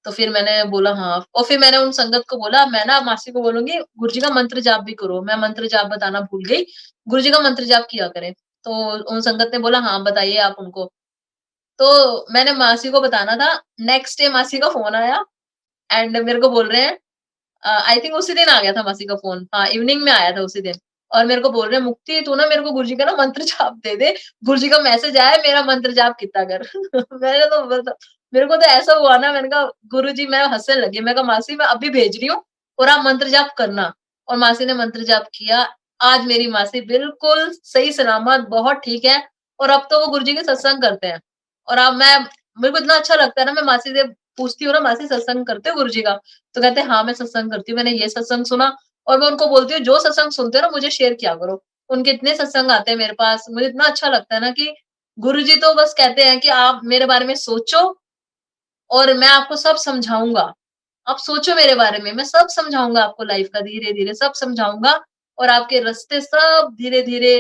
तो फिर मैंने बोला हाँ, और फिर मैंने उन संगत को बोला मैं ना मासी को बोलूँगी गुरुजी का मंत्र जाप भी करो, मैं मंत्र जाप बताना भूल गई, गुरुजी का मंत्र जाप किया करें। तो उन संगत ने बोला हाँ, बताइए आप उनको। तो मैंने मासी को बताना था, नेक्स्ट डे मासी का फ़ोन आया एंड मेरे को बोल रहे हैं, आई थिंक उसी दिन आ गया था मासी का फ़ोन, हाँ, इवनिंग में आया था उसी दिन, और मेरे को बोल रहे हैं मुक्ति तू ना मेरे को गुरुजी का ना मंत्र जाप दे दे, गुरुजी का मैसेज आया है मेरा मंत्र जाप कितना कर। मैंने तो मेरे को तो ऐसा हुआ ना, मैंने कहा गुरुजी, मैं हँसने लगी, मैं कहा मासी मैं अभी भेज रही हूँ और आप मंत्र जाप करना, और मासी ने मंत्र जाप किया। आज मेरी मासी बिल्कुल सही सलामत बहुत ठीक है, और अब तो वो गुरुजी के सत्संग करते हैं। और अब मैं, मेरे को इतना अच्छा लगता है ना, मैं मासी से पूछती हूँ ना, मासी सत्संग करते हो गुरुजी का? तो कहते हैं हाँ मैं सत्संग करती हूँ, मैंने ये सत्संग सुना, और मैं उनको बोलती हूँ जो सत्संग सुनते हो ना मुझे शेयर किया करो। उनके इतने सत्संग आते हैं मेरे पास, मुझे इतना अच्छा लगता है ना कि गुरुजी तो बस कहते हैं कि आप मेरे बारे में सोचो और मैं आपको सब समझाऊँगा। आप सोचो मेरे बारे में, मैं सब समझाऊँगा आपको, लाइफ का धीरे-धीरे सब समझाऊँगा, और आपके रास्ते सब धीरे-धीरे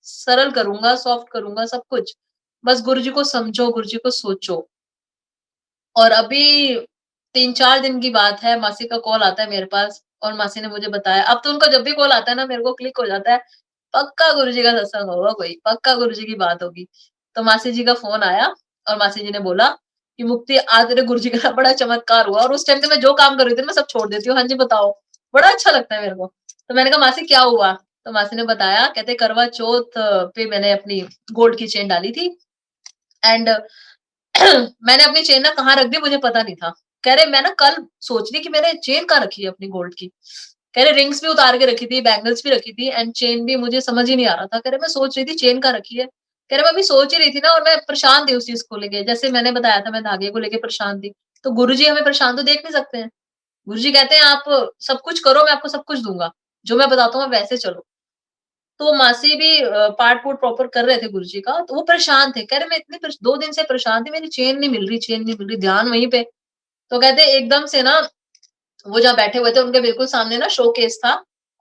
सरल करूँगा, सॉफ्ट करूँगा सब कुछ। बस गुरुजी को समझो, गुरुजी को सोचो। और अभी 3-4 दिन की बात है, मासी का कॉल आता है मेरे पास और मासी ने मुझे बताया, अब तो उनका जब भी कॉल आता है ना मेरे को क्लिक हो जाता है, पक्का गुरुजी का सत्संग होगा कोई, पक्का गुरुजी की बात होगी। तो मासी जी का फ़ोन आया और मासी जी ने बोला कि मुक्ति आज तेरे गुरुजी का ना बड़ा चमत्कार हुआ, और उस टाइम पे मैं जो काम कर रही थी मैं सब छोड़ देती हूँ, हाँ जी बताओ। बड़ा अच्छा लगता है मेरे को। तो मैंने कहा मासी क्या हुआ? तो मासी ने बताया, कहते करवा चौथ पे मैंने अपनी गोल्ड की चेन डाली थी एंड मैंने अपनी चेन ना कहाँ रख दी मुझे पता नहीं था। कह रहे मैं ना कल सोच रही कि मैंने चेन कहाँ रखी है अपनी गोल्ड की। कह रहे रिंग्स भी उतार के रखी थी, बैंगल्स भी रखी थी एंड चेन भी मुझे समझ ही नहीं आ रहा था। कह रहे मैं सोच रही थी चेन कहाँ रखी है। कह रहे मैं अभी सोच ही रही थी ना, और मैं परेशान थी उस चीज़ को लेके। जैसे मैंने बताया था मैं धागे को लेके परेशान थी। तो गुरुजी हमें परेशान तो देख नहीं सकते हैं। गुरुजी कहते हैं आप सब कुछ करो, मैं आपको सब कुछ दूँगा। जो मैं बताता हूँ आप वैसे चलो। तो मासी भी पाठ-पूठ प्रॉपर कर रहे थे गुरुजी का, तो वो परेशान थे। कह रहे मैं इतनी 2 दिन से परेशान थी, मेरी चेन नहीं मिल रही, चेन नहीं मिल रही, ध्यान वहीं पे। तो कहते एकदम से ना वो जहाँ बैठे हुए थे उनके बिल्कुल सामने ना शोकेस था,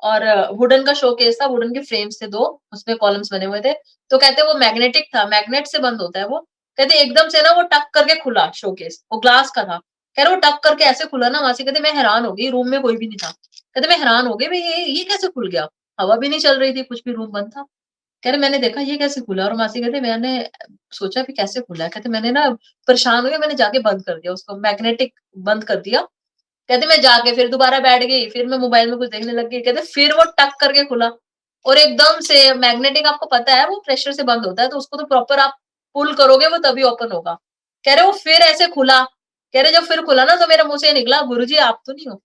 और वुडन का शोकेस था, वुडन के फ्रेम्स थे 2, उसमें कॉलम्स बने हुए थे। तो कहते वो मैग्नेटिक था, मैग्नेट से बंद होता है वो। कहते एकदम से ना वो टक करके खुला शोकेस, वो ग्लास का था। कह रहे वो टक करके ऐसे खुला ना, मासी कहते मैं हैरान हो गई, रूम में कोई भी नहीं था। कहते मैं हैरान हो गई भई ये कैसे खुल गया? हवा भी नहीं चल रही थी, कुछ भी, रूम बंद था। कह रहे मैंने देखा ये कैसे खुला, और मासी कहते मैंने सोचा कि कैसे खुला है? कहते मैंने ना परेशान हो गई, मैंने जाके बंद कर दिया उसको, मैग्नेटिक बंद कर दिया। कहते मैं जाके फिर दोबारा बैठ गई, फिर मैं मोबाइल में कुछ देखने लग गई, कहते फिर वो टक करके खुला। और एकदम से मैग्नेटिक, आपको पता है वो प्रेशर से बंद होता है, तो उसको तो प्रॉपर आप पुल करोगे वो तभी ओपन होगा। कह रहे वो फिर ऐसे खुला, कह रहे जब फिर खुला ना तो मेरे मुंह से निकला, गुरुजी आप तो नहीं हो।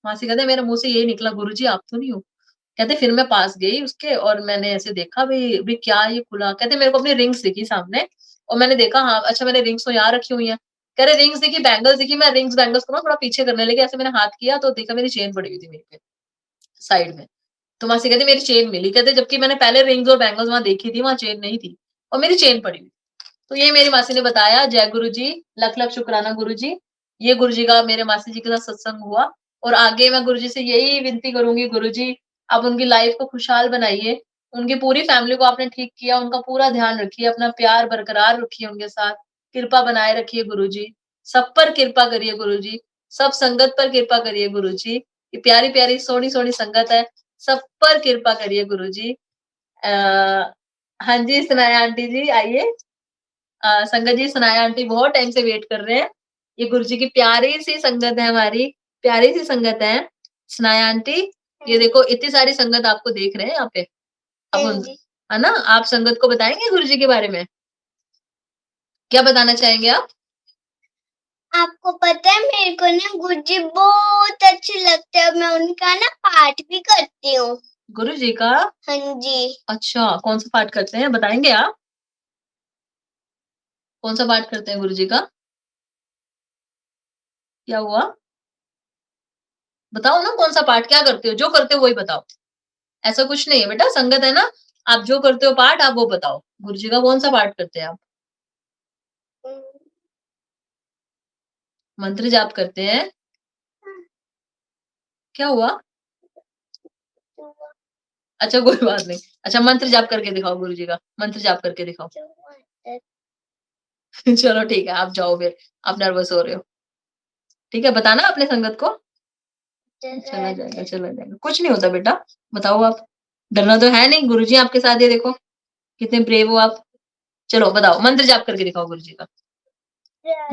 मासी कहते मेरे मुंह से यही निकला, गुरुजी आप तो नहीं हो। कहते फिर मैं पास गई उसके और मैंने ऐसे देखा भी क्या ये खुला। कहते मेरे को अपनी रिंग्स दिखी सामने और मैंने देखा हाँ अच्छा मैंने रिंग्स तो यहाँ रखी हुई है। कह रहे रिंग्स दिखी, बैंगल्स दिखी, मैं रिंग्स बैंगल्स को ना थोड़ा पीछे करने लगी, ऐसे मैंने हाथ किया तो देखा मेरी चेन पड़ी हुई थी मेरे पे साइड में। तो मासी कहती मेरी चेन मिली, कहते जबकि मैंने पहले रिंग्स और बैंगल्स वहां देखी थी, वहां चेन नहीं थी और मेरी चेन पड़ी हुई। तो ये मेरी मासी ने बताया। जय गुरु जी, लख लख शुक्राना गुरु जी। ये गुरु जी का मेरे मासी जी के साथ सत्संग हुआ और आगे मैं गुरु जी से यही विनती करूंगी, गुरु जी आप उनकी लाइफ को खुशहाल बनाइए, उनकी पूरी फैमिली को आपने ठीक किया, उनका पूरा ध्यान रखिए, अपना प्यार बरकरार रखिए उनके साथ, कृपा बनाए रखिए गुरु जी, सब पर कृपा करिए गुरु जी, सब संगत पर कृपा करिए गुरु जी। ये प्यारी प्यारी सोनी सोनी संगत है, सब पर कृपा करिए गुरु जी। हाँ जी सुनाया आंटी जी, आइए। संगत जी सुनाया आंटी बहुत टाइम से वेट कर रहे हैं। ये गुरु जी की प्यारी सी संगत है, हमारी प्यारी सी संगत है। सुनाया आंटी, ये देखो इतनी सारी संगत आपको देख रहे हैं यहाँ पे। अब है ना, आप संगत को बताएंगे गुरु जी के बारे में, क्या बताना चाहेंगे आप? आपको पता है मेरे को ना गुरुजी बहुत अच्छे लगते हैं, मैं उनका ना पाठ भी करती हूँ। गुरु जी का? हाँ जी। अच्छा कौन सा पाठ करते हैं बताएंगे आप? कौन सा पाठ करते हैं गुरु जी का? क्या हुआ बताओ ना, कौन सा पाठ क्या करते हो, जो करते हो वही बताओ। ऐसा कुछ नहीं है बेटा, संगत है ना, आप जो करते हो पाठ आप वो बताओ। गुरु जी का कौन सा पाठ करते हैं आप? मंत्र जाप करते हैं? क्या हुआ? अच्छा कोई बात नहीं। अच्छा मंत्र जाप करके दिखाओ गुरु जी का, मंत्र जाप करके दिखाओ। चलो ठीक है आप जाओ फिर, आप नर्वस हो रहे हो। ठीक है बताना अपने संगत को। चला जाएगा चला जाएगा, कुछ नहीं होता बेटा, बताओ आप, डरना तो है नहीं, गुरुजी आपके साथ है, देखो कितने ब्रेव हो आप। चलो बताओ मंत्र जाप करके दिखाओ गुरु जी का।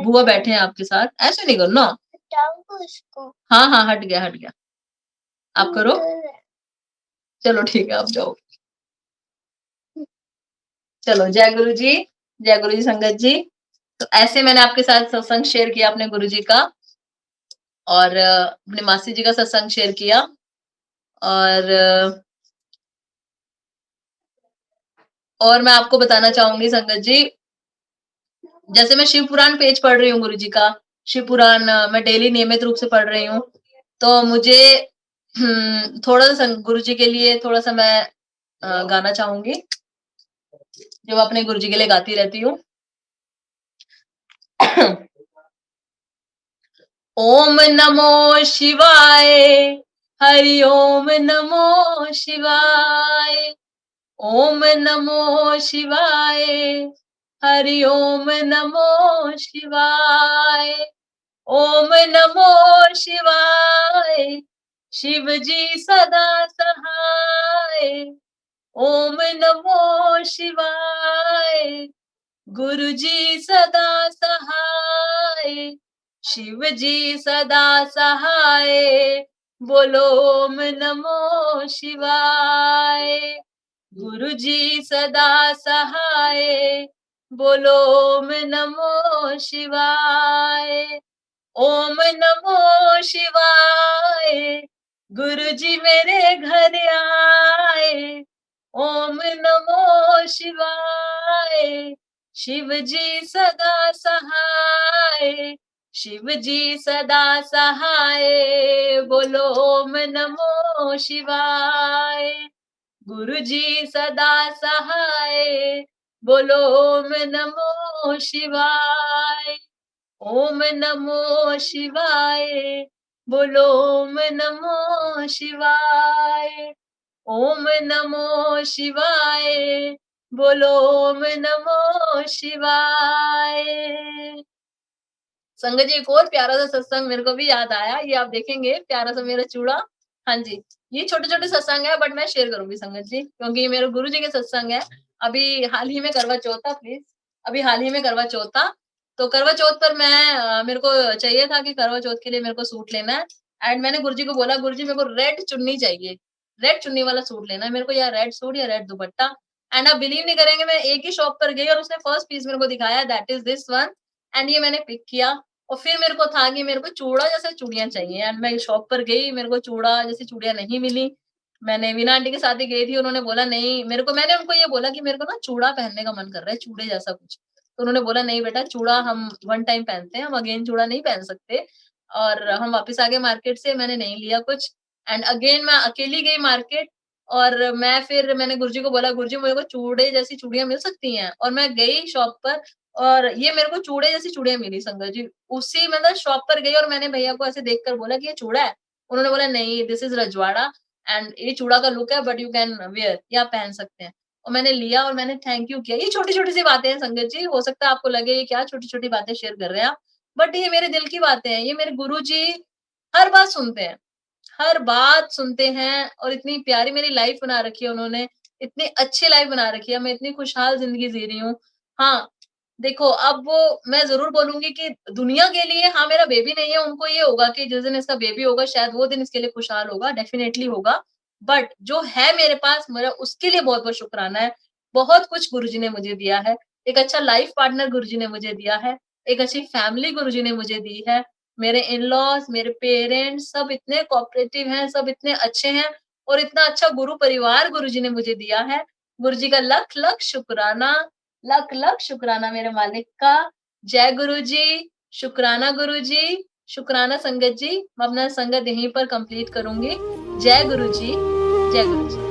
बुआ बैठे हैं आपके साथ, ऐसे नहीं करना। हाँ हाँ हट गया हट गया, आप करो। चलो ठीक है आप जाओ। चलो जय गुरु जी, जय गुरु जी संगत जी। तो ऐसे मैंने आपके साथ सत्संग शेयर किया अपने गुरु जी का और अपने मासी जी का सत्संग शेयर किया और मैं आपको बताना चाहूंगी संगत जी, जैसे मैं शिव पुराण पेज पढ़ रही हूँ गुरु जी का, शिव पुराण मैं डेली नियमित रूप से पढ़ रही हूँ, तो मुझे थोड़ा सा गुरु जी के लिए थोड़ा सा मैं गाना चाहूंगी जो मैं अपने गुरु जी के लिए गाती रहती हूँ। ओम नमो शिवाय, हरि ओम नमो शिवाय, ओम नमो शिवाय, हरि ओम नमो शिवाय, ओम नमो शिवाय, शिव जी सदा सहाय, ओम नमो शिवाय, गुरु जी सदा सहाय, शिव जी सदा सहाय, बोलो ओम नमो शिवाय, गुरु जी सदा सहाय, बोलो ओम नमो शिवाय, ओम नमो शिवाय, गुरु जी मेरे घर आए, ओम नमो शिवाय, शिव जी सदा सहाय, शिव जी सदा सहाय, बोलो ओम नमो शिवाय, गुरु जी सदा सहाय, बोलो ओम नमो शिवाय, ओम नमो शिवाय, बोलो ओम नमो शिवाय, ओम नमो शिवाय, बोलो ओम नमो शिवाय। संगत जी एक और प्यारा सा सत्संग मेरे को भी याद आया, ये आप देखेंगे प्यारा सा मेरा चूड़ा। हाँ जी ये छोटे छोटे सत्संग है बट मैं शेयर करूंगी संगत जी, क्योंकि ये मेरे गुरु जी के सत्संग है। अभी हाल ही में करवा चौथ था, प्लीज अभी हाल ही में करवा चौथ था, तो करवा चौथ पर मैं मेरे को चाहिए था कि करवा चौथ के लिए मेरे को सूट लेना है, एंड मैंने गुरुजी को बोला गुरुजी मेरे को रेड चुन्नी चाहिए, रेड चुन्नी वाला सूट लेना है मेरे को, या रेड सूट या रेड दुपट्टा। एंड आप बिलीव नहीं करेंगे, मैं एक ही शॉप पर गई और उसने फर्स्ट पीस मेरे को दिखाया, that is this one, and ये मैंने पिक किया। और फिर मेरे को था कि मेरे को चूड़ा जैसे चूड़ियां चाहिए, एंड मैं शॉप पर गई, मेरे को चूड़ा जैसी चूड़ियां नहीं मिली। मैंने वीना आंटी के साथ ही गई थी, उन्होंने बोला नहीं मेरे को, मैंने उनको ये बोला कि मेरे को ना चूड़ा पहनने का मन कर रहा है, चूड़े जैसा कुछ। तो उन्होंने बोला नहीं बेटा, चूड़ा हम वन टाइम पहनते हैं, हम अगेन चूड़ा नहीं पहन सकते। और हम वापस आ गए मार्केट से, मैंने नहीं लिया कुछ। एंड अगेन मैं अकेली गई मार्केट, और मैंने गुरुजी को बोला, गुरुजी मेरे को चूड़े जैसी चूड़ियां मिल सकती हैं? और मैं गई शॉप पर, और ये मेरे को चूड़े जैसी चूड़ियां मिली संगत जी। उसी मतलब शॉप पर गई और मैंने भैया को ऐसे देखकर बोला कि ये चूड़ा है? उन्होंने बोला नहीं, दिस इज रजवाड़ा, एंड ये चूड़ा का लुक है, बट यू कैन वेयर, ये आप पहन सकते हैं। और मैंने लिया और मैंने थैंक यू किया। ये छोटी-छोटी सी बातें हैं संगत जी, हो सकता है आपको लगे ये क्या छोटी-छोटी बातें शेयर कर रहे हैं आप, बट ये मेरे दिल की बातें हैं। ये मेरे गुरुजी हर बात सुनते हैं, हर बात सुनते हैं, और इतनी प्यारी मेरी लाइफ बना रखी है उन्होंने, इतनी अच्छी लाइफ बना रखी है, मैं इतनी खुशहाल ज़िंदगी जी रही हूँ। हाँ, देखो अब वो मैं ज़रूर बोलूँगी कि दुनिया के लिए हाँ, मेरा बेबी नहीं है, उनको ये होगा कि जिस दिन इसका बेबी होगा शायद वो दिन इसके लिए खुशहाल होगा, डेफिनिटली होगा। बट जो है मेरे पास, मेरा उसके लिए बहुत-बहुत शुकराना है। बहुत कुछ गुरुजी ने मुझे दिया है। एक अच्छा लाइफ पार्टनर गुरुजी ने मुझे दिया है, एक अच्छी फैमिली गुरुजी ने मुझे दी है। मेरे इन-लॉज़, मेरे पेरेंट्स सब इतने कोऑपरेटिव हैं, सब इतने अच्छे हैं, और इतना अच्छा गुरु परिवार गुरुजी ने मुझे दिया है। गुरुजी का लख-लख शुकराना, लख-लख शुकराना मेरे मालिक का। जय गुरुजी, शुकराना गुरुजी, शुकराना संगत जी। मैं अपना संगत यहीं पर कंप्लीट करूँगी। जय गुरुजी, जय गुरुजी।